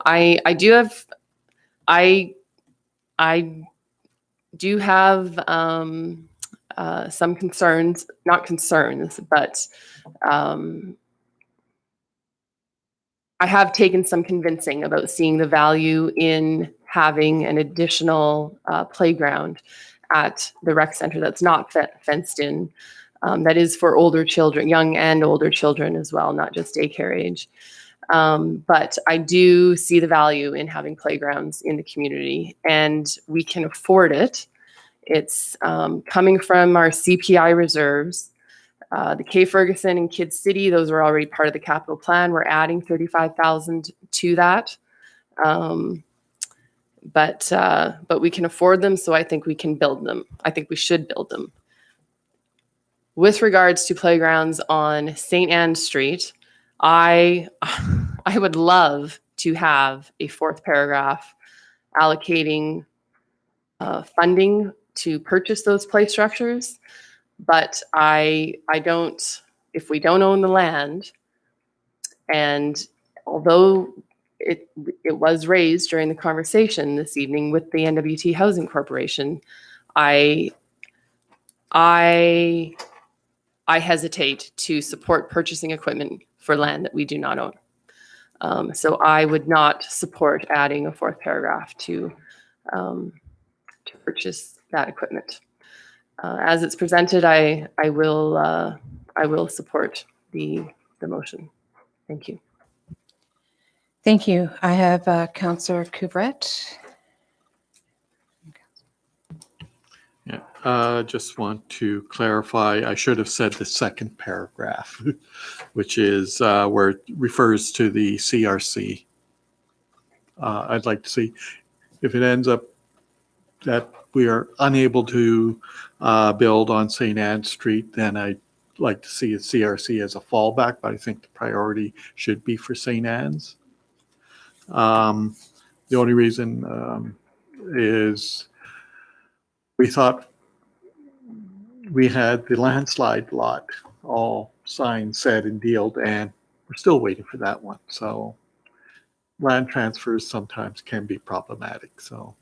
I do have some concerns, not concerns, but I have taken some convincing about seeing the value in having an additional playground at the rec center that's not fenced in, that is for older children, young and older children as well, not just daycare age. But I do see the value in having playgrounds in the community, and we can afford it. It's coming from our CPI reserves. The K Ferguson and Kid City, those are already part of the capital plan. We're adding 35,000 to that. But we can afford them, so I think we can build them. I think we should build them. With regards to playgrounds on St. Anne Street, I would love to have a fourth paragraph allocating funding to purchase those play structures. But I don't, if we don't own the land, and although it was raised during the conversation this evening with the NWT Housing Corporation, I hesitate to support purchasing equipment for land that we do not own. So I would not support adding a fourth paragraph to purchase that equipment. As it's presented, I will support the motion. Thank you. Thank you. I have Councillor Couvret. Yeah, just want to clarify, I should have said the second paragraph, which is where it refers to the CRC. I'd like to see if it ends up that we are unable to build on St. Anne Street, then I'd like to see a CRC as a fallback, but I think the priority should be for St. Anne's. The only reason is we thought we had the landslide lot all signed, said, and dealed, and we're still waiting for that one. So land transfers sometimes can be problematic. So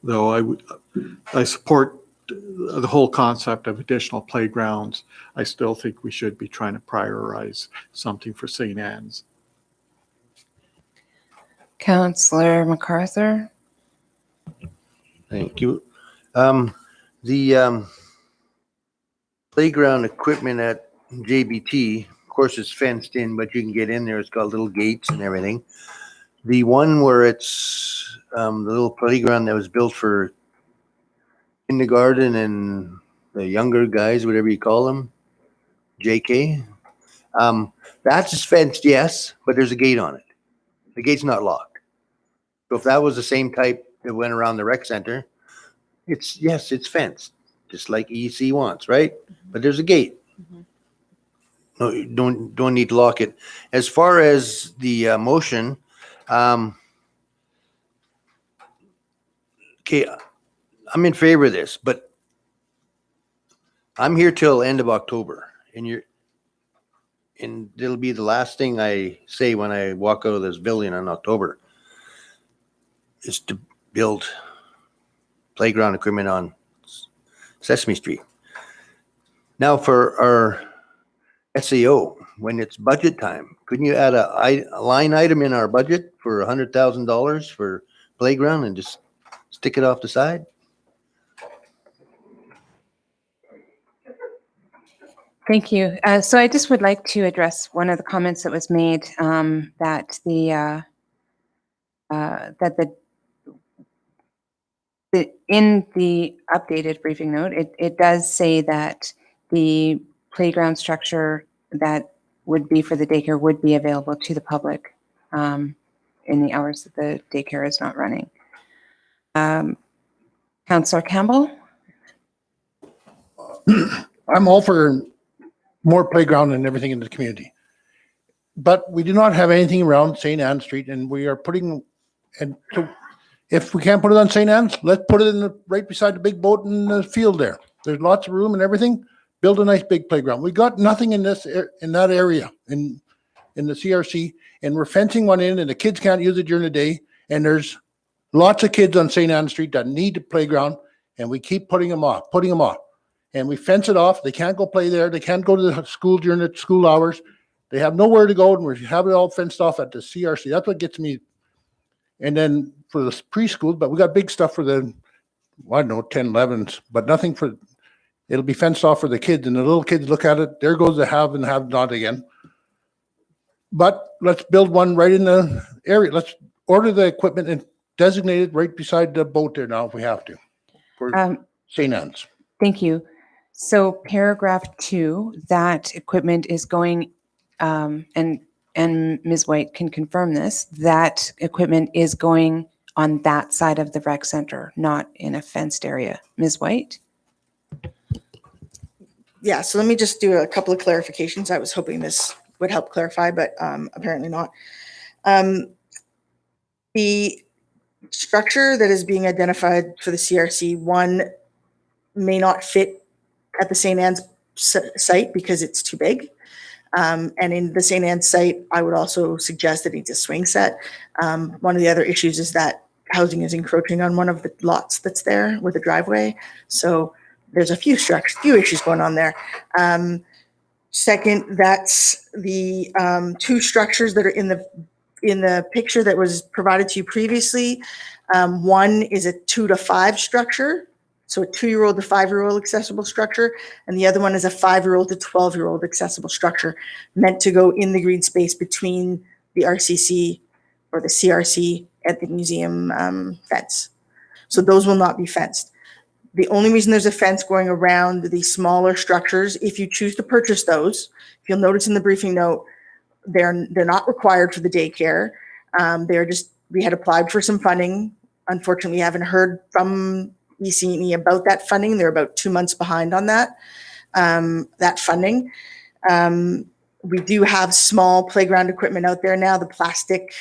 though I support the whole concept of additional playgrounds, I still think we should be trying to prioritize something for St. Anne's. Councillor MacArthur. Thank you. The playground equipment at JBT, of course, it's fenced in, but you can get in there. It's got little gates and everything. The one where it's the little playground that was built for kindergarten and the younger guys, whatever you call them, JK. That's fenced, yes, but there's a gate on it. The gate's not locked. So if that was the same type that went around the rec center, it's fenced, just like EC wants, right? But there's a gate. No, you don't need to lock it. As far as the motion, okay, I'm in favor of this, but I'm here till end of October, and it'll be the last thing I say when I walk out of this building in October is to build playground equipment on Sesame Street. Now for our SAO, when it's budget time, couldn't you add a line item in our budget for $100,000 for playground and just stick it off the side? Thank you. So I just would like to address one of the comments that was made, that in the updated briefing note, it does say that the playground structure that would be for the daycare would be available to the public in the hours that the daycare is not running. Councillor Campbell? I'm all for more playground and everything in the community. But we do not have anything around St. Anne Street, and we are putting, and so if we can't put it on St. Anne's, let's put it right beside the big boat in the field there. There's lots of room and everything. Build a nice big playground. We got nothing in that area in the CRC, and we're fencing one in, and the kids can't use it during the day. And there's lots of kids on St. Anne Street that need the playground, and we keep putting them off. And we fence it off. They can't go play there. They can't go to the school during the school hours. They have nowhere to go, and we have it all fenced off at the CRC. That's what gets me. And then for the preschool, but we got big stuff for the, I don't know, 10, 11s, but nothing for, it'll be fenced off for the kids, and the little kids look at it. There goes the have and have not again. But let's build one right in the area. Let's order the equipment and designate it right beside the boat there now if we have to for St. Anne's. Thank you. So paragraph 2, that equipment is going, and Ms. White can confirm this, that equipment is going on that side of the rec center, not in a fenced area. Ms. White? Yeah, so let me just do a couple of clarifications. I was hoping this would help clarify, but apparently not. The structure that is being identified for the CRC, one may not fit at the St. Anne's site because it's too big. And in the St. Anne's site, I would also suggest that it needs a swing set. One of the other issues is that housing is encroaching on one of the lots that's there with a driveway. So there's a few issues going on there. Second, that's the 2 structures that are in the picture that was provided to you previously. One is a 2 to 5 structure. So a 2-year-old to 5-year-old accessible structure, and the other one is a 5-year-old to 12-year-old accessible structure meant to go in the green space between the RCC or the CRC at the museum fence. So those will not be fenced. The only reason there's a fence going around the smaller structures, if you choose to purchase those, if you'll notice in the briefing note, they're not required for the daycare. They're just, we had applied for some funding. Unfortunately, we haven't heard from EC&E about that funding. They're about 2 months behind on that funding. We do have small playground equipment out there now, the plastic,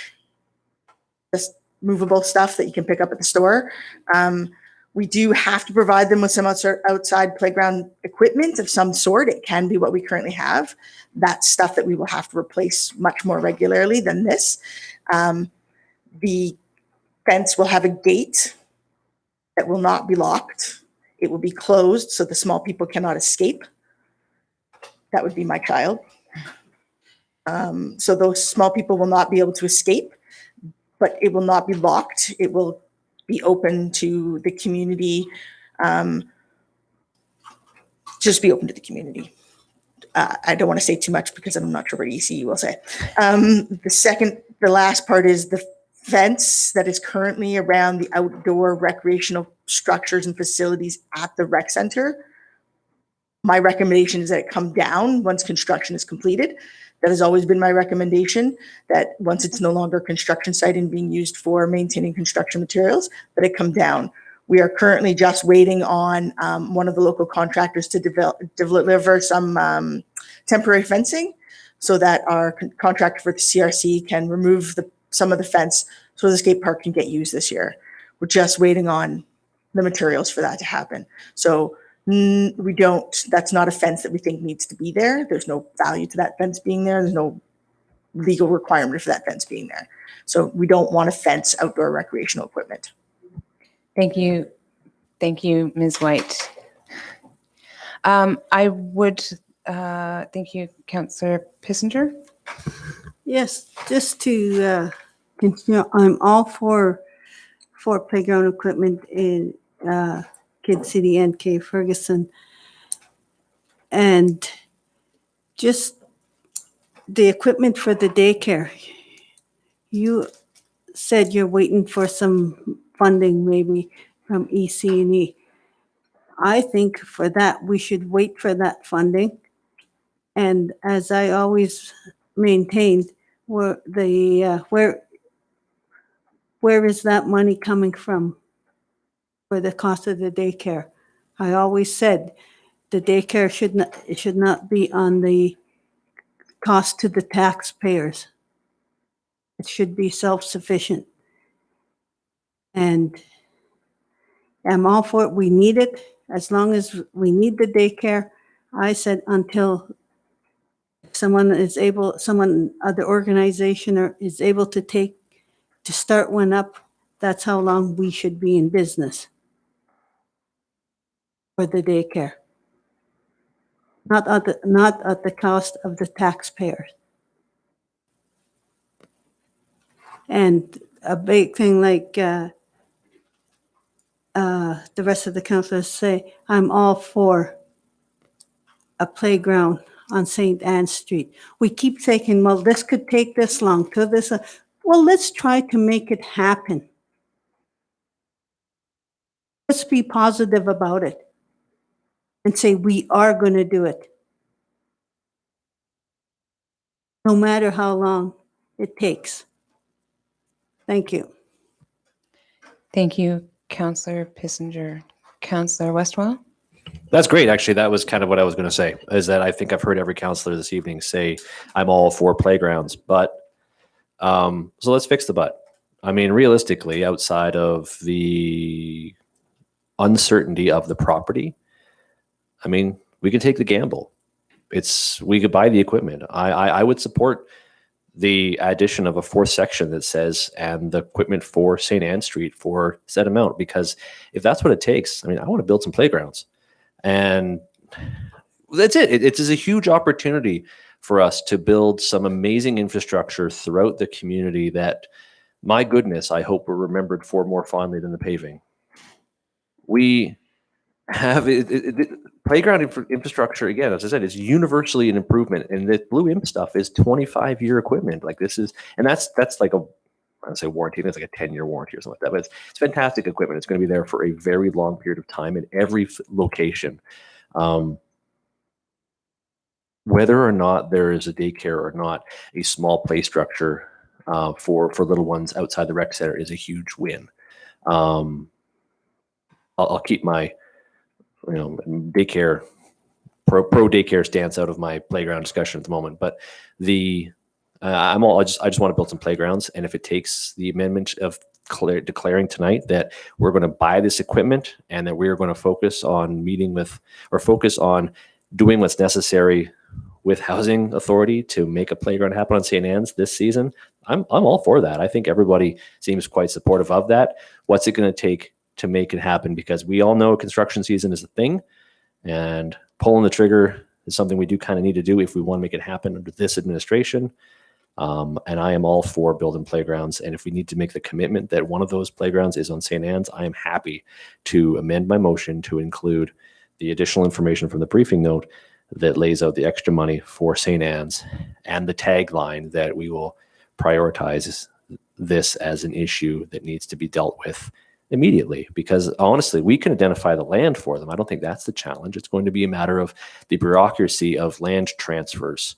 just movable stuff that you can pick up at the store. We do have to provide them with some outside playground equipment of some sort. It can be what we currently have. That's stuff that we will have to replace much more regularly than this. The fence will have a gate that will not be locked. It will be closed so the small people cannot escape. That would be my child. So those small people will not be able to escape, but it will not be locked. It will be open to the community. Just be open to the community. I don't want to say too much because I'm not sure what ECU will say. The last part is the fence that is currently around the outdoor recreational structures and facilities at the rec center My recommendation is that it come down once construction is completed. That has always been my recommendation, that once it's no longer a construction site and being used for maintaining construction materials, that it come down. We are currently just waiting on one of the local contractors to deliver some temporary fencing so that our contractor for the CRC can remove some of the fence so the skate park can get used this year. We're just waiting on the materials for that to happen. So that's not a fence that we think needs to be there. There's no value to that fence being there. There's no legal requirement for that fence being there. So we don't want to fence outdoor recreational equipment. Thank you. Thank you, Ms. White. I would, thank you, Councillor Pissinger. Yes, just to continue, I'm all for playground equipment in Kid City and K Ferguson. And just the equipment for the daycare. You said you're waiting for some funding maybe from EC&E. I think for that, we should wait for that funding. And as I always maintained, where is that money coming from for the cost of the daycare? I always said the daycare should not be on the cost to the taxpayers. It should be self-sufficient. And I'm all for it. We need it. As long as we need the daycare, I said until other organization is able to start one up, that's how long we should be in business for the daycare. Not at the cost of the taxpayers. And a big thing like the rest of the councillors say, I'm all for a playground on St. Anne Street. We keep thinking, well, this could take this long to this. Well, let's try to make it happen. Let's be positive about it and say we are going to do it. No matter how long it takes. Thank you. Thank you, Councillor Pissinger. Councillor Westwell? That's great. Actually, that was kind of what I was going to say, is that I think I've heard every councillor this evening say, I'm all for playgrounds, but, so let's fix the but. I mean, realistically, outside of the uncertainty of the property, I mean, we could take the gamble. We could buy the equipment. I would support the addition of a fourth section that says, and the equipment for St. Anne Street for said amount, because if that's what it takes, I mean, I want to build some playgrounds. And that's it. It is a huge opportunity for us to build some amazing infrastructure throughout the community that, my goodness, I hope we're remembered for more fondly than the paving. We have playground infrastructure, again, as I said, is universally an improvement. And the Blue Imp stuff is 25-year equipment. Like this is, and that's like I don't say warranty, it's like a 10-year warranty or something like that, but it's fantastic equipment. It's going to be there for a very long period of time in every location. Whether or not there is a daycare or not, a small play structure for little ones outside the rec center is a huge win. I'll keep my daycare pro daycare stance out of my playground discussion at the moment, but I just want to build some playgrounds, and if it takes the amendment of declaring tonight that we're going to buy this equipment and that we're going to focus on doing what's necessary with Housing Authority to make a playground happen on St. Anne's this season, I'm all for that. I think everybody seems quite supportive of that. What's it going to take to make it happen? Because we all know construction season is a thing, and pulling the trigger is something we do kind of need to do if we want to make it happen under this administration. And I am all for building playgrounds. And if we need to make the commitment that one of those playgrounds is on St. Anne's, I am happy to amend my motion to include the additional information from the briefing note that lays out the extra money for St. Anne's and the tagline that we will prioritize this as an issue that needs to be dealt with in the next 6 months. And I will second that motion. Thank you, Councillor Westwell. Councillor Pissinger? Thank you. Thank you. immediately, because honestly, we can identify the land for them. I don't think that's the challenge. It's going to be a matter of the bureaucracy of land transfers.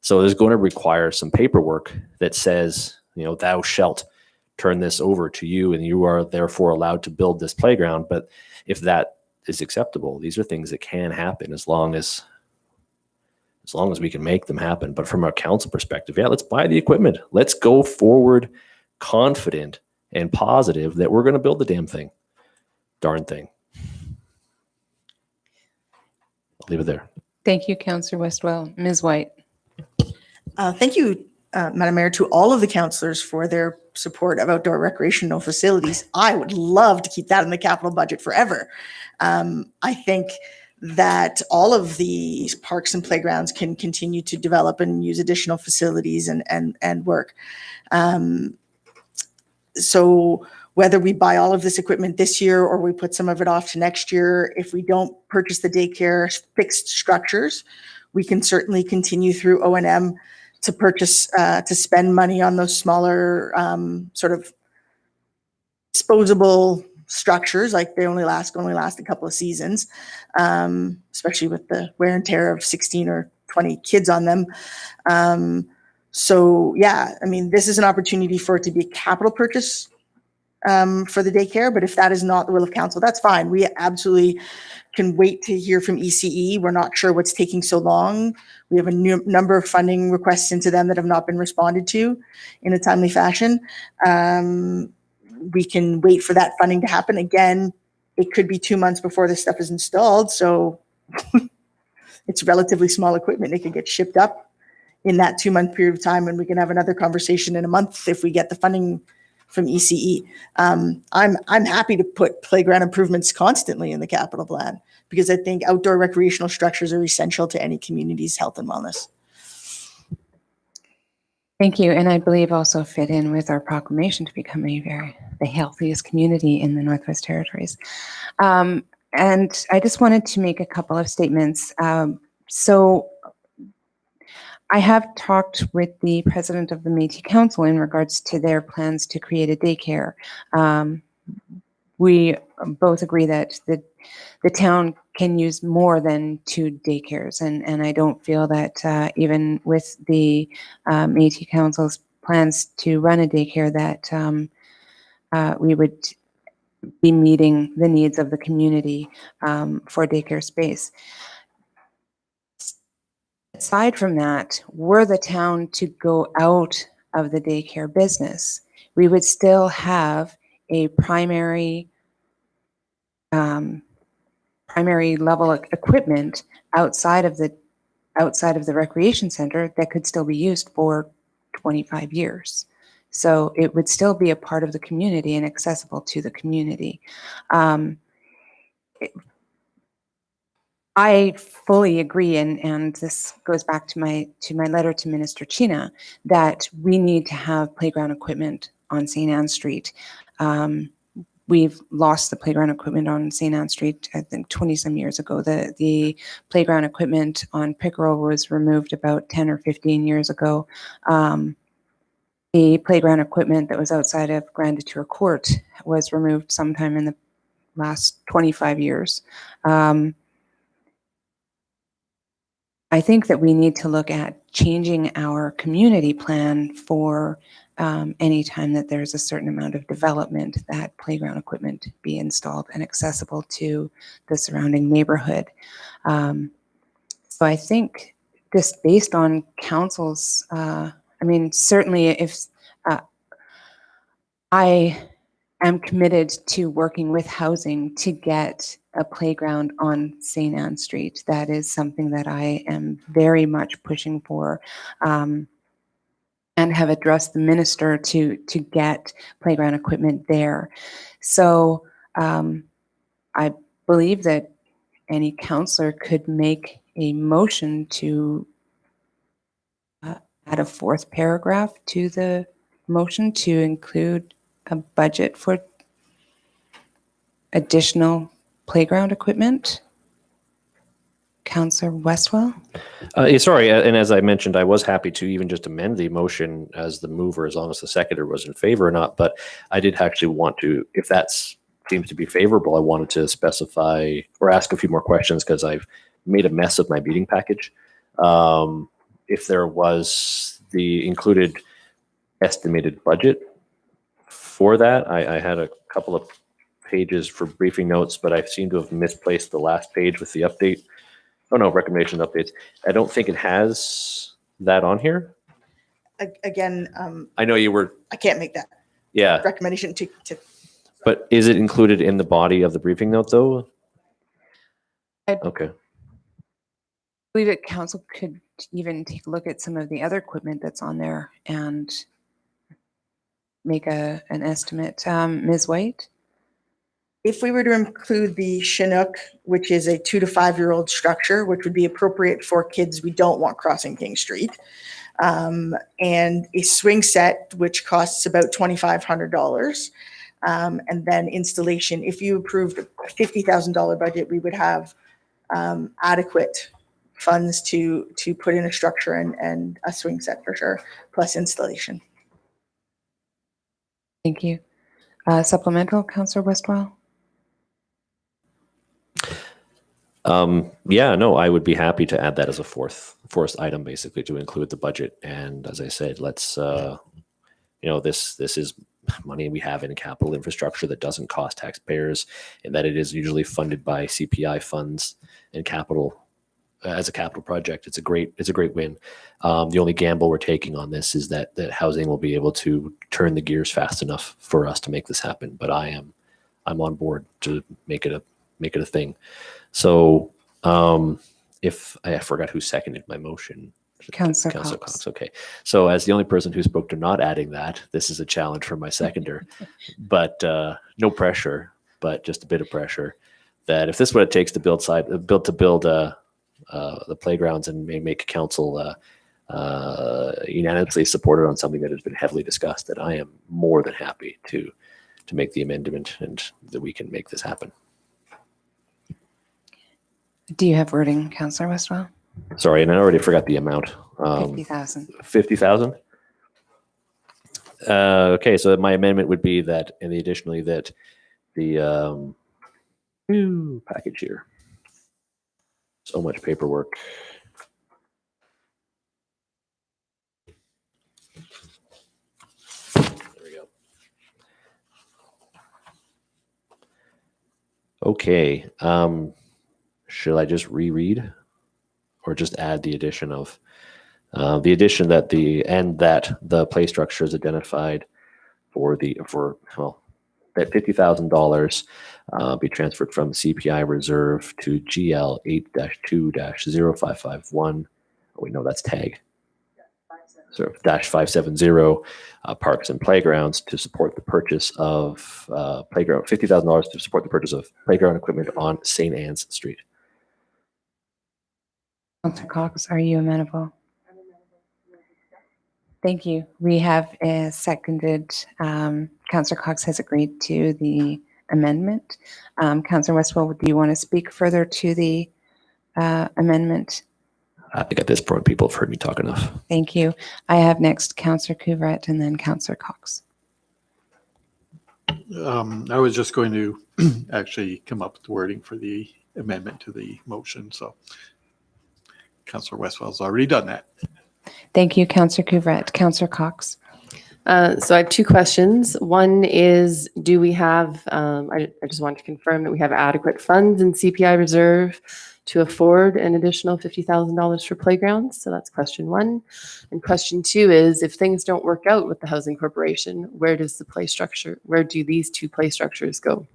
So there's going to require some paperwork that says, thou shalt turn this over to you, and you are therefore allowed to build this playground. But if that is acceptable, these are things that can happen as long as we can make them happen. But from our council perspective, yeah, let's buy the equipment. Let's go forward confident and positive that we're going to build the damn thing. Darn thing. I'll leave it there. Thank you, Councillor Westwell. Ms. White. Thank you, Madam Mayor, to all of the councillors for their support of outdoor recreational facilities. I would love to keep that in the capital budget forever. I think that all of these parks and playgrounds can continue to develop and use additional facilities and work. So whether we buy all of this equipment this year or we put some of it off to next year, if we don't purchase the daycare fixed structures, we can certainly continue through O&M to purchase, to spend money on those smaller sort of disposable structures. Like they only last a couple of seasons, especially with the wear and tear of 16 or 20 kids on them. So yeah, I mean, this is an opportunity for it to be a capital purchase for the daycare, but if that is not the will of council, that's fine. We absolutely can wait to hear from ECE. We're not sure what's taking so long. We have a number of funding requests into them that have not been responded to in a timely fashion. We can wait for that funding to happen. Again, it could be 2 months before this stuff is installed, so it's relatively small equipment. It could get shipped up in that 2-month period of time, and we can have another conversation in a month if we get the funding from ECE. I'm happy to put playground improvements constantly in the capital plan because I think outdoor recreational structures are essential to any community's health and wellness. Thank you. And I believe also fit in with our proclamation to become the healthiest community in the Northwest Territories. And I just wanted to make a couple of statements. So I have talked with the president of the Métis Council in regards to their plans to create a daycare. We both agree that the town can use more than 2 daycares, and I don't feel that even with the Métis Council's plans to run a daycare that we would be meeting the needs of the community for daycare space. Aside from that, were the town to go out of the daycare business, we would still have a primary level of equipment outside of the recreation center that could still be used for 25 years. So it would still be a part of the community and accessible to the community. I fully agree, and this goes back to my letter to Minister China, that we need to have playground equipment on St. Anne Street. We've lost the playground equipment on St. Anne Street, I think 20 some years ago. The playground equipment on Pickerel was removed about 10 or 15 years ago. The playground equipment that was outside of Grand Detour Court was removed sometime in the last 25 years. I think that we need to look at changing our community plan for any time that there's a certain amount of development, that playground equipment be installed and accessible to the surrounding neighborhood. So I think just based on council's, I mean, certainly if I am committed to working with housing to get a playground on St. Anne Street. That is something that I am very much pushing for, and have addressed the minister to get playground equipment there. So I believe that any councillor could make a motion to add a 4th paragraph to the motion to include a budget for additional playground equipment. Councillor Westwell? Sorry, and as I mentioned, I was happy to even just amend the motion as the mover, as long as the seconder was in favor or not. But I did actually want to, if that's seems to be favorable. I wanted to specify or ask a few more questions because I've made a mess of my meeting package. If there was the included estimated budget for that, I had a couple of pages for briefing notes, but I seem to have misplaced the last page with the update. Oh no, recommendation updates. I don't think it has that on here. Again, I know you were, I can't make that yeah, recommendation to but is it included in the body of the briefing note though? Okay. I believe that council could even take a look at some of the other equipment that's on there and make an estimate. Ms. White? If we were to include the Chinook, which is a 2 to 5 year old structure, which would be appropriate for kids we don't want crossing King Street, and a swing set, which costs about $2,500, and then installation. If you approved a $50,000 budget, we would have adequate funds to put in a structure and a swing set for sure, plus installation. Thank you. Supplemental, Councillor Westwell? Yeah, no, I would be happy to add that as a fourth item, basically to include the budget. And as I said, let's, this is money we have in capital infrastructure that doesn't cost taxpayers, and that it is usually funded by CPI funds and capital as a capital project. It's a great win. The only gamble we're taking on this is that housing will be able to turn the gears fast enough for us to make this happen. But I'm on board to make it a thing. So if I forgot who seconded my motion. Councillor Councillor Cox. Cox. Okay. So as the only person who spoke to not adding that, this is a challenge for my seconder, but no pressure, but just a bit of pressure that if this is what it takes to build the playgrounds and make council unanimously supported on something that has been heavily discussed, that I am more than happy to make the amendment and that we can make this happen. Do you have wording, Councillor Westwell? Sorry, and I already forgot the amount. 50,000. 50,000. Okay, so my amendment would be that, and additionally that the package here. So much paperwork. There we go. Okay. Should I just reread or just add the addition of that the play structure is identified that $50,000 be transferred from CPI reserve to GL 8-2-0551. Oh, wait, no, that's TAG. So -570 parks and playgrounds to support the purchase of playground, $50,000 to support the purchase of playground equipment on St. Anne's Street. Councillor Cox, are you amenable? Thank you. We have seconded. Councillor Cox has agreed to the amendment. Councillor Westwell, do you want to speak further to the amendment? I think at this point, people have heard me talk enough. Thank you. I have next Councillor Couvret and then Councillor Cox. I was just going to actually come up with the wording for the amendment to the motion. So Councillor Westwell's already done that. Thank you, Councillor Couvret. Councillor Cox. So I have two questions. One is, do we have, I just want to confirm that we have adequate funds in CPI reserve to afford an additional $50,000 for playgrounds? So that's question one. And question two is, if things don't work out with the Housing Corporation, where do these two play structures go?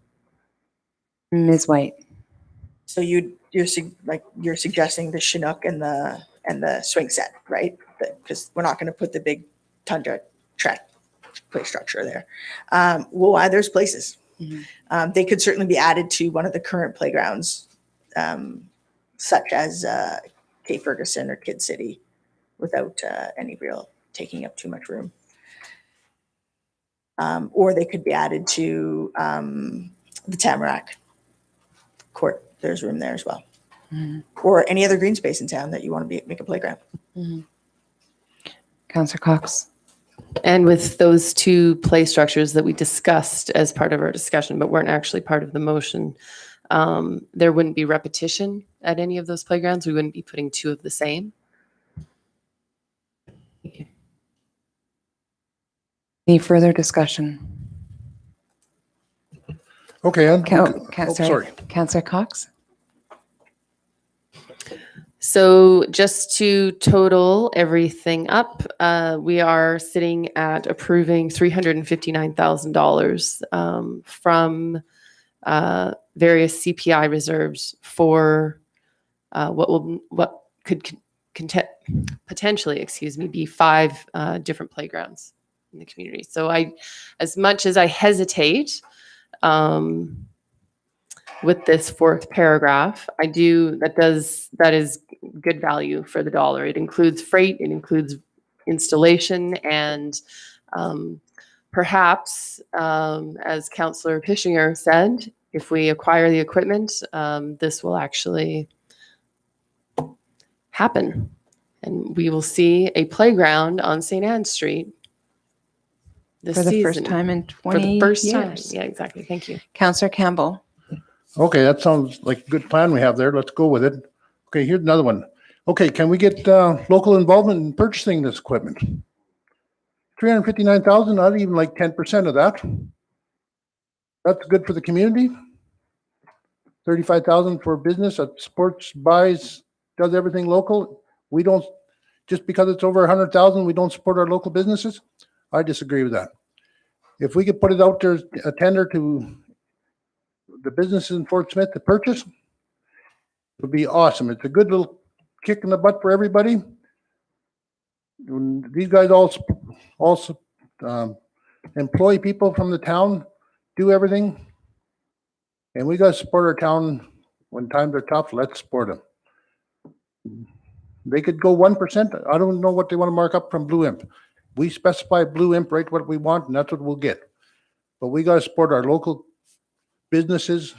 Ms. White. So you're suggesting the Chinook and the swing set, right? Because we're not going to put the big Tundra track play structure there. Well, there's places. Mm-hmm. They could certainly be added to one of the current playgrounds, such as Cape Ferguson or Kid City, without any real taking up too much room. Or they could be added to the Tamarack Court. There's room there as well. Mm-hmm. Or any other green space in town that you want to make a playground. Mm-hmm. Councillor Cox. And with those two play structures that we discussed as part of our discussion, but weren't actually part of the motion, there wouldn't be repetition at any of those playgrounds. We wouldn't be putting two of the same. Any further discussion? Okay, Ann. Sorry. Councillor Cox? So just to total everything up, we are sitting at approving $359,000 from various CPI reserves for what could potentially, be 5 different playgrounds in the community. So as much as I hesitate with this 4th paragraph, that is good value for the dollar. It includes freight, it includes installation, and perhaps, as Councillor Pishinger said, if we acquire the equipment, this will actually happen. And we will see a playground on St. Anne Street this For the season. first time in 20 For the first time. years. Yeah, exactly. Thank you. Councillor Campbell? Okay, that sounds like a good plan we have there. Let's go with it. Okay, here's another one. Okay, can we get local involvement in purchasing this equipment? 359,000, I'd even like 10% of that. That's good for the community. 35,000 for business that supports, buys, does everything local. We don't, just because it's over 100,000, we don't support our local businesses. I disagree with that. If we could put it out there, a tender to the businesses in Fort Smith to purchase, it would be awesome. It's a good little kick in the butt for everybody. These guys also employ people from the town, do everything. And we got to support our town when times are tough. Let's support them. They could go 1%. I don't know what they want to mark up from Blue Imp. We specify Blue Imp right what we want, and that's what we'll get. But we got to support our local businesses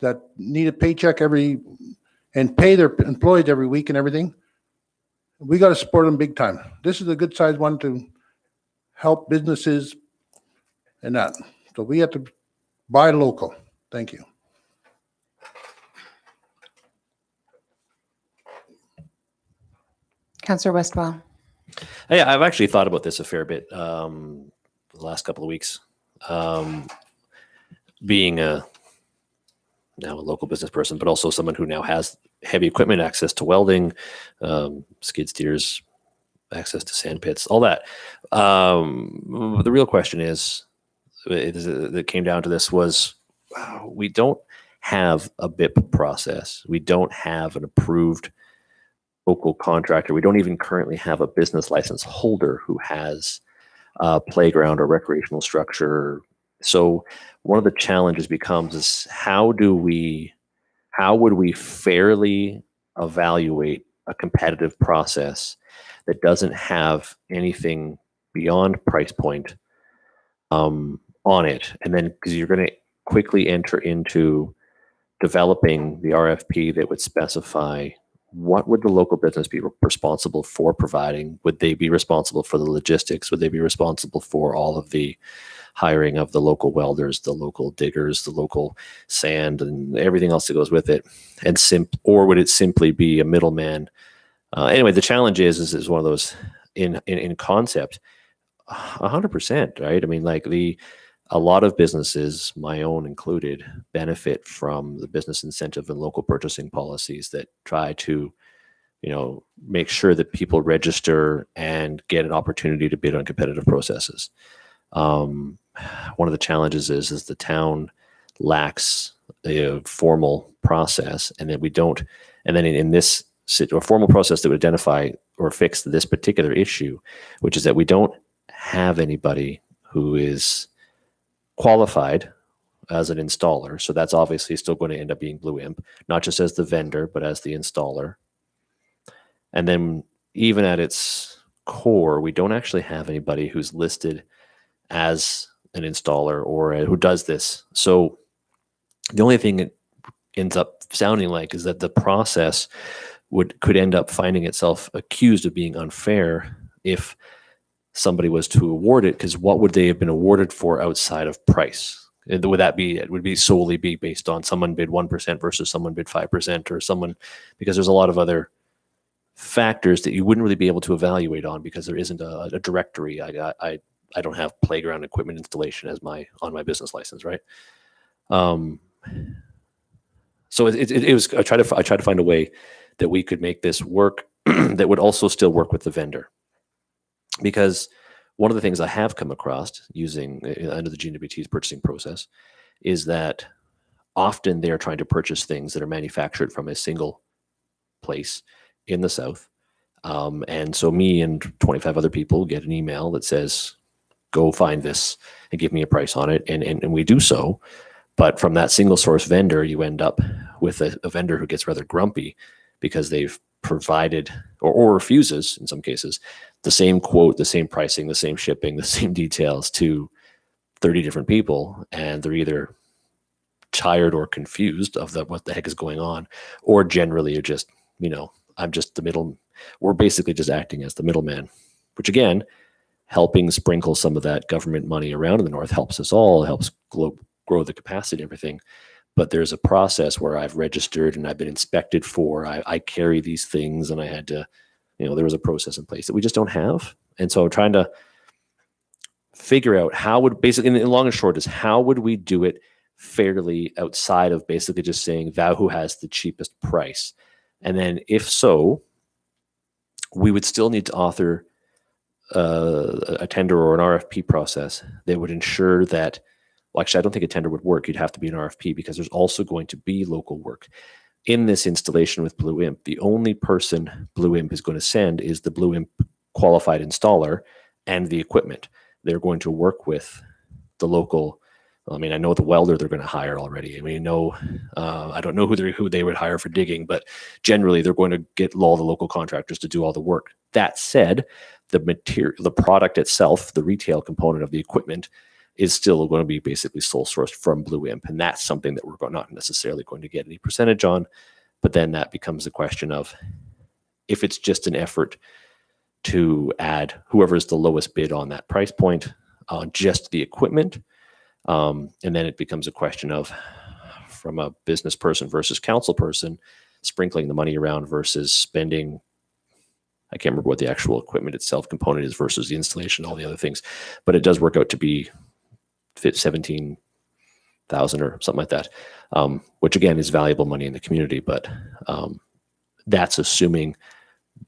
that need a paycheck and pay their employees every week and everything. We got to support them big time. This is a good sized one to help businesses and that. So we have to buy local. Thank you. Councillor Westwell? Yeah, I've actually thought about this a fair bit the last couple of weeks. Being now a local business person, but also someone who now has heavy equipment, access to welding, skid steers, access to sand pits, all that. The real question that came down to this was, we don't have a BIP process. We don't have an approved local contractor. We don't even currently have a business license holder who has a playground or recreational structure. So one of the challenges becomes is how would we fairly evaluate a competitive process that doesn't have anything beyond price point on it? And then, because you're going to quickly enter into developing the RFP that would specify what would the local business be responsible for providing? Would they be responsible for the logistics? Would they be responsible for all of the hiring of the local welders, the local diggers, the local sand, and everything else that goes with it? Or would it simply be a middleman? Anyway, the challenge is one of those in concept, 100%, right? I mean, like a lot of businesses, my own included, benefit from the business incentive and local purchasing policies that try to, make sure that people register and get an opportunity to bid on competitive processes. One of the challenges is the town lacks a formal process, and that we don't. And then in this a formal process that would identify or fix this particular issue, which is that we don't have anybody who is qualified as an installer. So that's obviously still going to end up being Blue Imp, not just as the vendor, but as the installer. And then even at its core, we don't actually have anybody who's listed as an installer or who does this. So the only thing it ends up sounding like is that the process could end up finding itself accused of being unfair if somebody was to award it, because what would they have been awarded for outside of price? Would that be, it would be solely be based on someone bid 1% versus someone bid 5% or someone, because there's a lot of other factors that you wouldn't really be able to evaluate on because there isn't a directory. I don't have playground equipment installation as on my business license, right? So it was, I tried to find a way that we could make this work that would also still work with the vendor. Because one of the things I have come across using under the GWT's purchasing process is that often they're trying to purchase things that are manufactured from a single place in the South. And so me and 25 other people get an email that says, go find this and give me a price on it. And we do so. But from that single source vendor, you end up with a vendor who gets rather grumpy because they've provided or refuses in some cases the same quote, the same pricing, the same shipping, the same details to 30 different people, and they're either tired or confused of what the heck is going on, or generally are just, I'm just the middle. We're basically just acting as the middleman, which again, helping sprinkle some of that government money around in the North helps us all, helps grow the capacity and everything. But there's a process where I've registered and I've been inspected for, I carry these things, and I had to, there was a process in place that we just don't have. And so I'm trying to figure out how would basically, in long and short, is how would we do it fairly outside of basically just saying thou who has the cheapest price. And then if so, we would still need to author a tender or an RFP process that would ensure that, well, actually, I don't think a tender would work. You'd have to be an RFP because there's also going to be local work. In this installation with Blue Imp, the only person Blue Imp is going to send is the Blue Imp qualified installer and the equipment. They're going to work with the local, I mean, I know the welder they're going to hire already. I mean, I don't know who they would hire for digging, but generally they're going to get all the local contractors to do all the work. That said, the material, the product itself, the retail component of the equipment is still going to be basically sole sourced from Blue Imp. And that's something that we're not necessarily going to get any percentage on. But then that becomes a question of if it's just an effort to add whoever's the lowest bid on that price point on just the equipment. And then it becomes a question of, from a business person versus council person, sprinkling the money around versus spending, I can't remember what the actual equipment itself component is versus the installation, all the other things. But it does work out to be 17,000 or something like that, which again is valuable money in the community. But that's assuming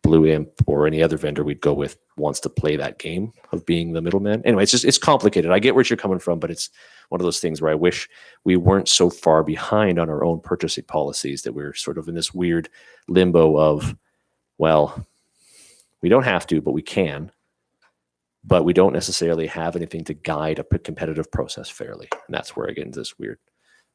Blue Imp or any other vendor we'd go with wants to play that game of being the middleman. Anyway, it's complicated. I get where you're coming from, but it's one of those things where I wish we weren't so far behind on our own purchasing policies that we're sort of in this weird limbo of, well, we don't have to, but we can. But we don't necessarily have anything to guide a competitive process fairly. And that's where I get into this weird,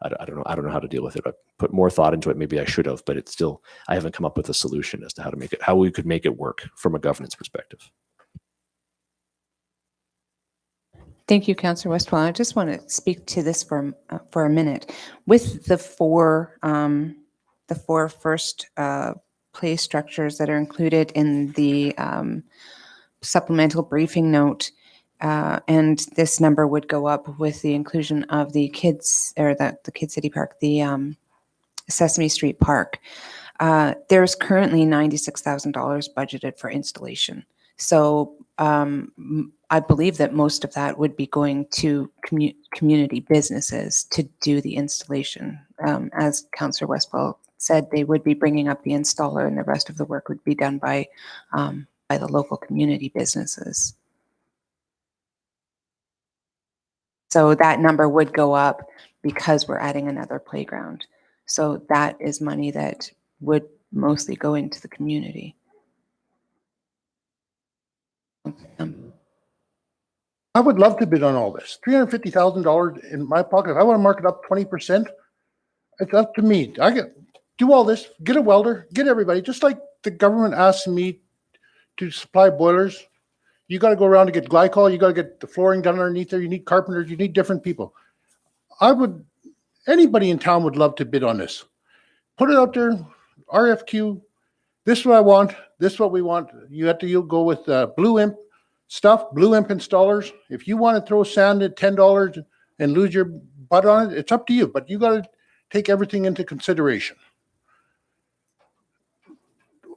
I don't know how to deal with it. I put more thought into it. Maybe I should have, but it's still, I haven't come up with a solution as to how we could make it work from a governance perspective. Thank you, Councillor Westphal. I just want to speak to this for a minute. With the four first play structures that are included in the supplemental briefing note, and this number would go up with the inclusion of the kids, or the Kid City Park, the Sesame Street Park. There's currently $96,000 budgeted for installation. So I believe that most of that would be going to community businesses to do the installation. As Councillor Westphal said, they would be bringing up the installer, and the rest of the work would be done by the local community businesses. So that number would go up because we're adding another playground. So that is money that would mostly go into the community. I would love to bid on all this. $350,000 in my pocket. If I want to mark it up 20%, it's up to me. Do all this, get a welder, get everybody, just like the government asked me to supply boilers. You got to go around to get glycol. You got to get the flooring done underneath there. You need carpenters. You need different people. Anybody in town would love to bid on this. Put it out there, RFQ. This is what I want. This is what we want. You'll go with Blue Imp, stuff, Blue Imp installers, if you want to throw sand at $10 and lose your butt on it, it's up to you, but you got to take everything into consideration.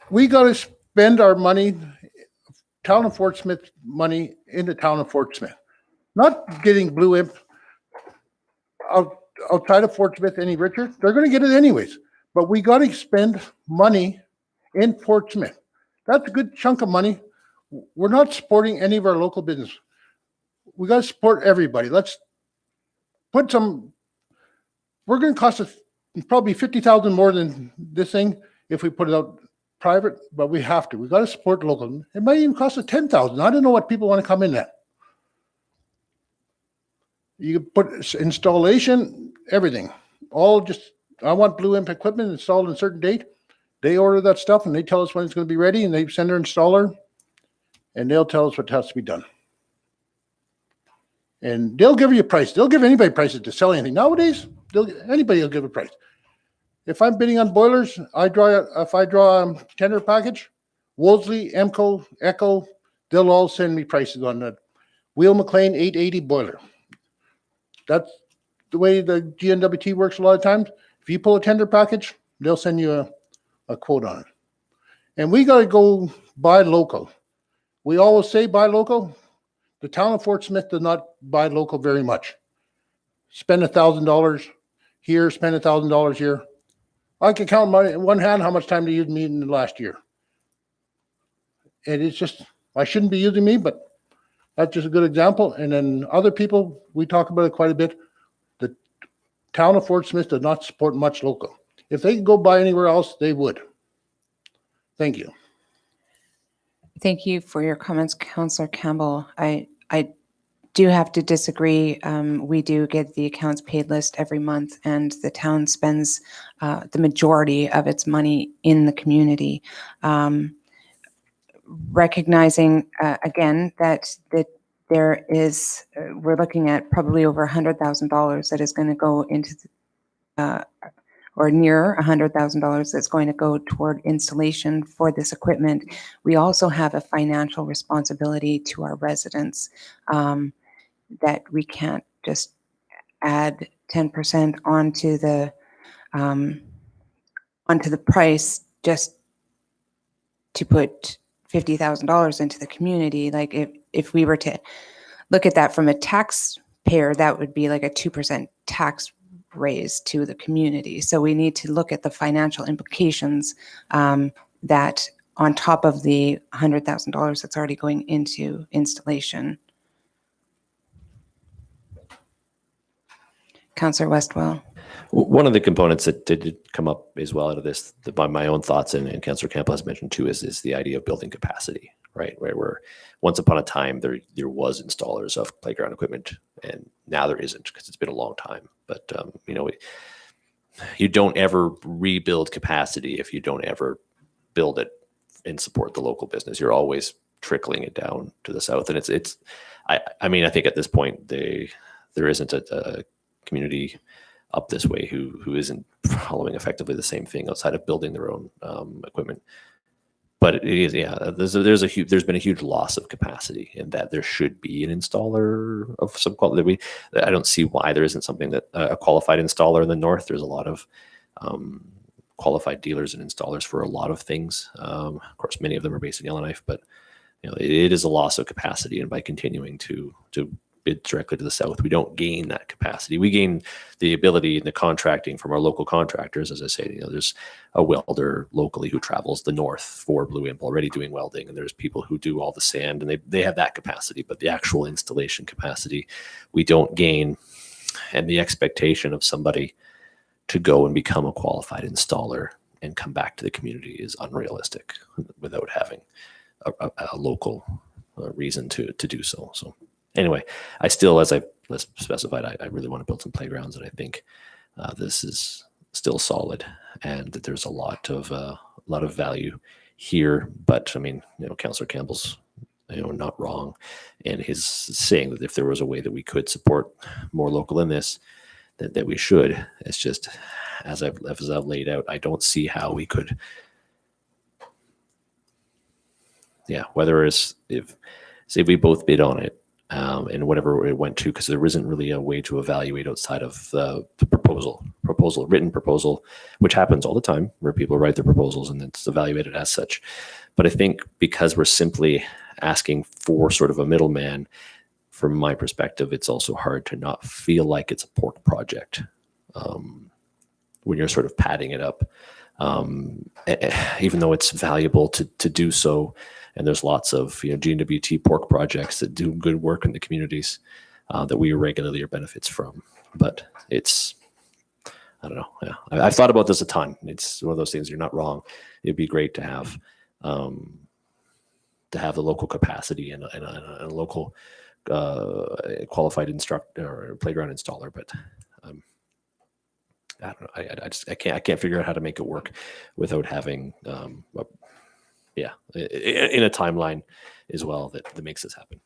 We got to spend our money, town of Fort Smith money, in the town of Fort Smith. Not getting Blue Imp outside of Fort Smith any richer. They're going to get it anyways. But we got to spend money in Fort Smith. That's a good chunk of money. We're not supporting any of our local business. We got to support everybody. Let's put some. We're going to cost us probably $50,000 more than this thing if we put it out private, but we have to. We got to support local. It might even cost us $10,000. I don't know what people want to come in at. You can put installation, everything. All just, I want Blue Imp equipment installed on a certain date. They order that stuff and they tell us when it's going to be ready, and they send their installer and they'll tell us what has to be done. And they'll give you a price. They'll give anybody prices to sell anything. Nowadays, anybody will give a price. If I'm bidding on boilers, if I draw a tender package, Wolseley, Emco, Echo, they'll all send me prices on that. Wheel McLean 880 boiler. That's the way the GNWT works a lot of times. If you pull a tender package, they'll send you a quote on it. And we got to go buy local. We always say buy local. The town of Fort Smith does not buy local very much. Spend $1,000 here, spend $1,000 here. I can count in one hand how much time they used me in the last year. And it's just, I shouldn't be using me, but that's just a good example. And then other people, we talk about it quite a bit. The town of Fort Smith does not support much local. If they could go buy anywhere else, they would. Thank you. Thank you for your comments, Councillor Campbell. I do have to disagree. We do get the accounts paid list every month, and the town spends the majority of its money in the community. Recognizing again that there is, we're looking at probably over $100,000 that is going to go into, or near $100,000 that's going to go toward installation for this equipment. We also have a financial responsibility to our residents that we can't just add 10% onto the price just to put $50,000 into the community. Like if we were to look at that from a taxpayer, that would be like a 2% tax raise to the community. So we need to look at the financial implications that on top of the $100,000 that's already going into installation. Councillor Westwell. One of the components that did come up as well out of this, by my own thoughts, and Councillor Campbell has mentioned too, is the idea of building capacity, right? Where once upon a time there was installers of playground equipment, and now there isn't because it's been a long time. But you don't ever rebuild capacity if you don't ever build it and support the local business. You're always trickling it down to the south, and I mean, I think at this point there isn't a community up this way who isn't following effectively the same thing outside of building their own equipment. But it is, yeah, there's been a huge loss of capacity in that there should be an installer of some quality. I don't see why there isn't something that a qualified installer in the north. There's a lot of qualified dealers and installers for a lot of things. Of course, many of them are based in Yellowknife, but it is a loss of capacity, and by continuing to bid directly to the south, we don't gain that capacity. We gain the ability and the contracting from our local contractors. As I say, there's a welder locally who travels the north for Blue Imp already doing welding, and there's people who do all the sand, and they have that capacity, but the actual installation capacity we don't gain. And the expectation of somebody to go and become a qualified installer and come back to the community is unrealistic without having a local reason to do so. So anyway, I still, as I specified, I really want to build some playgrounds, and I think this is still solid, and that there's a lot of value here. But I mean, Councillor Campbell's not wrong in his saying that if there was a way that we could support more local in this, that we should. It's just as I've laid out, I don't see how we could. Yeah, whether it's if say we both bid on it, and whatever it went to, because there isn't really a way to evaluate outside of the written proposal, which happens all the time where people write their proposals and it's evaluated as such. But I think because we're simply asking for sort of a middleman, from my perspective, it's also hard to not feel like it's a pork project when you're sort of padding it up, even though it's valuable to do so. And there's lots of GWT pork projects that do good work in the communities that we regularly are benefits from. But it's, I don't know. Yeah. I've thought about this a ton. It's one of those things. You're not wrong. It'd be great to have the local capacity and a local qualified instructor or playground installer. But I don't know. I can't figure out how to make it work without having in a timeline as well that makes this happen.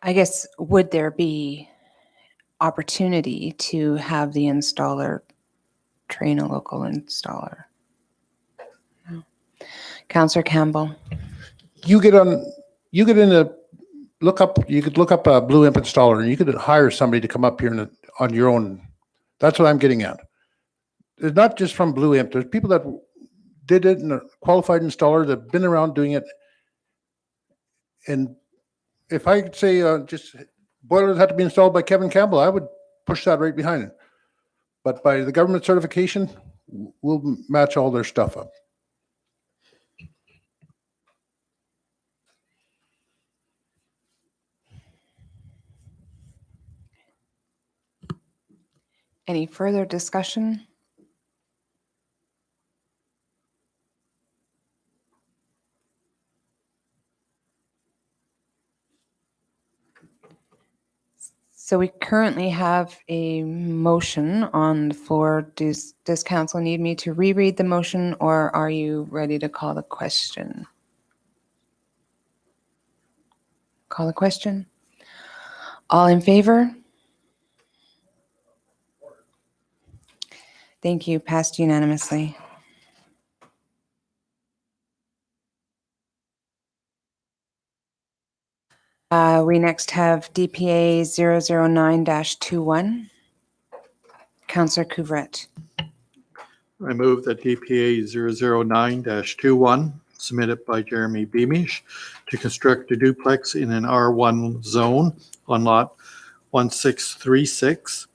I guess, would there be opportunity to have the installer train a local installer? No. Councillor Campbell. You could look up a Blue Imp installer, and you could hire somebody to come up here on your own. That's what I'm getting at. It's not just from Blue Imp. There's people that did it and a qualified installer that have been around doing it. And if I could say just boilers had to be installed by Kevin Campbell, I would push that right behind it. But by the government certification, we'll match all their stuff up. Any further discussion? So we currently have a motion on the floor. Does council need me to reread the motion, or are you ready to call the question? Call the question. All in favor? Thank you. Passed unanimously. We next have DPA 009-21. Councillor Couvret. I move that DPA 009-21, submitted by Jeremy Beamish, to construct a duplex in an R1 zone on lot 1636,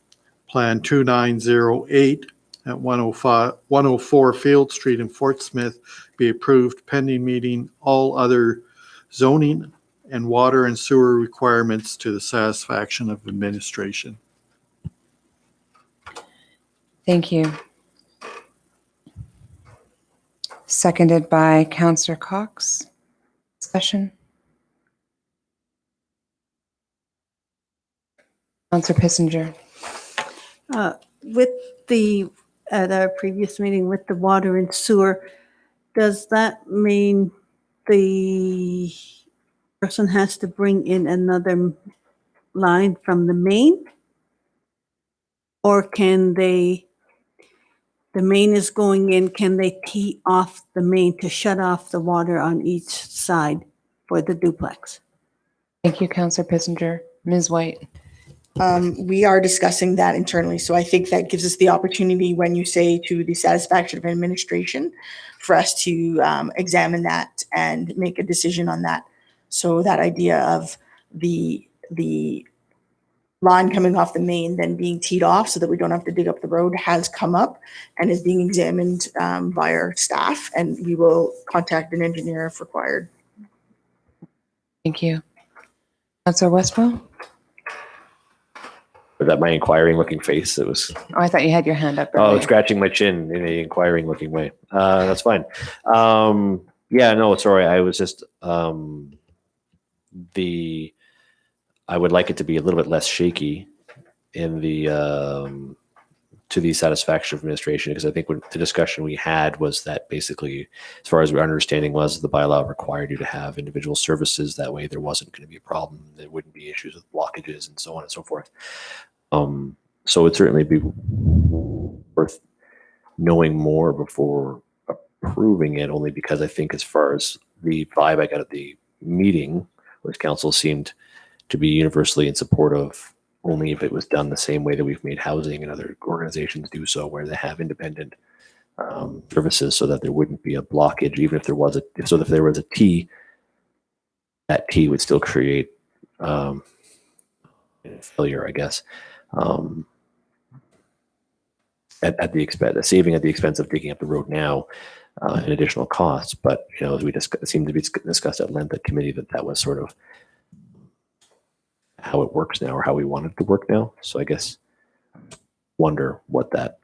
Plan 2908 at 104 Field Street in Fort Smith be approved pending meeting all other zoning and water and sewer requirements to the satisfaction of administration. Thank you. Seconded by Councillor Cox. Discussion. Councillor Pissinger. With at our previous meeting with the water and sewer, does that mean the person has to bring in another line from the main? Or can the main is going in, can they tee off the main to shut off the water on each side for the duplex? Thank you, Councillor Pissinger. Ms. White. We are discussing that internally. So I think that gives us the opportunity, when you say to the satisfaction of administration, for us to examine that and make a decision on that. So that idea of the line coming off the main then being teed off so that we don't have to dig up the road has come up and is being examined by our staff, and we will contact an engineer if required. Thank you. Councillor Westwell. Was that my inquiring looking face? It was. Oh, I thought you had your hand up. Oh, earlier. scratching my chin in a inquiring looking way. That's fine. Yeah, no, sorry. I was just I would like it to be a little bit less shaky in the to the satisfaction of administration, because I think when the discussion we had was that basically, as far as our understanding was, the bylaw required you to have individual services. That way there wasn't going to be a problem. There wouldn't be issues with blockages and so on and so forth. So it'd certainly be worth knowing more before approving it, only because I think as far as the vibe I got at the meeting was council seemed to be universally in support of only if it was done the same way that we've made housing and other organizations do so, where they have independent services, so that there wouldn't be a blockage, even if there was if there was a T, that T would still create failure, I guess, at the expense, saving at the expense of digging up the road now, and additional costs. But as we seemed to be discussed at length at committee, that was sort of how it works now, or how we want it to work now. So I guess wonder what that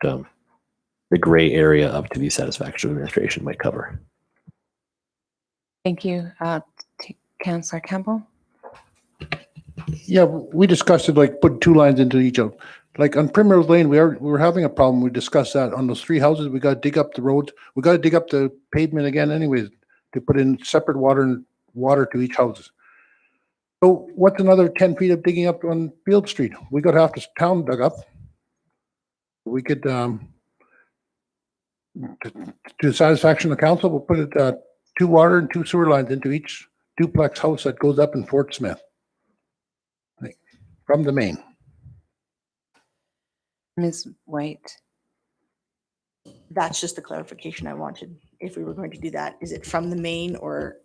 the gray area up to the satisfaction of administration might cover. Thank you. Councillor Campbell? Yeah, we discussed it, like put 2 lines into each of, like on Primrose Lane, we were having a problem. We discussed that on those 3 houses. We got to dig up the roads. We got to dig up the pavement again anyways to put in separate water to each house. So what's another 10 feet of digging up on Field Street? We got to have the town dug up. We could, to the satisfaction of the council, we'll put it 2 water and 2 sewer lines into each duplex house that goes up in Fort Smith from the main. Ms. White? That's just the clarification I wanted. If we were going to do that, is it from the main or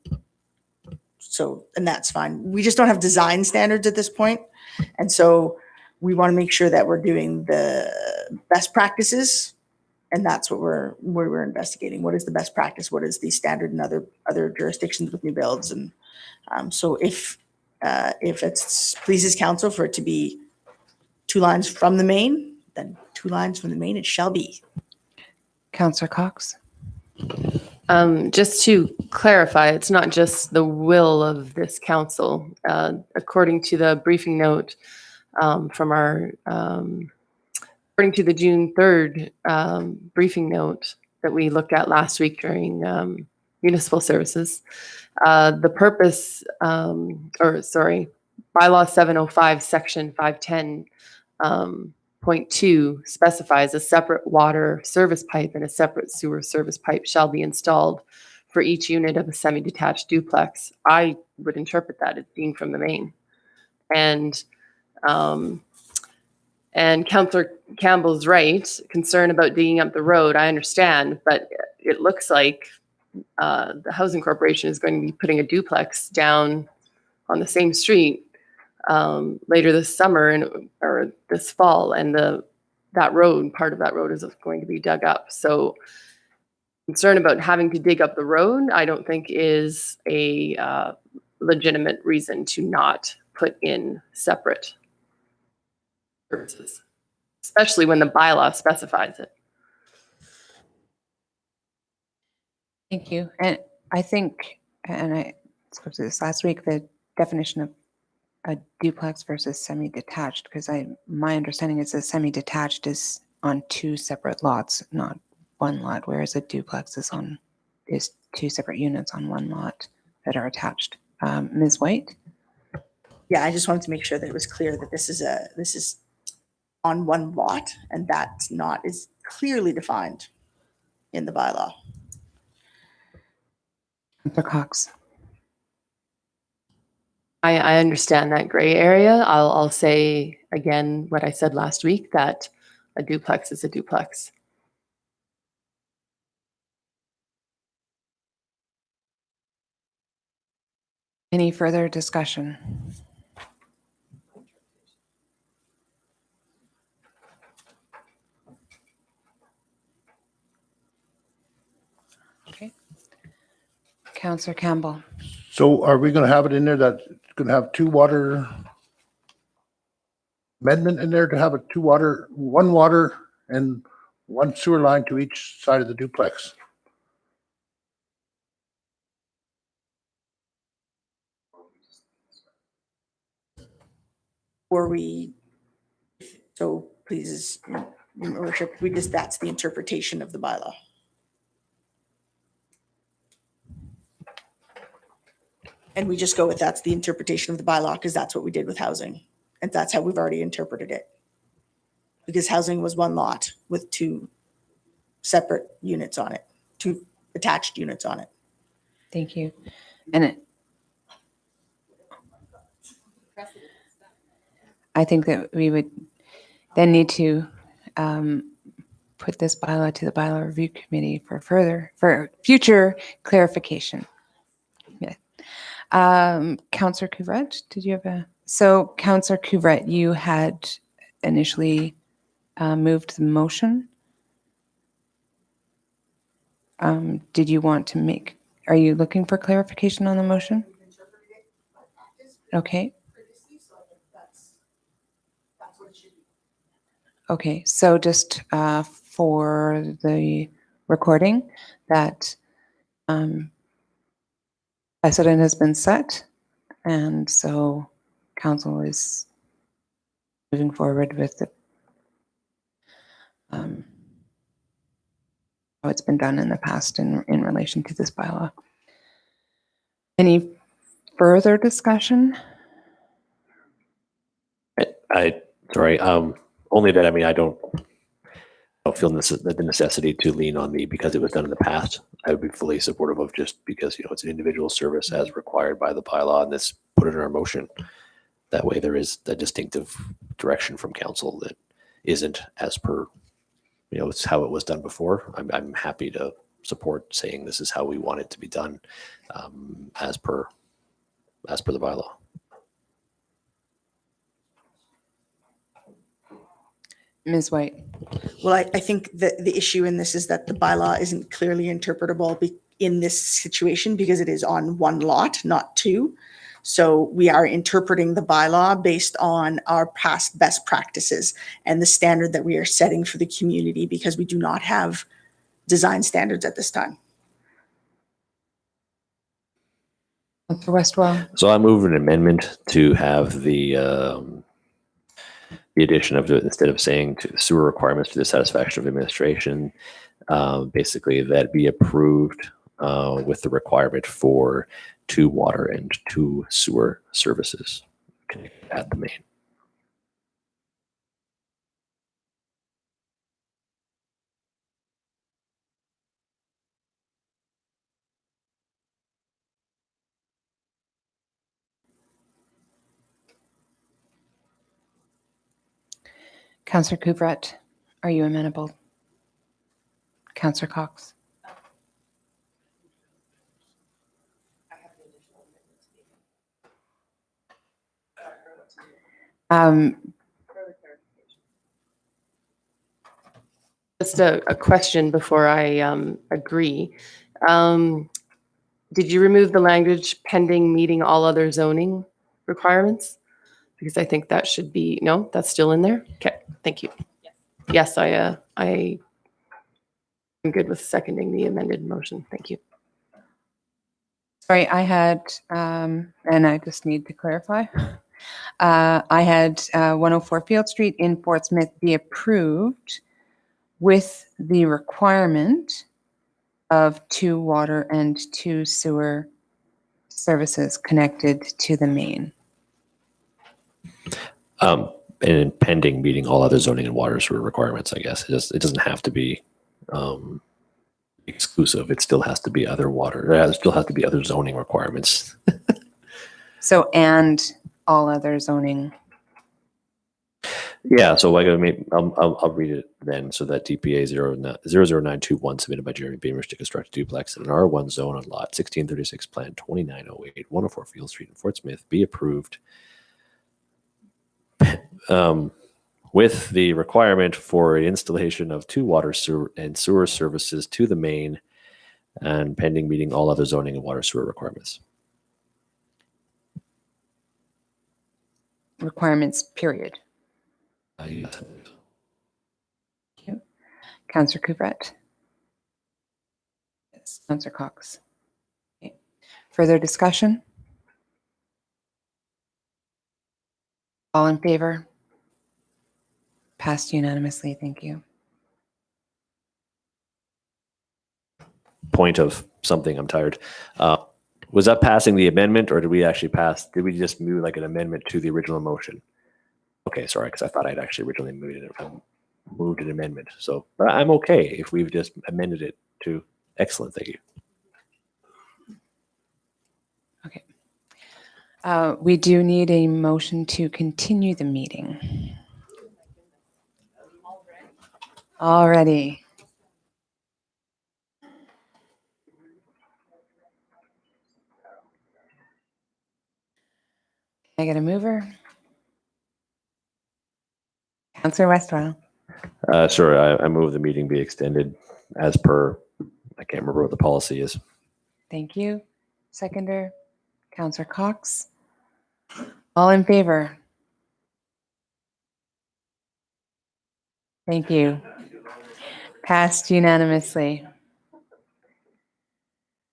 so? And that's fine. We just don't have design standards at this point. And so we want to make sure that we're doing the best practices. And that's what we're investigating. What is the best practice? What is the standard in other jurisdictions with new builds? And so if it pleases council for it to be 2 lines from the main, then 2 lines from the main it shall be. Councillor Cox? Just to clarify, it's not just the will of this council. According to the briefing note from our, according to the June 3rd briefing note that we looked at last week during municipal services, the purpose, bylaw 705, section 510, point 2 specifies a separate water service pipe and a separate sewer service pipe shall be installed for each unit of a semi-detached duplex. I would interpret that as being from the main. And Councillor Campbell's right, concern about digging up the road, I understand, but it looks like the Housing Corporation is going to be putting a duplex down on the same street later this summer or this fall, and part of that road is going to be dug up. So concern about having to dig up the road, I don't think is a legitimate reason to not put in separate services, especially when the bylaw specifies it. Thank you. And I think, and I spoke to this last week, the definition of a duplex versus semi-detached, because my understanding is that semi-detached is on 2 separate lots, not 1 lot, whereas a duplex is 2 separate units on 1 lot that are attached. Ms. White? Yeah, I just wanted to make sure that it was clear that this is on 1 lot, and that's not is clearly defined in the bylaw. Councillor Cox? I understand that gray area. I'll say again what I said last week, that a duplex is a duplex. Any further discussion? Okay. Councillor Campbell? So are we going to have it in there that it's going to have 2 water amendment in there to have 1 water and 1 sewer line to each side of the duplex? Or so please, Your Worship, that's the interpretation of the bylaw. And we just go with that's the interpretation of the bylaw because that's what we did with housing. And that's how we've already interpreted it. Because housing was 1 lot with 2 separate units on it, 2 attached units on it. Thank you. And I think that we would then need to put this bylaw to the bylaw review committee for future clarification. Yeah. Councillor Couvret, did you have so Councillor Couvret, you had initially moved the motion. Did you want to are you looking for clarification on the motion? Okay. Okay, so just for the recording, that precedent has been set, and so council is moving forward with the how it's been done in the past in relation to this bylaw. Any further discussion? Sorry. Only that, I mean, I don't feel the necessity to lean on me because it was done in the past. I would be fully supportive of just because, it's an individual service as required by the bylaw, and this put it in our motion. That way there is a distinctive direction from council that isn't as per, it's how it was done before. I'm happy to support saying this is how we want it to be done as per the bylaw. Ms. White. Well, I think that the issue in this is that the bylaw isn't clearly interpretable in this situation because it is on one lot, not two. So we are interpreting the bylaw based on our past best practices and the standard that we are setting for the community because we do not have design standards at this time. Councillor Westwell. So I move an amendment to have the addition of, instead of saying to sewer requirements to the satisfaction of administration, basically that be approved with the requirement for 2 water and 2 sewer services at the main. Councillor Couvret, are you amenable? Councillor Cox. Just a question before I agree. Did you remove the language pending meeting all other zoning requirements? Because I think that should be, no, that's still in there? Okay, thank you. Yes, I'm good with seconding the amended motion. Thank you. Sorry, I had, and I just need to clarify. I had 104 Field Street in Fort Smith be approved with the requirement of 2 water and 2 sewer services connected to the main. And pending meeting all other zoning and water sewer requirements, I guess. It doesn't have to be exclusive. It still has to be other water. It still has to be other zoning requirements. So, and all other zoning. Yeah, so I'll read it then. So that DPA 00921 submitted by Jeremy Beamers to construct a duplex in an R1 zone on lot 1636 plan 2908 104 Field Street in Fort Smith be approved with the requirement for installation of 2 water and sewer services to the main and pending meeting all other zoning and water sewer requirements. Requirements, period. Yes. Thank you. Councillor Couvret. Yes, Councillor Cox. Okay. Further discussion? All in favor? Passed unanimously. Thank you. Point of something, I'm tired. Was that passing the amendment or did we just move like an amendment to the original motion? Okay, sorry, because I thought I'd actually originally moved an amendment. So but I'm okay if we've just amended it to excellent. Thank you. We do need a motion to continue the meeting. Already. Can I get a mover? Councillor Westwell. Sure, I move the meeting be extended as per, I can't remember what the policy is. Thank you. Seconder, Councillor Cox. All in favor? Thank you. Passed unanimously.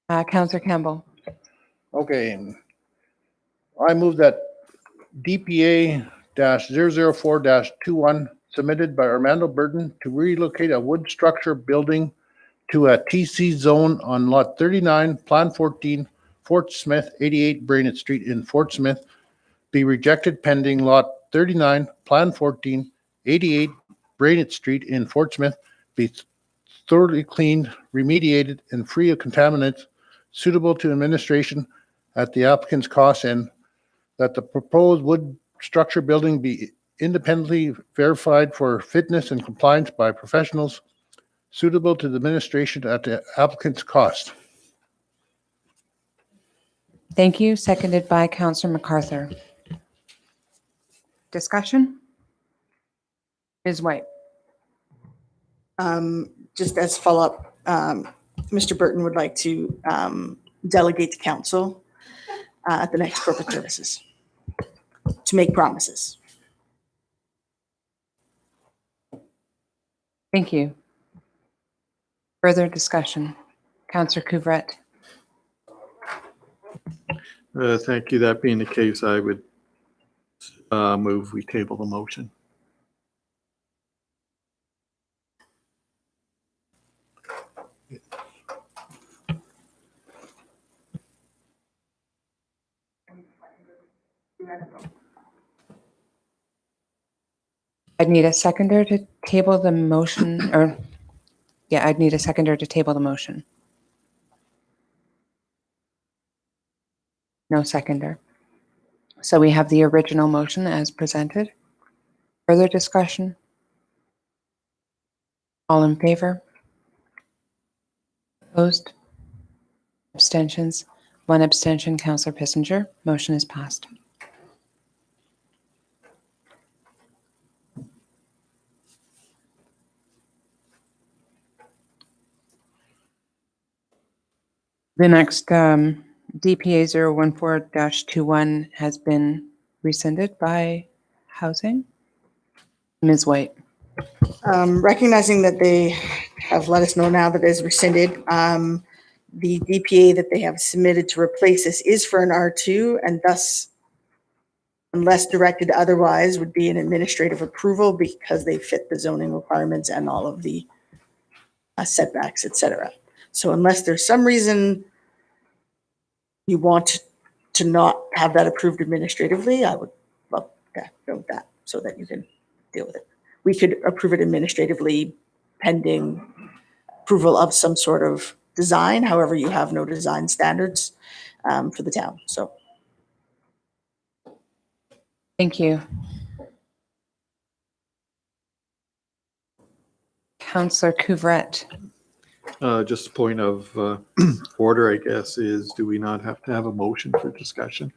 Councillor Campbell. Okay. I move that DPA -004-21 submitted by Armando Burton to relocate a wood structure building to a TC zone on lot 39, Plan 14, Fort Smith, 88 Brainerd Street in Fort Smith, be rejected pending lot 39, Plan 14, 88 Brainerd Street in Fort Smith be thoroughly cleaned, remediated, and free of contaminants suitable to administration at the applicant's cost, and that the proposed wood structure building be independently verified for fitness and compliance by professionals suitable to the administration at the applicant's cost. Thank you. Seconded by Councillor MacArthur. Discussion? Ms. White. Just as follow-up, Mr. Burton would like to delegate to council at the next corporate services to make promises. Thank you. Further discussion? Councillor Couvret. Thank you. That being the case, I would move we table the motion. I'd need a seconder to table the motion, or yeah, I'd need a seconder to table the motion. No seconder. So we have the original motion as presented. Further discussion? All in favor? Opposed? Abstentions? One abstention, Councillor Pissinger. Motion is passed. The next DPA 014-21 has been rescinded by Housing. Ms. White. Recognizing that they have let us know now that it is rescinded, the DPA that they have submitted to replace this is for an R2, and thus, unless directed otherwise, would be an administrative approval because they fit the zoning requirements and all of the setbacks, etc. So unless there's some reason you want to not have that approved administratively, I would love to know that so that you can deal with it. We could approve it administratively pending approval of some sort of design. However, you have no design standards for the town. So, Thank you. Councillor Couvret. Just a point of order, I guess, is do we not have to have a motion for discussion?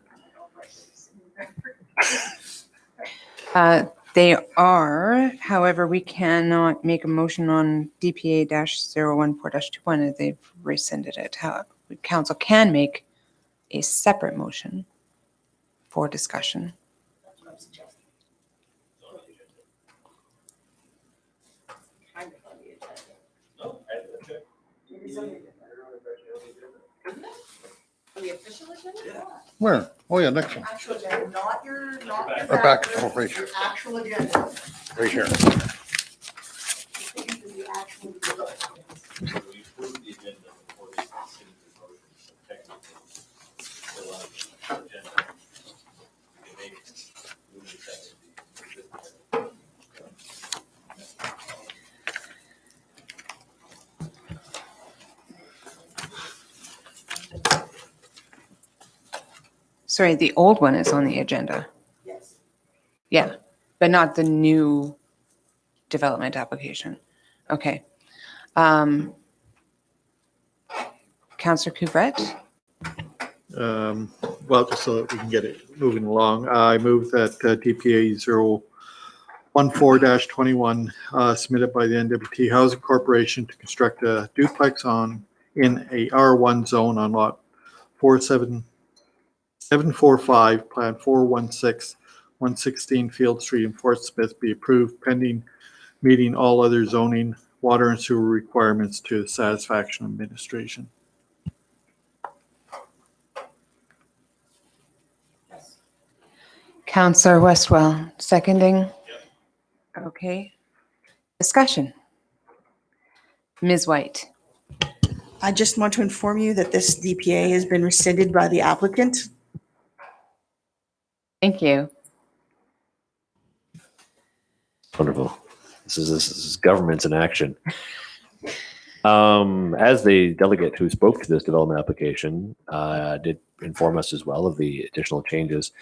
They are, however, we cannot make a motion on DPA-014-21 as they've rescinded it. Council can make a separate motion for discussion. Where? Oh, yeah, next one. actual agenda, not your Back, oh, right here, actual agenda. right here. Sorry, the old one is on the agenda. Yes. Yeah, but not the new development application. Okay. Counselor Couvret? Well, just so that we can get it moving along, I move that DPA 014-21 submitted by the NWT Housing Corporation to construct a duplex in a R1 zone on lot 745, plan 416, 116 Field Street in Fort Smith be approved pending meeting all other zoning, water and sewer requirements to the satisfaction of administration. Counselor Westwell, seconding? Okay. Discussion. Ms. White? I just want to inform you that this DPA has been rescinded by the applicant. Thank you. Wonderful. This is government in action. As the delegate who spoke to this development application did inform us as well of the additional changes.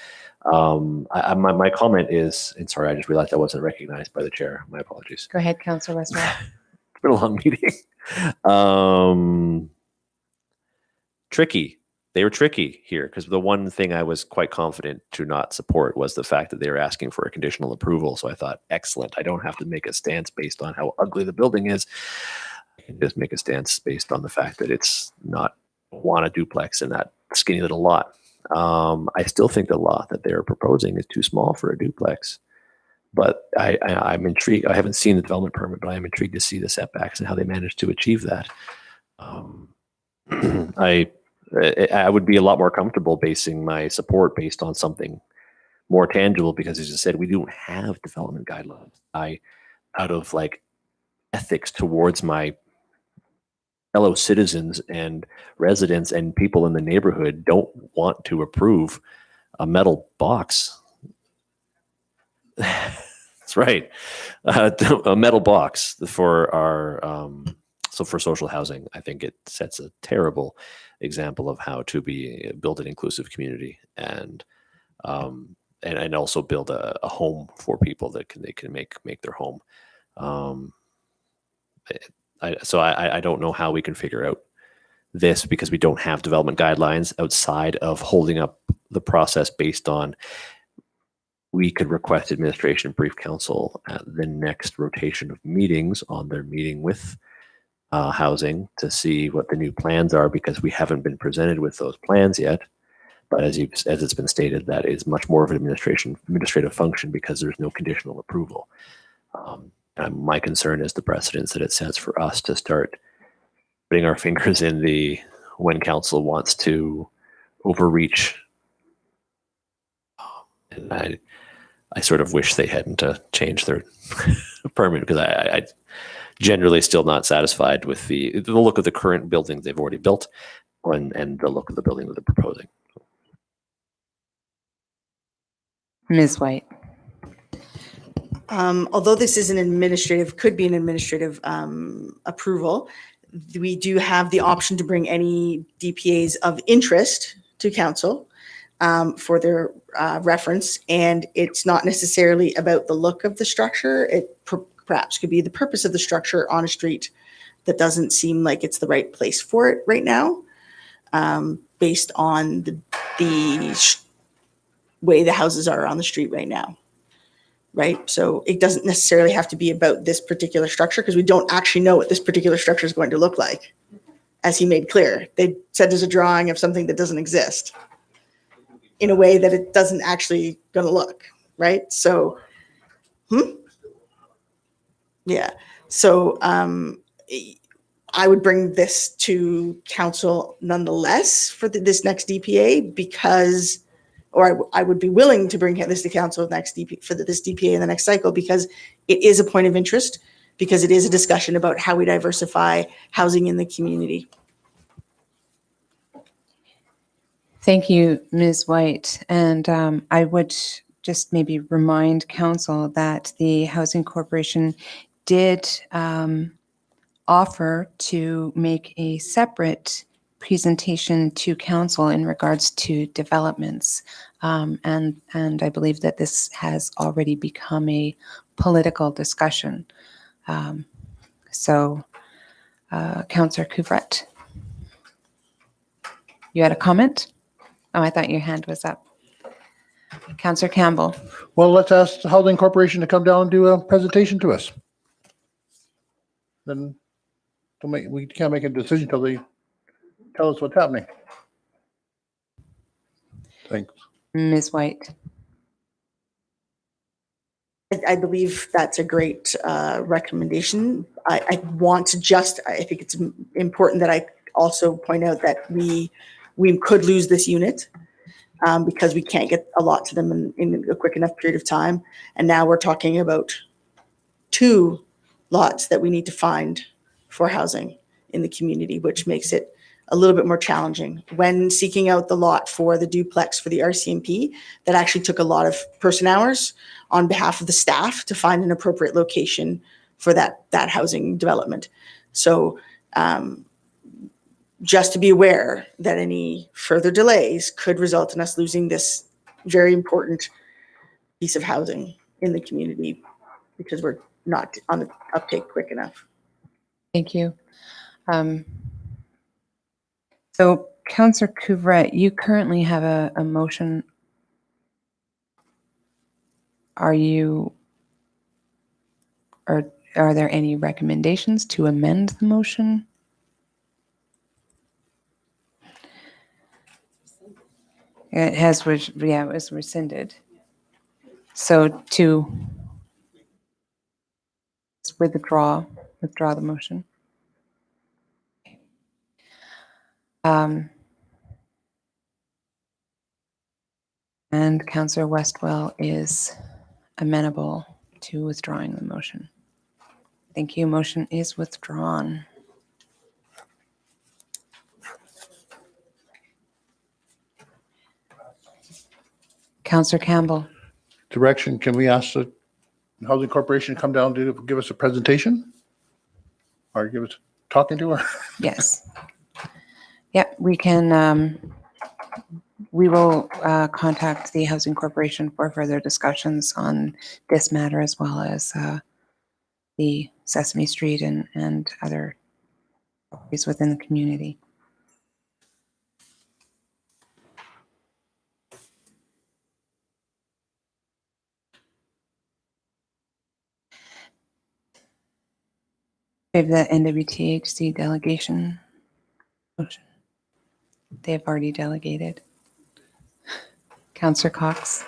My comment is, and sorry, I just realized I wasn't recognized by the chair. My apologies. Go ahead, Counselor Westwell. It's been a long meeting. Tricky. They were tricky here because the one thing I was quite confident to not support was the fact that they were asking for a conditional approval. So I thought, excellent. I don't have to make a stance based on how ugly the building is. I can just make a stance based on the fact that it's not want a duplex in that skinny little lot. I still think the lot that they're proposing is too small for a duplex. But I'm intrigued. I haven't seen the development permit, but I am intrigued to see the setbacks and how they managed to achieve that. I would be a lot more comfortable basing my support based on something more tangible because, as you said, we don't have development guidelines. Out of like ethics towards my fellow citizens and residents and people in the neighborhood, don't want to approve a metal box. That's right. A metal box for our for social housing. I think it sets a terrible example of how to build an inclusive community and also build a home for people that they can make their home. So I don't know how we can figure out this because we don't have development guidelines outside of holding up the process based on we could request administration brief council at the next rotation of meetings on their meeting with housing to see what the new plans are because we haven't been presented with those plans yet. But as it's been stated, that is much more of an administrative function because there's no conditional approval. My concern is the precedence that it sets for us to start putting our fingers in when council wants to overreach. And I sort of wish they hadn't changed their permit because I generally still not satisfied with the look of the current buildings they've already built and the look of the building that they're proposing. Ms. White. Although this is could be an administrative approval, we do have the option to bring any DPAs of interest to council for their reference. And it's not necessarily about the look of the structure. It perhaps could be the purpose of the structure on a street that doesn't seem like it's the right place for it right now, based on the way the houses are on the street right now. Right. So it doesn't necessarily have to be about this particular structure because we don't actually know what this particular structure is going to look like. As he made clear, they said there's a drawing of something that doesn't exist in a way that it doesn't actually going to look. Right. So, yeah. So I would bring this to council nonetheless for this next DPA because I would be willing to bring this to council this DPA in the next cycle because it is a point of interest, because it is a discussion about how we diversify housing in the community. Thank you, Ms. White. And I would just maybe remind council that the Housing Corporation did offer to make a separate presentation to council in regards to developments. And I believe that this has already become a political discussion. So, Councillor Couvret, you had a comment? Oh, I thought your hand was up. Councillor Campbell. Well, let's ask the Housing Corporation to come down and do a presentation to us. Then we can't make a decision until they tell us what's happening. Thanks. Ms. White. I believe that's a great recommendation. I think it's important that I also point out that we could lose this unit because we can't get a lot to them in a quick enough period of time. And now we're talking about 2 lots that we need to find for housing in the community, which makes it a little bit more challenging. When seeking out the lot for the duplex for the RCMP, that actually took a lot of person hours on behalf of the staff to find an appropriate location for that housing development. So just to be aware that any further delays could result in us losing this very important piece of housing in the community because we're not on the uptake quick enough. Thank you. So, Councillor Couvret, you currently have a motion. Are there any recommendations to amend the motion? It was rescinded. So to withdraw the motion. And Councillor Westwell is amenable to withdrawing the motion. Thank you. Motion is withdrawn. Councillor Campbell. Direction, can we ask the Housing Corporation to come down to give us a presentation? Or give us talking to her? Yes. Yeah, we can, we will contact the Housing Corporation for further discussions on this matter as well as the Sesame Street and other properties within the community. We have the NWTHC delegation motion. They have already delegated. Councillor Cox.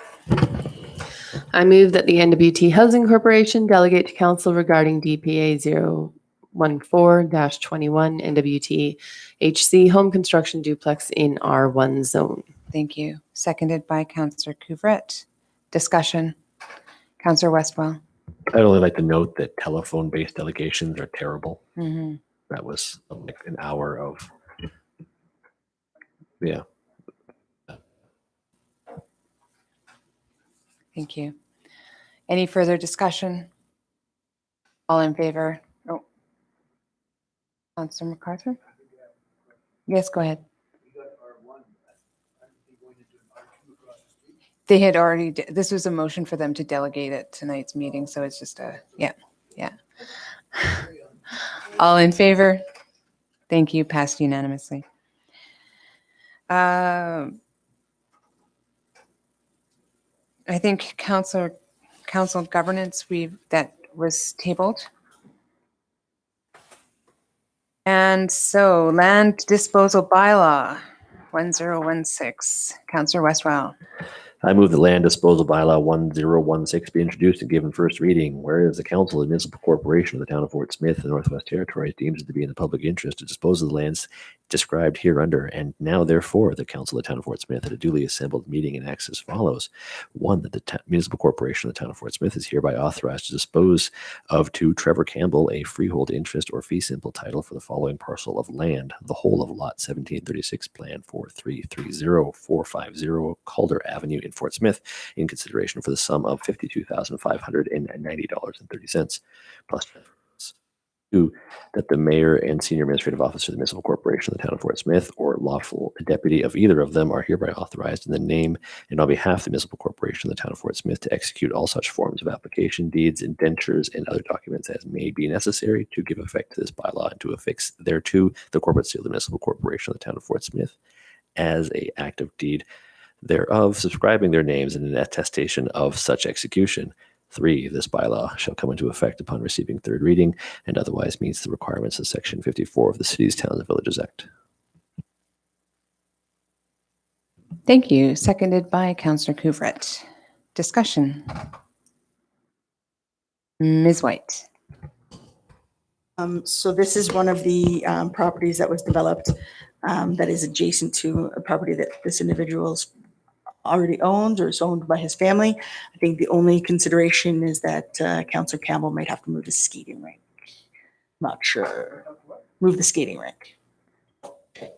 I move that the NWT Housing Corporation delegate to council regarding DPA 014-21 NWT HC home construction duplex in R1 zone. Thank you. Seconded by Councillor Couvret. Discussion. Councillor Westwell. I'd only like to note that telephone-based delegations are terrible. Mm-hmm. That was like an hour of, yeah. Thank you. Any further discussion? All in favor? Oh. Councillor MacArthur? Yes, go ahead. They had already, this was a motion for them to delegate at tonight's meeting, so it's just yeah. All in favor? Thank you, passed unanimously. I think council governance, that was tabled. And so land disposal bylaw 1016, Councillor Westwell. I move the land disposal bylaw 1016 be introduced and given first reading. Whereas the Council of the Municipal Corporation of the Town of Fort Smith, the Northwest Territories, deems it to be in the public interest to dispose of the lands described hereunder, and now therefore the Council of the Town of Fort Smith at a duly assembled meeting enacts as follows. 1, that the Municipal Corporation of the Town of Fort Smith is hereby authorized to dispose of to Trevor Campbell a freehold interest or fee simple title for the following parcel of land, the whole of lot 1736, plan 4330450 Calder Avenue in Fort Smith, in consideration for the sum of $52,590.30 plus Two, that the mayor and senior administrative officer of the municipal corporation of the town of Fort Smith or lawful deputy of either of them are hereby authorized in the name and on behalf of the municipal corporation of the town of Fort Smith to execute all such forms of application, deeds, indentures, and other documents as may be necessary to give effect to this bylaw and to affix thereto the corporate seal of the municipal corporation of the town of Fort Smith as a act of deed thereof, subscribing their names in an attestation of such execution. 3, this bylaw shall come into effect upon receiving third reading and otherwise meets the requirements of Section 54 of the Cities, Towns, and Villages Act. Thank you. Seconded by Councillor Couvret. Discussion. Ms. White. So this is one of the properties that was developed that is adjacent to a property that this individual's already owns or is owned by his family. I think the only consideration is that Councillor Campbell might have to move the skating rink. Not sure. Move the skating rink.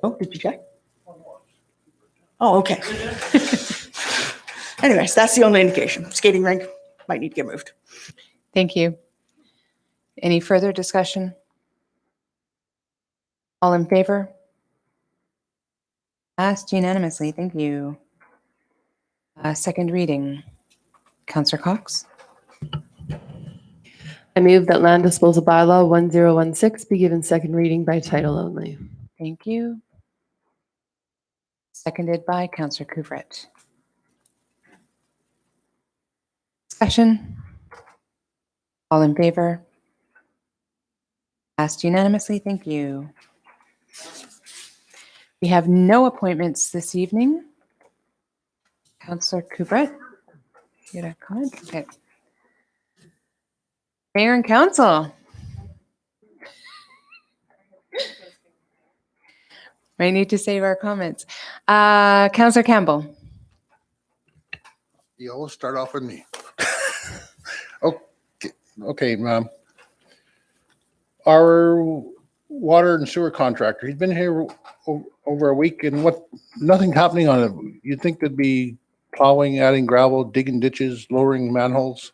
Oh, did you check? Oh, okay. Anyways, that's the only indication. Skating rink might need to get moved. Thank you. Any further discussion? All in favor? Passed unanimously. Thank you. Second reading. Councillor Cox. I move that land disposal bylaw 1016 be given second reading by title only. Thank you. Seconded by Councillor Couvret. Discussion. All in favor? Passed unanimously. Thank you. We have no appointments this evening. Councillor Couvret, you had a comment? Okay. Mayor and Council. Might need to save our comments. Councillor Campbell. You always start off with me. Okay, our water and sewer contractor, he's been here over a week and nothing happening on it. You'd think there'd be plowing, adding gravel, digging ditches, lowering manholes.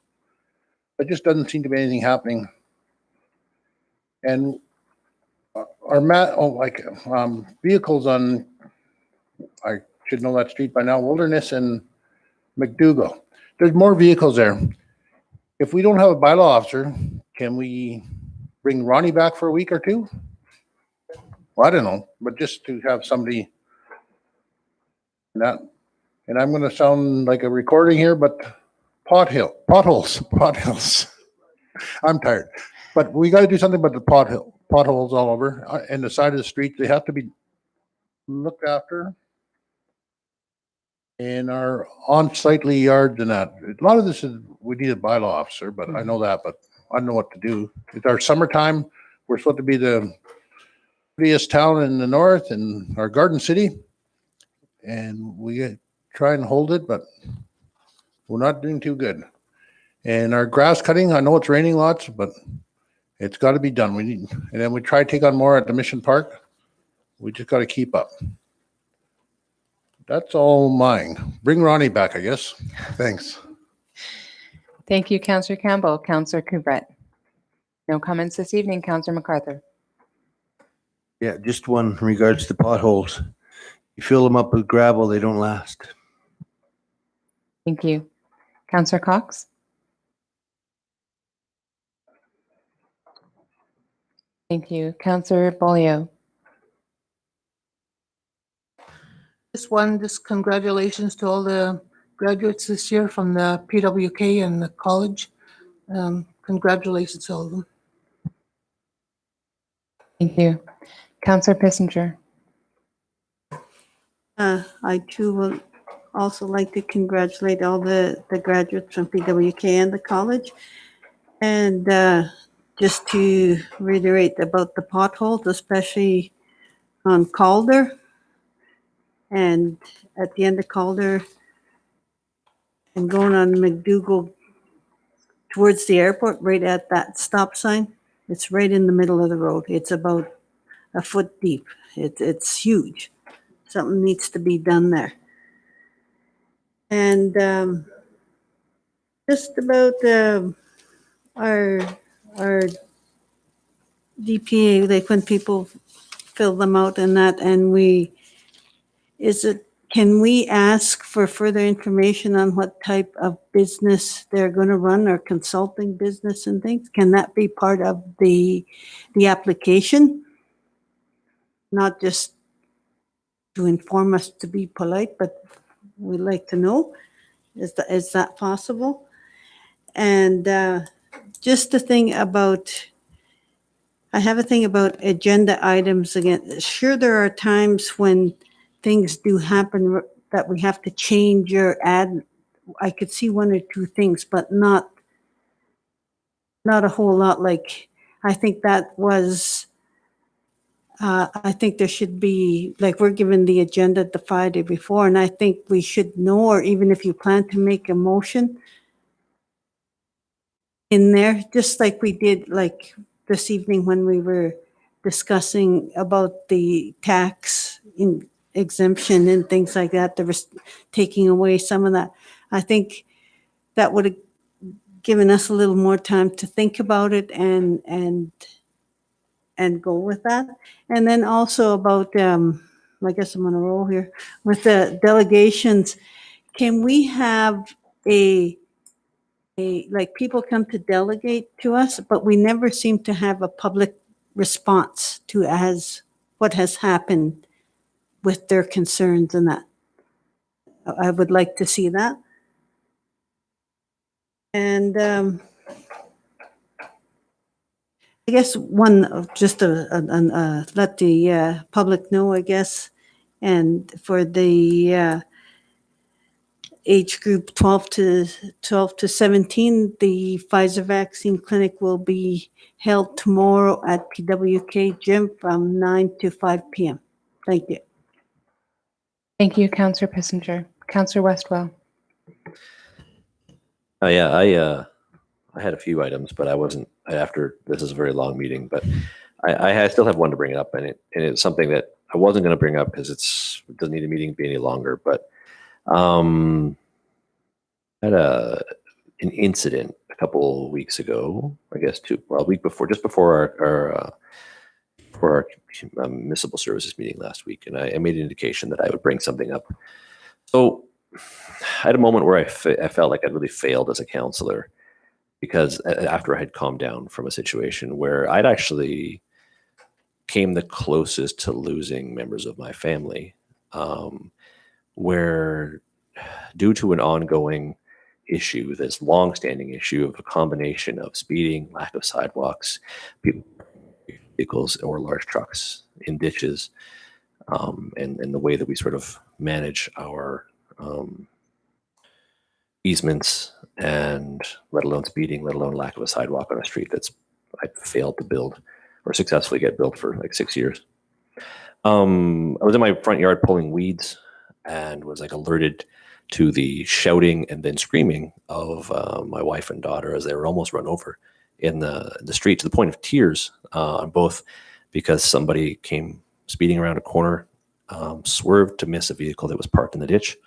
There just doesn't seem to be anything happening. And our vehicles on, I should know that street by now, Wilderness and McDougall. There's more vehicles there. If we don't have a bylaw officer, can we bring Ronnie back for a week or two? Well, I don't know, but just to have somebody that, and I'm going to sound like a recording here, but potholes. I'm tired, but we got to do something about the potholes all over and the side of the street. They have to be looked after. And our on-sightly yards and that. A lot of this is, we need a bylaw officer, but I know that, but I don't know what to do. It's our summertime. We're supposed to be the prettiest town in the north and our garden city. And we try and hold it, but we're not doing too good. And our grass cutting, I know it's raining lots, but it's got to be done. And then we try to take on more at the Mission Park. We just got to keep up. That's all mine. Bring Ronnie back, I guess. Thanks. Thank you, Councillor Campbell. Councillor Couvret. No comments this evening. Councillor MacArthur. Yeah, just one in regards to potholes. You fill them up with gravel, they don't last. Thank you. Councillor Cox. Thank you. Councillor Bolio. Just congratulations to all the graduates this year from the PWK and the college. Congratulations to all of them. Thank you. Councillor Pissinger. I too will also like to congratulate all the graduates from PWK and the college. And just to reiterate about the potholes, especially on Calder and at the end of Calder and going on McDougall towards the airport, right at that stop sign. It's right in the middle of the road. It's about a foot deep. It's huge. Something needs to be done there. And just about our DPA, like when people fill them out and that, and can we ask for further information on what type of business they're going to run or consulting business and things? Can that be part of the application? Not just to inform us to be polite, but we'd like to know. Is that possible? And just the thing about, I have a thing about agenda items again. Sure, there are times when things do happen that we have to change or add. I could see one or two things, but not a whole lot. Like, I think that was, I think there should be, like, we're given the agenda the Friday before, and I think we should know, or even if you plan to make a motion in there, just like we did like this evening when we were discussing about the tax exemption and things like that, there was taking away some of that. I think that would have given us a little more time to think about it and go with that. And then also about, I guess I'm on a roll here, with the delegations, can we have like people come to delegate to us, but we never seem to have a public response to as what has happened with their concerns and that. I would like to see that. And I guess one, just let the public know, I guess, and for the age group 12 to 17, the Pfizer vaccine clinic will be held tomorrow at PWK Gym from 9 to 5 p.m. Thank you. Thank you, Councillor Pissinger. Councillor Westwell. Yeah, I had a few items, but I wasn't, after, this is a very long meeting, but I still have one to bring up, and it's something that I wasn't going to bring up because it doesn't need a meeting to be any longer, but had an incident a couple weeks ago, I guess a week before, just before our municipal services meeting last week, and I made an indication that I would bring something up. So I had a moment where I felt like I'd really failed as a councillor, because after I had calmed down from a situation where I'd actually came the closest to losing members of my family, where due to an ongoing issue, this long-standing issue of a combination of speeding, lack of sidewalks, vehicles or large trucks in ditches, and the way that we sort of manage our easements, and let alone speeding, let alone lack of a sidewalk on a street that's I failed to build or successfully get built for like 6 years. I was in my front yard pulling weeds and was like alerted to the shouting and then screaming of my wife and daughter as they were almost run over in the street, to the point of tears, both because somebody came speeding around a corner, swerved to miss a vehicle that was parked in the ditch,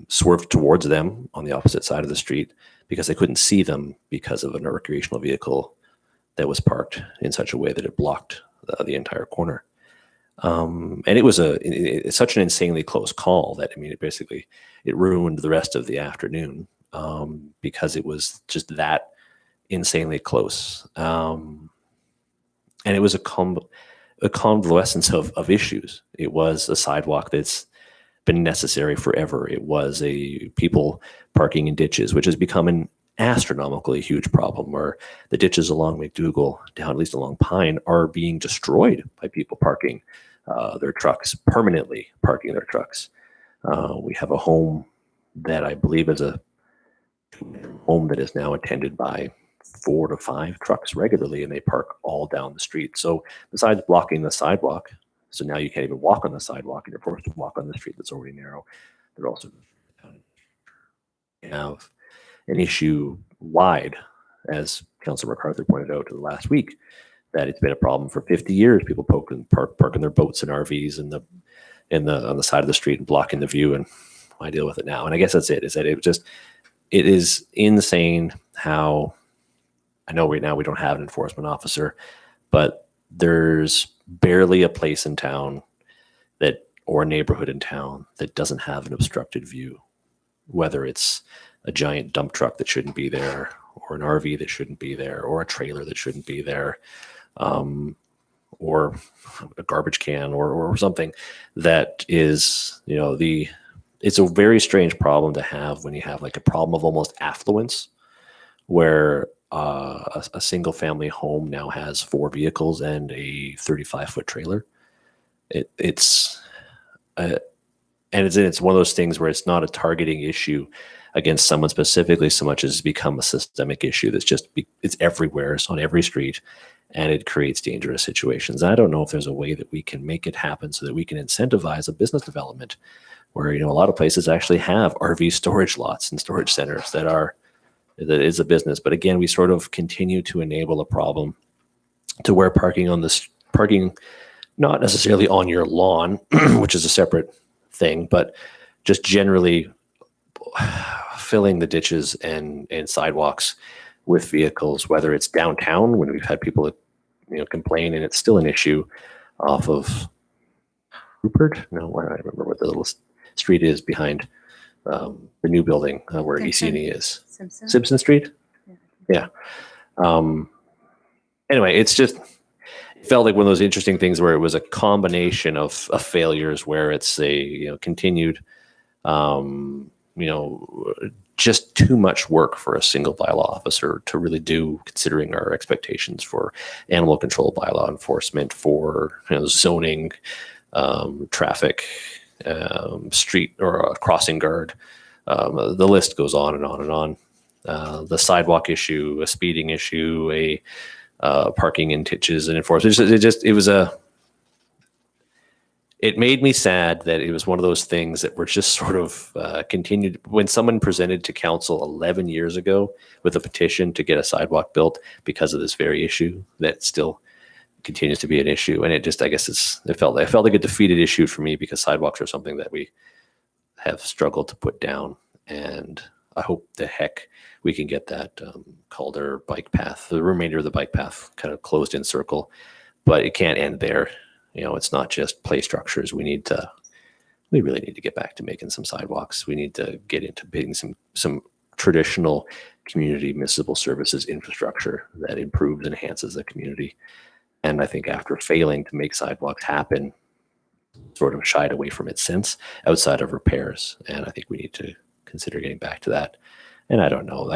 swerved towards them on the opposite side of the street because they couldn't see them because of a recreational vehicle that was parked in such a way that it blocked the entire corner. And it was it's such an insanely close call that, I mean, it ruined the rest of the afternoon, because it was just that insanely close. And it was a convalescence of issues. It was a sidewalk that's been necessary forever. It was people parking in ditches, which has become an astronomically huge problem, where the ditches along McDougall, down at least along Pine, are being destroyed by people parking their trucks, permanently parking their trucks. We have a home that I believe is a home that is now attended by 4 to 5 trucks regularly, and they park all down the street. So besides blocking the sidewalk, so now you can't even walk on the sidewalk and you're forced to walk on the street that's already narrow, they're also have an issue wide, as Councillor MacArthur pointed out in the last week, that it's been a problem for 50 years. People parking their boats and RVs on the side of the street and blocking the view, and I deal with it now. And I guess that's it. Is that it is insane how, I know right now we don't have an enforcement officer. but there's barely a place in town or a neighborhood in town that doesn't have an obstructed view, whether it's a giant dump truck that shouldn't be there, or an RV that shouldn't be there, or a trailer that shouldn't be there, or a garbage can, or something that is, it's a very strange problem to have when you have like a problem of almost affluence, where a single family home now has 4 vehicles and a 35-foot trailer. It's one of those things where it's not a targeting issue against someone specifically so much as it's become a systemic issue that's it's everywhere. It's on every street, and it creates dangerous situations. I don't know if there's a way that we can make it happen so that we can incentivize a business development where, a lot of places actually have RV storage lots and storage centers that is a business. But again, we sort of continue to enable a problem to where parking not necessarily on your lawn, which is a separate thing, but just generally filling the ditches and sidewalks with vehicles, whether it's downtown when we've had people complain, and it's still an issue off of Rupert. No, I don't remember what the little street is behind the new building where EC&E is. Simpson Street? Yeah. Anyway, it felt like one of those interesting things where it was a combination of failures, where it's a continued just too much work for a single bylaw officer to really do, considering our expectations for animal control bylaw enforcement, for zoning, traffic, street or a crossing guard. The list goes on and on and on. The sidewalk issue, a speeding issue, a parking in ditches and enforcement. It made me sad that it was one of those things that were just sort of continued. When someone presented to council 11 years ago with a petition to get a sidewalk built because of this very issue, that still continues to be an issue. And it felt like a defeated issue for me, because sidewalks are something that we have struggled to put down. And I hope the heck we can get that Calder bike path, the remainder of the bike path, kind of closed in circle. But it can't end there. It's not just play structures. We really need to get back to making some sidewalks. We need to get into building some traditional community municipal services infrastructure that improves and enhances the community. And I think after failing to make sidewalks happen, sort of shied away from it since, outside of repairs. And I think we need to consider getting back to that. And I don't know.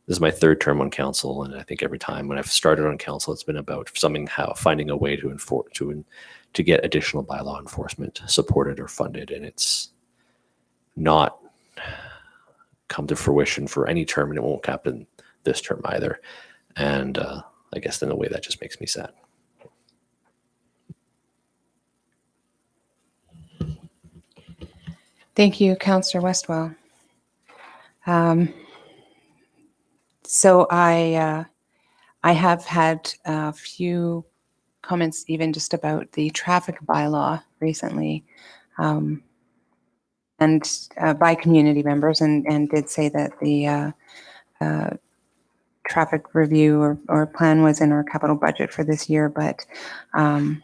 This is my 3rd term on council, and I think every time when I've started on council, it's been about somehow finding a way to get additional bylaw enforcement supported or funded, and it's not come to fruition for any term, and it won't happen this term either. And I guess in a way that just makes me sad. Thank you, Councillor Westwell. So I have had a few comments even just about the traffic bylaw recently, and by community members, and did say that the traffic review or plan was in our capital budget for this year, but I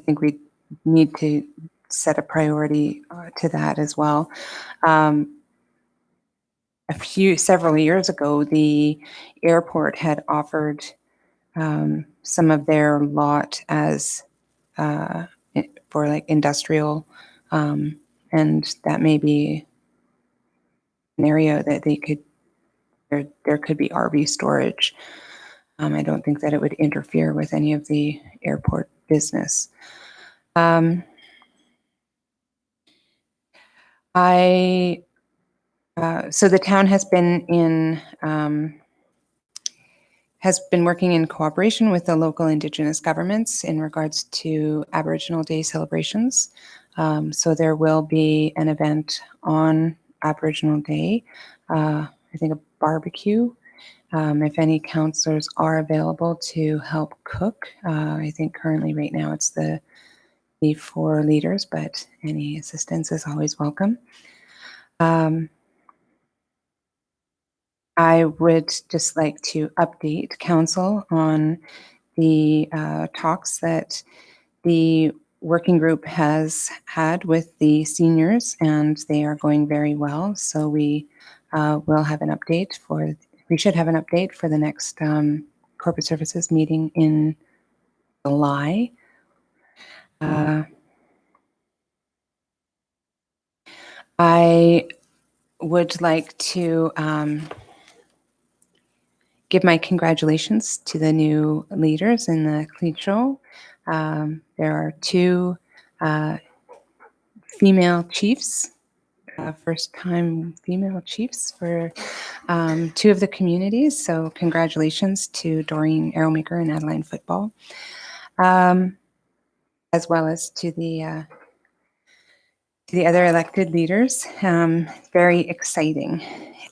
think we need to set a priority to that as well. Several years ago, the airport had offered some of their lot as for like industrial, and that may be an area that there could be RV storage. I don't think that it would interfere with any of the airport business. So the town has been working in cooperation with the local Indigenous governments in regards to Aboriginal Day celebrations. So there will be an event on Aboriginal Day, I think a barbecue. If any councillors are available to help cook, I think currently right now it's the 4 leaders, but any assistance is always welcome. I would just like to update council on the talks that the working group has had with the seniors, and they are going very well. So we will have an update we should have an update for the next corporate services meeting in July. I would like to give my congratulations to the new leaders in the Cleat there are 2 female chiefs, first-time female chiefs for 2 of the communities. So congratulations to Doreen Arrowmaker and Adeline Football, as well as to the other elected leaders. Very exciting.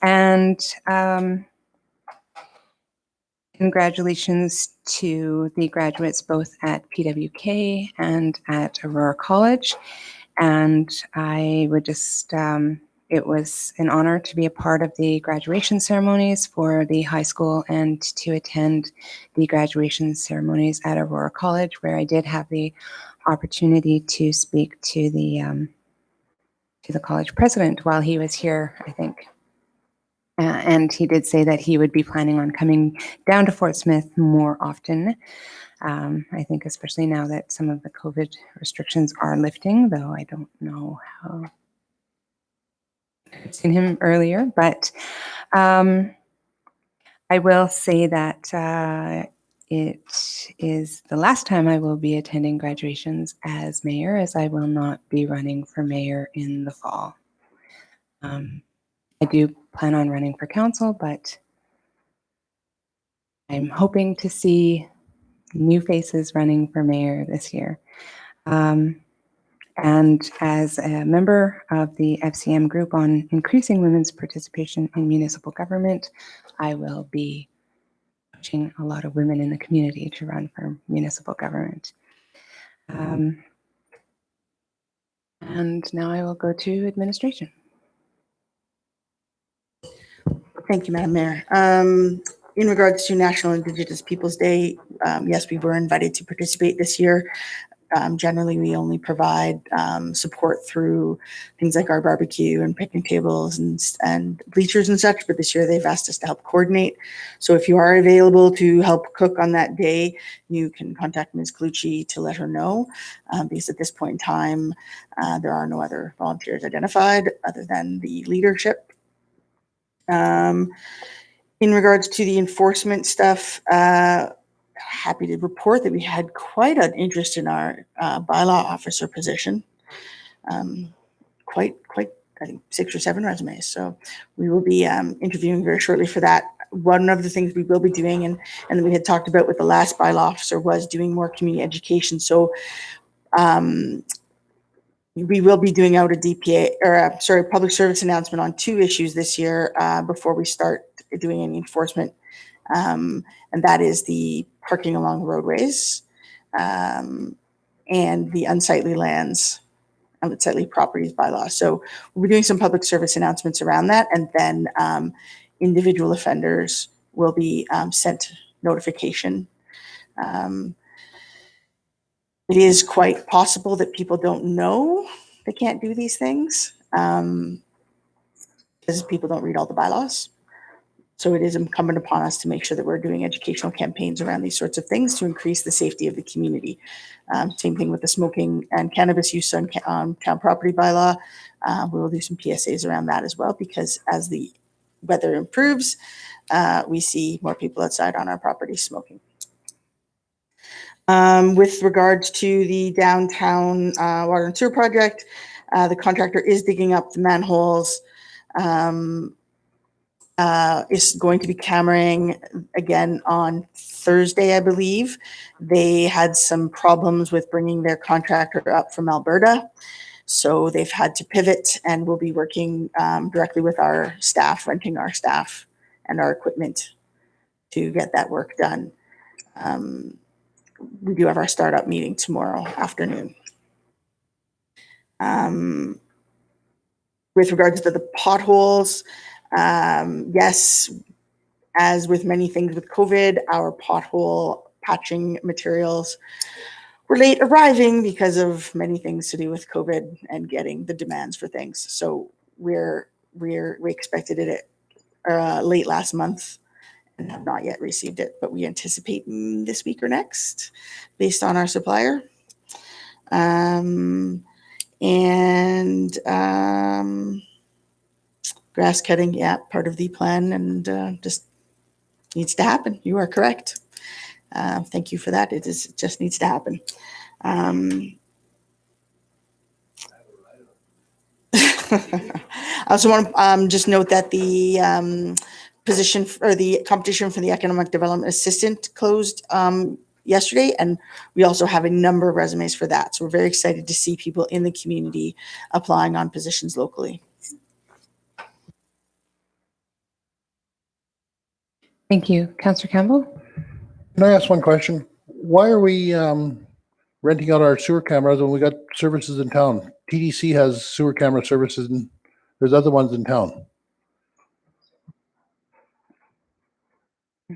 And congratulations to the graduates both at PWK and at Aurora College. And I would just, it was an honor to be a part of the graduation ceremonies for the high school and to attend the graduation ceremonies at Aurora College, where I did have the opportunity to speak to the college president while he was here, I think. And he did say that he would be planning on coming down to Fort Smith more often. I think especially now that some of the COVID restrictions are lifting, though I don't know how. I've seen him earlier, but I will say that it is the last time I will be attending graduations as mayor, as I will not be running for mayor in the fall. I do plan on running for council, but I'm hoping to see new faces running for mayor this year. And as a member of the FCM group on increasing women's participation in municipal government, I will be pushing a lot of women in the community to run for municipal government. And now I will go to administration. Thank you, Madam Mayor. In regards to National Indigenous Peoples Day, yes, we were invited to participate this year. Generally, we only provide support through things like our barbecue and picnic tables and bleachers and such, but this year they've asked us to help coordinate. So if you are available to help cook on that day, you can contact Ms. Colucci to let her know, because at this point in time, there are no other volunteers identified other than the leadership. In regards to the enforcement stuff, happy to report that we had quite an interest in our bylaw officer position. Quite, I think 6 or 7 resumes. So we will be interviewing very shortly for that. One of the things we will be doing, and we had talked about with the last bylaw officer, was doing more community education. So we will be doing out a DPA, or public service announcement on 2 issues this year before we start doing any enforcement. And that is the parking along roadways and the unsightly lands, unsightly properties bylaw. So we'll be doing some public service announcements around that, and then individual offenders will be sent notification. It is quite possible that people don't know they can't do these things because people don't read all the bylaws. So it is incumbent upon us to make sure that we're doing educational campaigns around these sorts of things to increase the safety of the community. Same thing with the smoking and cannabis use on town property bylaw. We will do some PSAs around that as well, because as the weather improves, we see more people outside on our property smoking. With regards to the downtown water and sewer project, the contractor is digging up the manholes, is going to be cameraing again on Thursday, I believe. They had some problems with bringing their contractor up from Alberta, so they've had to pivot, and we'll be working directly with our staff, renting our staff and our equipment to get that work done. We do have our startup meeting tomorrow afternoon. With regards to the potholes, yes, as with many things with COVID, our pothole patching materials were late arriving because of many things to do with COVID and getting the demands for things. So we expected it late last month and have not yet received it, but we anticipate this week or next based on our supplier. Grass cutting, yeah, part of the plan, and just needs to happen. You are correct. Thank you for that. It just needs to happen. I also want to just note that the position or the competition for the economic development assistant closed yesterday, and we also have a number of resumes for that. So we're very excited to see people in the community applying on positions locally. Thank you. Councillor Campbell? Can I ask one question? Why are we renting out our sewer cameras when we got services in town? TDC has sewer camera services and there's other ones in town.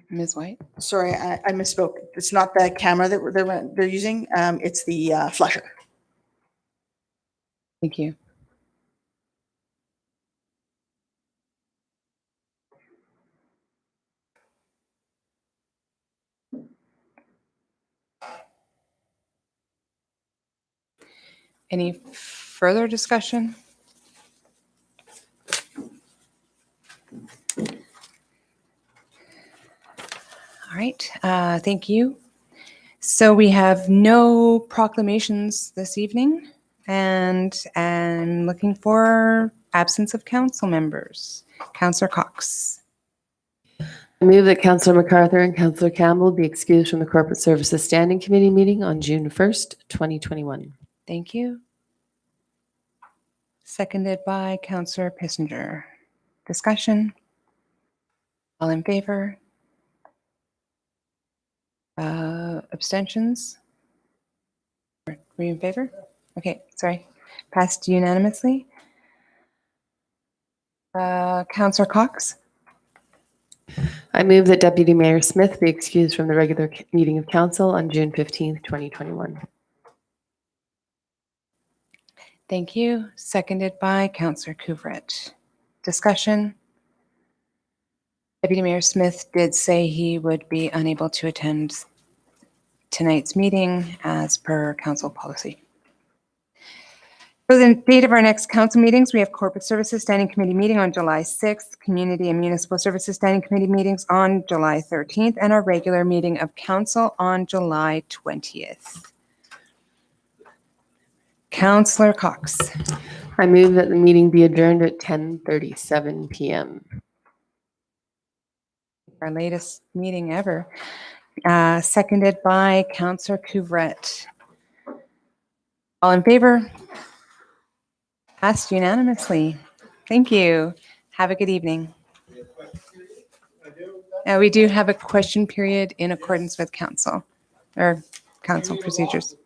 Ms. White? Sorry, I misspoke. It's not the camera that they're using. It's the flusher. Thank you. Any further discussion? All right, thank you. So we have no proclamations this evening, and I'm looking for absence of council members. Councillor Cox. I move that Councillor MacArthur and Councillor Campbell be excused from the Corporate Services Standing Committee meeting on June 1st, 2021. Thank you. Seconded by Councillor Pissinger. Discussion? All in favor? Abstentions? Were you in favor? Okay, sorry. Passed unanimously. Councillor Cox? I move that Deputy Mayor Smith be excused from the regular meeting of council on June 15th, 2021. Thank you. Seconded by Councillor Couvret. Discussion? Deputy Mayor Smith did say he would be unable to attend tonight's meeting as per council policy. For the date of our next council meetings, we have Corporate Services Standing Committee meeting on July 6th, Community and Municipal Services Standing Committee meetings on July 13th, and our regular meeting of council on July 20th. Councillor Cox. I move that the meeting be adjourned at 10:37 p.m. Our latest meeting ever. Seconded by Councillor Couvret. All in favor? Passed unanimously. Thank you. Have a good evening. We do have a question period in accordance with council procedures.